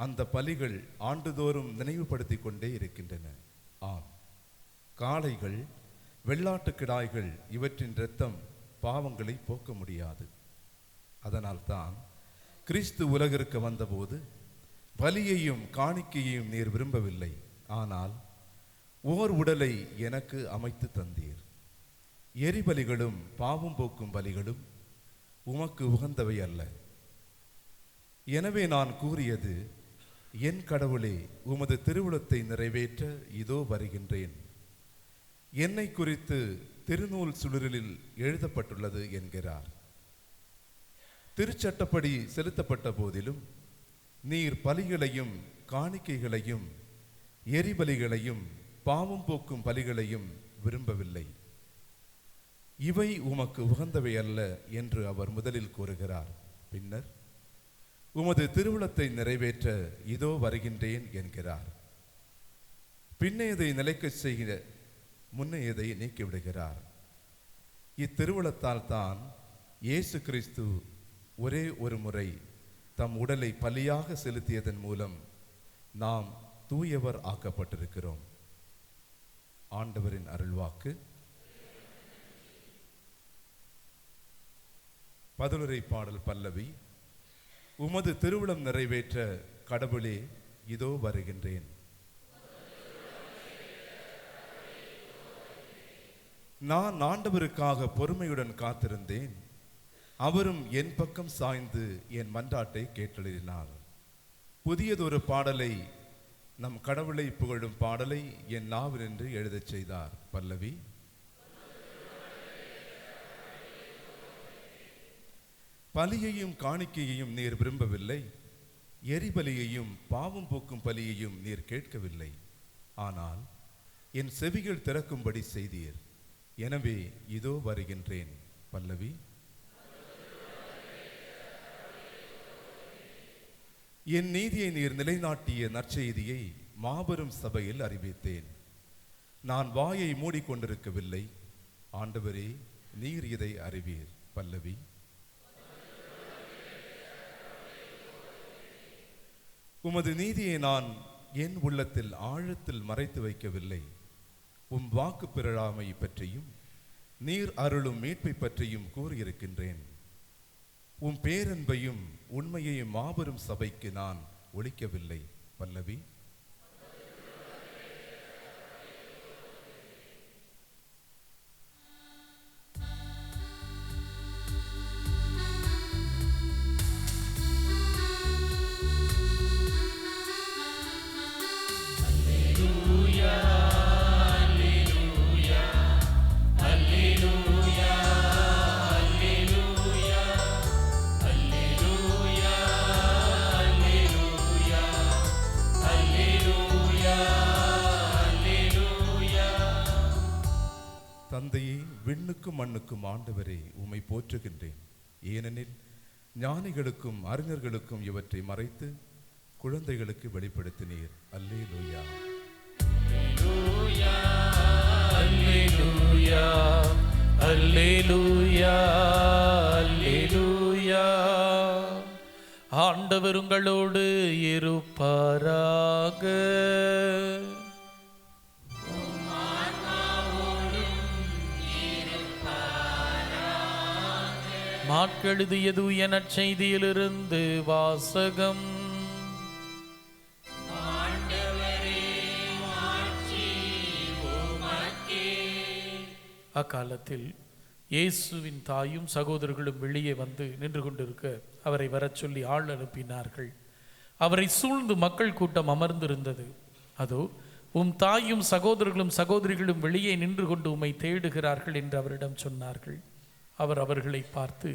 அந்த பலிகள் ஆண்டுதோறும் நினைவுபடுத்தி கொண்டே இருக்கின்றன. ஆம், காளைகள், வெள்ளாட்டு கிடாய்கள் இவற்றின் இரத்தம் பாவங்களை போக்க முடியாது. அதனால்தான் கிறிஸ்து உலகிற்கு வந்தபோது பலியையும் காணிக்கையையும் நீர் விரும்பவில்லை, ஆனால் ஓர் உடலை எனக்கு அமைத்து தந்தீர். எரிபலிகளும் பாவம் போக்கும் பலிகளும் உமக்கு உகந்தவை அல்ல. எனவே நான் கூறியது, என் கடவுளே, உமது திருவுளத்தை நிறைவேற்ற இதோ வருகின்றேன். என்னை குறித்து திருநூல் சுடரில் எழுதப்பட்டுள்ளது என்கிறார். திருச்சட்டப்படி செலுத்தப்பட்ட போதிலும் நீர் பலிகளையும் காணிக்கைகளையும் எரிபலிகளையும் பாவம் போக்கும் பலிகளையும் விரும்பவில்லை. இவை உமக்கு உகந்தவை அல்ல என்று அவர் முதலில் கூறுகிறார். பின்னர் உமது திருவுளத்தை நிறைவேற்ற இதோ வருகின்றேன் என்கிறார். பின்னையதை நிலைக்க செய்கிற முன்னையதை நீக்கிவிடுகிறார். இத்திருவுளத்தால் தான் இயேசு கிறிஸ்து ஒரே ஒரு முறை தம் உடலை பலியாக செலுத்தியதன் மூலம் நாம் தூயவர் ஆக்கப்பட்டிருக்கிறோம். ஆண்டவரின் அருள்வாக்கு. பதிலுரை பாடல் பல்லவி. உமது திருவுளம் நிறைவேற்ற கடவுளே இதோ வருகின்றேன். நான் ஆண்டவருக்காக பொறுமையுடன் காத்திருந்தேன். அவரும் என் பக்கம் சாய்ந்து என் மன்றாட்டை கேட்டெழுதினார். புதியதொரு பாடலை, நம் கடவுளை புகழும் பாடலை என் நாவினின்று எழுதச் செய்தார். பல்லவி. பலியையும் காணிக்கையையும் நீர் விரும்பவில்லை, எரிபலியையும் பாவம் போக்கும் பலியையும் நீர் கேட்கவில்லை. ஆனால் என் செவிகள் திறக்கும்படி செய்தீர். எனவே இதோ வருகின்றேன். பல்லவி. என் நீதியை நீர் நிலைநாட்டிய நற்செய்தியை மாபெரும் சபையில் அறிவித்தேன். நான் வாயை மூடிக்கொண்டிருக்கவில்லை. ஆண்டவரே, நீர் இதை அறிவீர். பல்லவி. உமது நீதியை நான் என் உள்ளத்தில் ஆழத்தில் மறைத்து வைக்கவில்லை. உம் வாக்கு பிறழாமை பற்றியும் நீர் அருளும் மீட்பை பற்றியும் கூறியிருக்கின்றேன். உம் பேரன்பையும் உண்மையையும் மாபெரும் சபைக்கு நான் ஒழிக்கவில்லை. பல்லவி. தந்தையே, விண்ணுக்கும் மண்ணுக்கும் ஆண்டவரே, உம்மை போற்றுகின்றேன். ஏனெனில் ஞானிகளுக்கும் அறிஞர்களுக்கும் இவற்றை மறைத்து குழந்தைகளுக்கு வெளிப்படுத்தினீர். அல்லேலூயா. அல்லேலூயா, அல்லேலூயா, அல்லேலூயா. ஆண்டவர் உங்களோடு இருப்பாராக. மாற்கெழுதியது என செய்தியிலிருந்து வாசகம். அக்காலத்தில் இயேசுவின் தாயும் சகோதரர்களும் வெளியே வந்து நின்று கொண்டிருக்க அவரை வரச் சொல்லி ஆள் அனுப்பினார்கள். அவரை சூழ்ந்து மக்கள் கூட்டம் அமர்ந்திருந்தது. அதோ உம் தாயும் சகோதரர்களும் சகோதரிகளும் வெளியே நின்று கொண்டு உம்மை தேடுகிறார்கள் என்று அவரிடம் சொன்னார்கள். அவர் அவர்களை பார்த்து,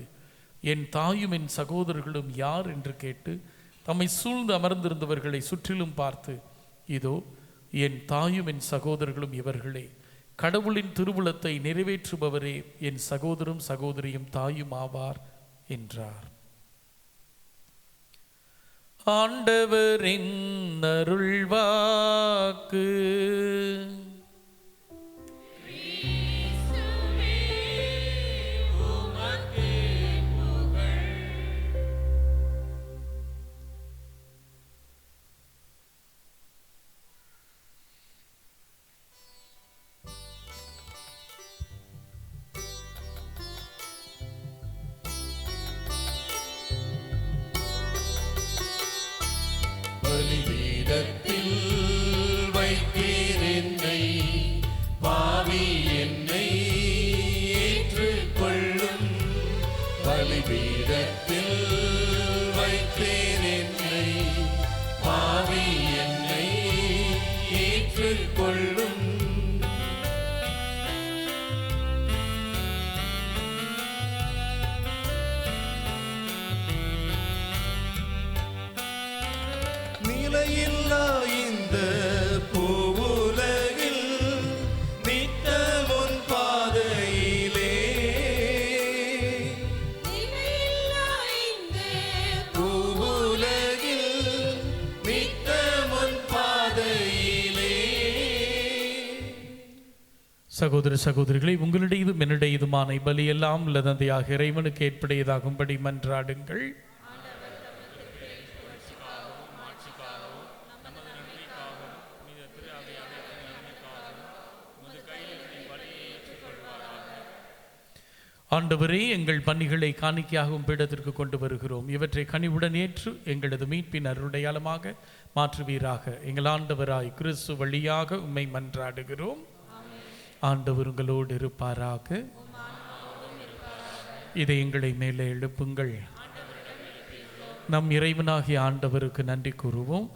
என் தாயும் என் சகோதரர்களும் யார் என்று கேட்டு தம்மை சூழ்ந்து அமர்ந்திருந்தவர்களை சுற்றிலும் பார்த்து, இதோ என் தாயும் என் சகோதரர்களும் இவர்களே, கடவுளின் திருவுளத்தை நிறைவேற்றுபவரே என் சகோதரும் சகோதரியும் தாயும் ஆவார் என்றார். ஆண்டவரின் அருள்வாக்கு. சகோதர சகோதரிகளை, உங்களிடையதும் என்னுடையதுமான பலியெல்லாம் உள்ளதந்தையாக இறைவனுக்கு ஏற்புடையதாகும்படி மன்றாடுங்கள். ஆண்டவரே, எங்கள் பணிகளை காணிக்கையாகவும் பீடத்திற்கு கொண்டு வருகிறோம். இவற்றை கனிவுடன் ஏற்று எங்களது மீட்பின் அருடையாளமாக மாற்றுவீராக. எங்கள் ஆண்டவராய் கிறிஸ்து வழியாக உம்மை மன்றாடுகிறோம். ஆண்டவர் உங்களோடு இருப்பாராக. இதை எங்களை மேலே எழுப்புங்கள். நம் இறைவனாகிய ஆண்டவருக்கு நன்றி கூறுவோம்.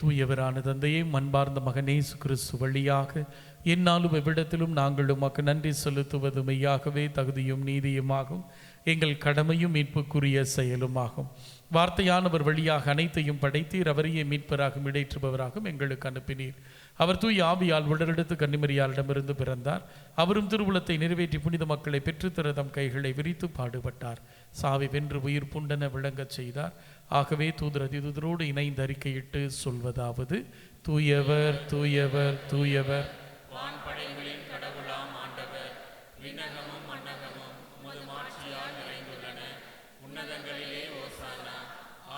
தூயவரான தந்தையே, அன்பார்ந்த மகன் இயேசு கிறிஸ்து வழியாக எந்நாளும் எவ்விடத்திலும் நாங்கள் உமக்கு நன்றி செலுத்துவது மெய்யாகவே தகுதியும் நீதியுமாகும். எங்கள் கடமையும் மீட்புக்குரிய செயலுமாகும். வார்த்தையானவர் வழியாக அனைத்தையும் படைத்தீர். அவரையே மீட்பராகவும் இடைற்றுபவராகவும் எங்களுக்கு அனுப்பினீர். அவர் தூய் ஆவியால் உடலெடுத்து கன்னிமரியாளிடமிருந்து பிறந்தார். அவரும் திருவுளத்தை நிறைவேற்றி புனித மக்களை பெற்றுத்தர தம் கைகளை விரித்து பாடுபட்டார். சாவை வென்று உயிர் புண்டன விளங்கச் செய்தார். ஆகவே தூதர் அதிதூதரோடு இணைந்து அறிக்கையிட்டு சொல்வதாவது: தூயவர் தூயவர் தூயவர், வான்படைகளின் கடவுளாம் ஆண்டவர், விண்ணகமும் மண்ணகமும் உமது மாட்சியால் நிறைந்துள்ளன. உன்னதங்களிலே ஓசானா.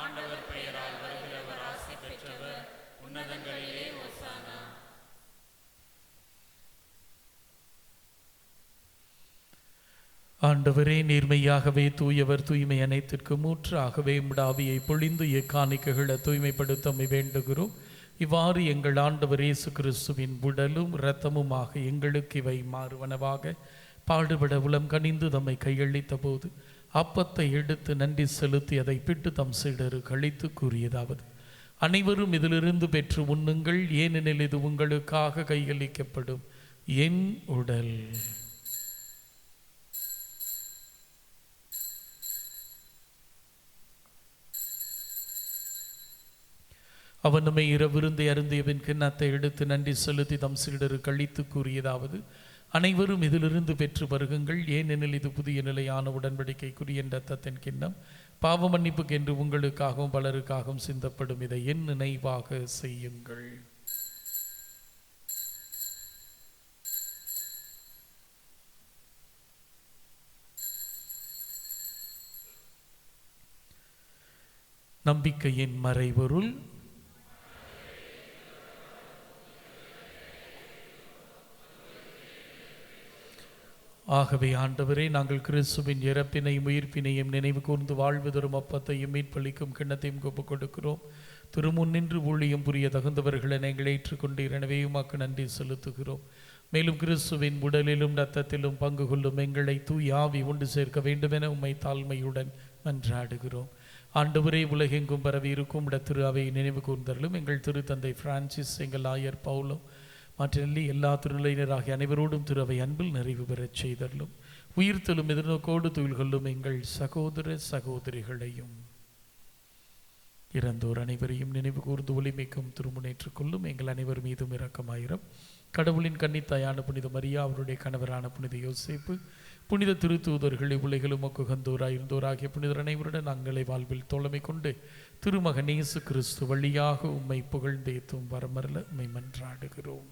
ஆண்டவர் பெயரால் வருகிறவர் ஆசி பெற்றவர். உன்னதங்களிலே ஓசானா. ஆண்டவரே, நேர்மையாகவே தூயவர், தூய்மை அனைத்திற்கும் ஊற்று. ஆகவே ஆவியை பொழிந்து எக்காணிக்கைகளை தூய்மைப்படுத்த வேண்டுகிறோம். இவ்வாறு எங்கள் ஆண்டவர் இயேசு கிறிஸ்துவின் உடலும் இரத்தமுமாக எங்களுக்கு இவை மாறுவனவாக பாடுபட உளம் கனிந்து தம்மை கையளித்த போது அப்பத்தை எடுத்து நன்றி செலுத்தி அதை பிட்டு தம் சீடரு கழித்து கூறியதாவது: அனைவரும் இதிலிருந்து பெற்று உண்ணுங்கள், ஏனெனில் இது உங்களுக்காக கையளிக்கப்படும் என் உடல். அவன் நம்மை இரவிருந்தை அருந்தியவின் கிண்ணத்தை எடுத்து நன்றி செலுத்தி தம் சீடரு கழித்து கூறியதாவது: அனைவரும் இதிலிருந்து பெற்று வருகுங்கள், ஏனெனில் இது புதிய நிலையான உடன்படிக்கைக்குரிய இரத்தத்தின் கிண்ணம். பாவ மன்னிப்புக்கு என்று உங்களுக்காகவும் பலருக்காகவும் சிந்தப்படும். இதை என் நினைவாக செய்யுங்கள். நம்பிக்கையின் மறைபொருள். ஆகவே ஆண்டவரே, நாங்கள் கிறிஸ்துவின் இறப்பினையும் உயிர்ப்பினையும் நினைவு கூர்ந்து வாழ்வு தரும் அப்பத்தையும் மீட்பளிக்கும் கிண்ணத்தையும் ஒப்புக் கொடுக்கிறோம். திருமுன் நின்று ஊழியம் புரிய தகுந்தவர்களை நாங்கள் ஏற்றுக்கொண்டீர். எனவே உமக்கு நன்றி செலுத்துகிறோம். மேலும் கிறிஸ்துவின் உடலிலும் இரத்தத்திலும் பங்கு கொள்ளும் எங்களை தூய் ஆவி ஒன்று சேர்க்க வேண்டும் என உம்மை தாழ்மையுடன் மன்றாடுகிறோம். ஆண்டவரே, உலகெங்கும் பரவி இருக்கும் உடைய திரு அவையை நினைவு கூர்ந்தருளும். எங்கள் திருத்தந்தை பிரான்சிஸ், எங்கள் ஆயர் பவுலோ மற்றும் எல்லா திருநிலையினராகிய அனைவரோடும் திரு அவை அன்பில் நிறைவு பெறச் செய்தருளும். உயிர்த்தெழும் எதிர்நோக்கோடு துயில்கொள்ளும் எங்கள் சகோதர சகோதரிகளையும் இறந்தோர் அனைவரையும் நினைவு கூர்ந்து ஒளிமிக்கும் திருமுனேற்றுக் கொள்ளும். எங்கள் அனைவர் மீதும் இரக்கமாயிரம். கடவுளின் கன்னித்தாயான புனித மரியா, அவருடைய கணவரான புனித யோசேப்பு, புனித திருத்தூதர்களை உலகிலும் ஒக்குகந்தோராயிருந்தோராகிய புனிதர் அனைவருடன் நாங்களை வாழ்வில் தோழமை கொண்டு திருமகன் இயேசு கிறிஸ்து வழியாக உம்மை புகழ்ந்தேத்தும் வரமரல உம்மை மன்றாடுகிறோம்.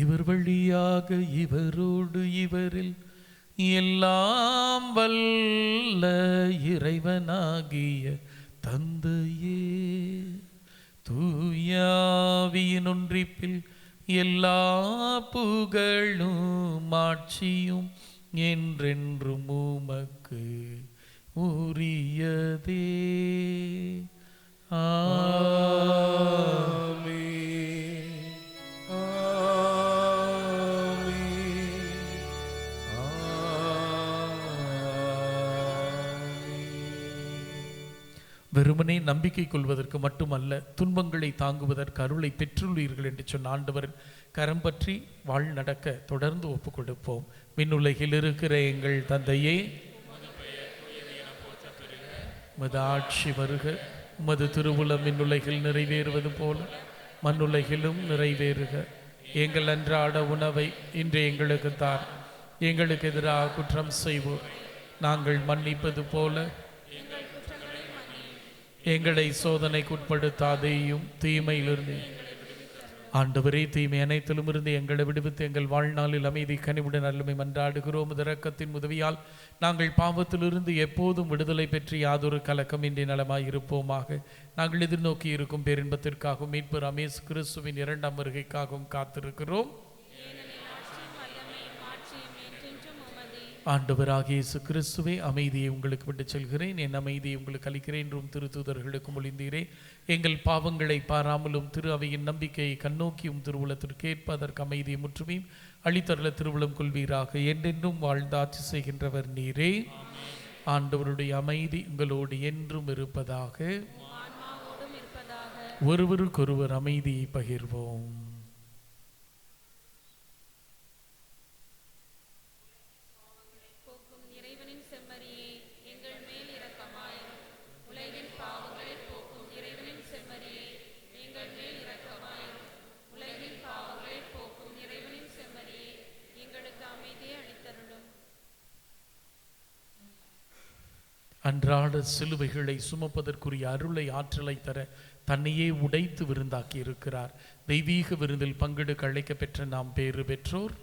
இவர் வழியாக இவரோடு இவரில் எல்லாம் வல்ல இறைவனாகிய தந்தையே, தூயாவியின் ஒன்றிப்பில் எல்லா புகழும் ஆட்சியும் என்றென்றும் உமக்கு உரியதே. வெறுமனே நம்பிக்கை கொள்வதற்கு மட்டுமல்ல, துன்பங்களை தாங்குவதற்கு அருளை பெற்றுள்ளீர்கள் என்று சொன்ன ஆண்டவர் கரம் பற்றி வாழ் நடக்க தொடர்ந்து ஒப்புக் கொடுப்போம். விண்ணுலகில் இருக்கிற எங்கள் தந்தையே, உமது ஆட்சி வருக, உமது திருவுளம் விண்ணுலகில் நிறைவேறுவது போல மண்ணுலகிலும் நிறைவேறுக. எங்கள் அன்றாட உணவை இன்று எங்களுக்கு தார். எங்களுக்கு எதிராக குற்றம் செய்வோர் நாங்கள் மன்னிப்பது போல எங்களை சோதனைக்குட்படுத்தாதேயும் தீமையிலிருந்து. ஆண்டவரே, தீமை அனைத்திலும் இருந்து எங்களை விடுவித்து எங்கள் வாழ்நாளில் அமைதி கனிவுடன் நல்லமை மன்றாடுகிறோம். இரக்கத்தின் உதவியால் நாங்கள் பாவத்திலிருந்து எப்போதும் விடுதலை பெற்று யாதொரு கலக்கமின்றி நலமாயிருப்போமாக. நாங்கள் எதிர்நோக்கி இருக்கும் பேரின்பத்திற்காகவும் மீட்பர் இயேசு கிறிஸ்துவின் இரண்டாம் வருகைக்காகவும் காத்திருக்கிறோம். ஆண்டவராகிய இயேசு கிறிஸ்துவே, அமைதியை உங்களுக்கு விட்டு செல்கிறேன், என் அமைதியை உங்களுக்கு அளிக்கிறேன் என்றும் திருத்தூதர்களுக்கு மொழிந்தீரே. எங்கள் பாவங்களை பாராமலும் திரு அவையின் நம்பிக்கையை கண்ணோக்கியும் திருவுளத்திற்கு ஏற்ப அதற்கு அமைதியை முற்றுமையும் அளித்தருள திருவுளம் கொள்வீராக. என்றென்றும் வாழ்ந்து ஆட்சி செய்கின்றவர் நீரே. ஆண்டவருடைய அமைதி உங்களோடு என்றும் இருப்பதாக. ஒருவருக்கொருவர் அமைதியை பகிர்வோம். அன்றாட சிலுவைகளை சுமப்பதற்குரிய அருளை ஆற்றலை தர தன்னையே உடைத்து விருந்தாக்கி இருக்கிறார். தெய்வீக விருந்தில் பங்கெடுக்க அழைக்க பெற்ற நாம் பேறு பெற்றோர்.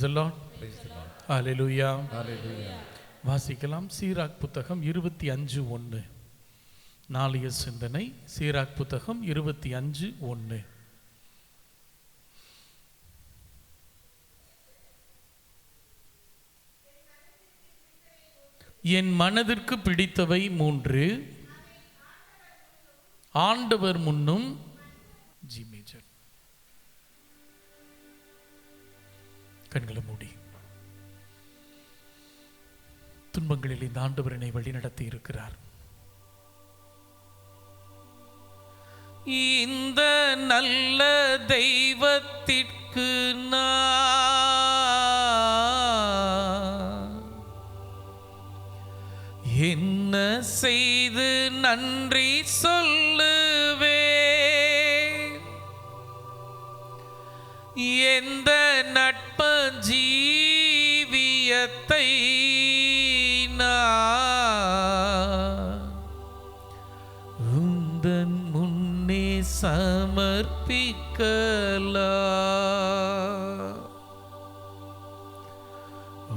Praise the Lord. Hallelujah. வாசிக்கலாம். சீராக் புத்தகம் 25:1. நாளைய சிந்தனை சீராக் புத்தகம் 25:1. என் மனதிற்கு பிடித்தவை 3, ஆண்டவர் முன்னும் ஜி மேஜர். கண்களை மூடி. துன்பங்களில் இந்த ஆண்டவர் என்னை வழி நடத்தி இருக்கிறார். இந்த நல்ல தெய்வத்திற்கு நான் என்ன செய்து நன்றி சொல்லுவேன்? எந்த நட்ப ஜீவியத்தை உந்தன் முன்னே சமர்ப்பிக்கலாம்.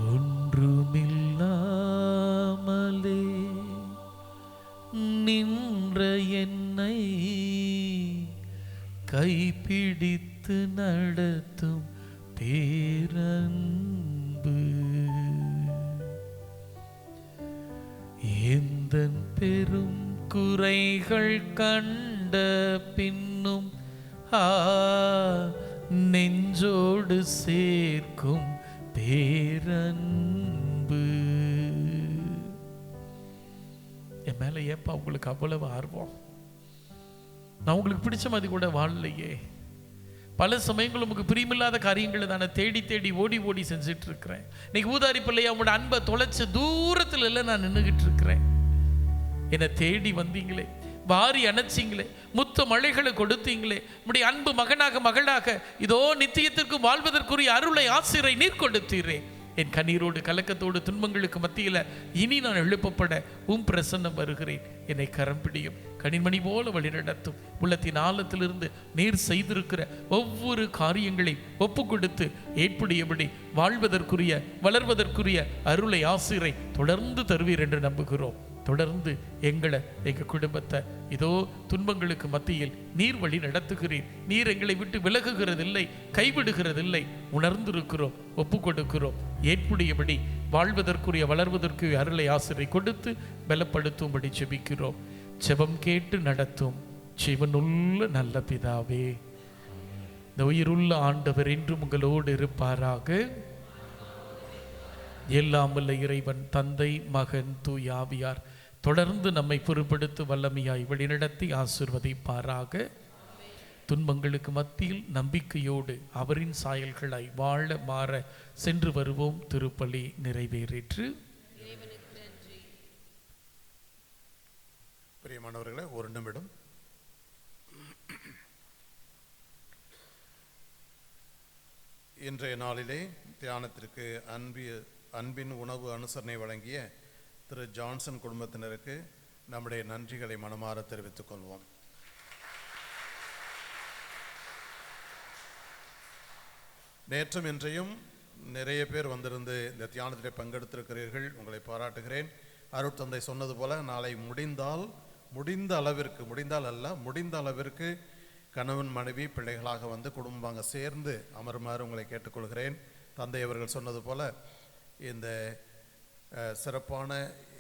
ஒன்றுமில்லாமலே நின்ற என்னை கைப்பிடித்து நடத்தும் பேரன்பு எந்தன் பெரும் குறைகள் கண்ட பின்னும் நெஞ்சோடு சேர்க்கும் பேரன்பு. என் மேல ஏப்பா உங்களுக்கு அவ்வளவு ஆர்வம்? நான் உங்களுக்கு பிடிச்ச மாதிரி கூட வாழலையே. பல சமயங்கள் உங்களுக்கு பிரியமில்லாத காரியங்களை தானே தேடி தேடி ஓடி ஓடி செஞ்சுட்டு இருக்கிறேன். இன்னைக்கு ஊதாரி பிள்ளையா உங்களோட அன்பை தொலைச்ச தூரத்துல எல்லாம் நான் நின்றுகிட்டு இருக்கிறேன். என்னை தேடி வந்தீங்களே, வாரி அணைச்சிங்களே, முத்த மழைகளை கொடுத்தீங்களே, உடைய அன்பு மகனாக மகளாக இதோ நித்தியத்திற்கு வாழ்வதற்குரிய அருளை ஆசிரை நீர் கொடுத்தீரே. என் கண்ணீரோடு கலக்கத்தோடு துன்பங்களுக்கு மத்தியில் இனி நான் எழுப்பப்பட பிரசன்னம் வருகிறேன். என்னை கரம் பிடியும், கனிமணி போல வழிநடத்தும். உள்ளத்தின் ஆழத்திலிருந்து நீர் செய்திருக்கிற ஒவ்வொரு காரியங்களையும் ஒப்பு கொடுத்து ஏற்புடையபடி வாழ்வதற்குரிய வளர்வதற்குரிய அருளை ஆசிரை தொடர்ந்து தருவீர் என்று நம்புகிறோம். தொடர்ந்து எங்களை, எங்கள் குடும்பத்தை இதோ துன்பங்களுக்கு மத்தியில் நீர் வழி நடத்துகிறீர். நீர் எங்களை விட்டு விலகுகிறதில்லை, கைவிடுகிறதில்லை. உணர்ந்திருக்கிறோம், ஒப்பு கொடுக்கிறோம். ஏற்புடையபடி வாழ்வதற்குரிய வளர்வதற்குரிய அருளை ஆசிரை கொடுத்து பலப்படுத்தும்படி ஜெபிக்கிறோம். ஜெபம் கேட்டு நடத்தும் ஜீவனுள்ள நல்ல பிதாவே, இந்த உயிருள்ள ஆண்டவர் என்றும் உங்களோடு இருப்பாராக. எல்லாம் வல்ல இறைவன் தந்தை, மகன், தூய ஆவியார் தொடர்ந்து நம்மை பொறுப்படுத்தி வல்லமையாய் வழிநடத்தி ஆசீர்வதிப்பாராக. துன்பங்களுக்கு மத்தியில் நம்பிக்கையோடு அவரின் சாயல்களாய் வாழ மாற சென்று வருவோம். திருப்பலி நிறைவேறிற்று. பிரியமானவர்களே, ஒரு நிமிடம். இன்றைய நாளிலே தியானத்திற்கு அன்பின் உணவு அனுசரணை வழங்கிய திரு ஜான்சன் குடும்பத்தினருக்கு நம்முடைய நன்றிகளை மனமாற தெரிவித்துக் கொள்வோம். நேற்றும் இன்றையும் நிறைய பேர் வந்திருந்து இந்த தியானத்திலே பங்கெடுத்திருக்கிறீர்கள். உங்களை பாராட்டுகிறேன். அருட்தந்தை சொன்னது போல நாளை முடிந்த அளவிற்கு கணவன் மனைவி பிள்ளைகளாக வந்து குடும்பமாக சேர்ந்து அமருமாறு உங்களை கேட்டுக்கொள்கிறேன். தந்தை அவர்கள் சொன்னது போல இந்த சிறப்பான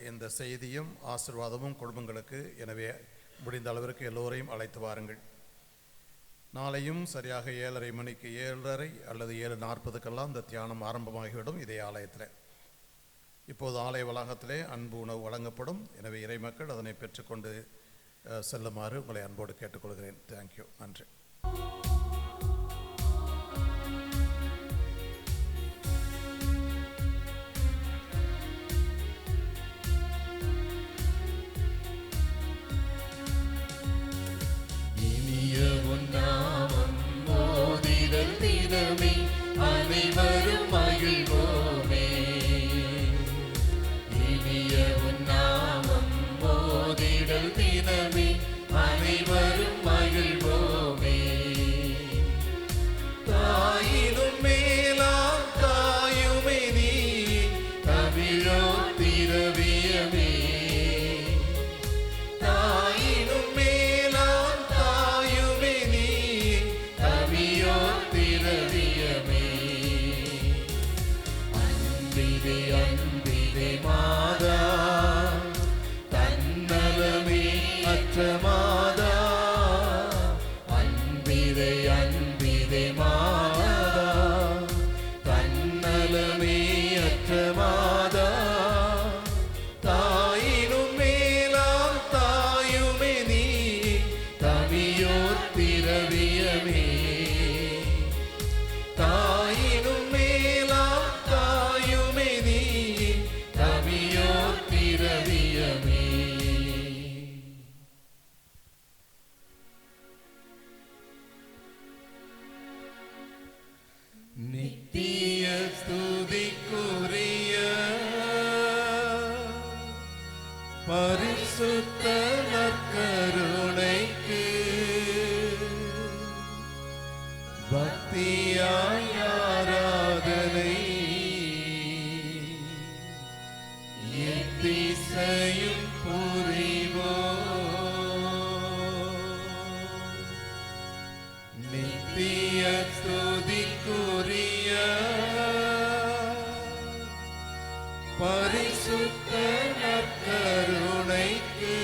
இந்த செய்தியும் ஆசீர்வாதமும் குடும்பங்களுக்கு. எனவே முடிந்த அளவிற்கு எல்லோரையும் அழைத்து வாருங்கள். நாளையும் சரியாக 7:30 மணிக்கு 7:30 அல்லது 7:40 இந்த தியானம் ஆரம்பமாகிவிடும் இதே ஆலயத்தில். இப்போது ஆலய வளாகத்திலே அன்பு உணவு வழங்கப்படும். எனவே இறைமக்கள் அதனை பெற்றுக்கொண்டு செல்லுமாறு உங்களை அன்போடு கேட்டுக்கொள்கிறேன். தேங்க்யூ. நன்றி. அனைவரும் மகிழ்வோமே, இனிய உன்னாமம் மோதிடல் தினமே, அனைவரும் மகிழ்வோமே. பரிசுத்த நற்கருணைக்கு பக்தியாய் ஆராதனை எத்திசையும் புரிவோம். நித்திய ஸ்துதிக்குரிய பரிசுத்த நற்கருணைக்கு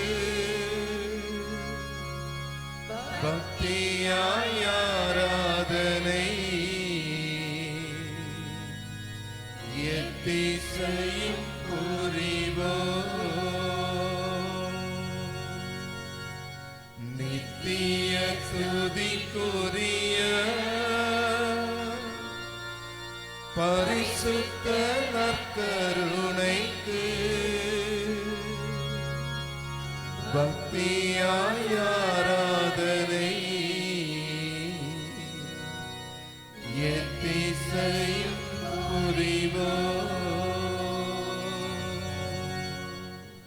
பக்தியாய் ஆராதனை எத்திசையும் புரிவோம். நித்திய ஸ்துதிக்குரிய பரிசுத்த நற்கருணைக்கு பக்தியாய் ஆராதனை எத்திசையும் புரிவோம்.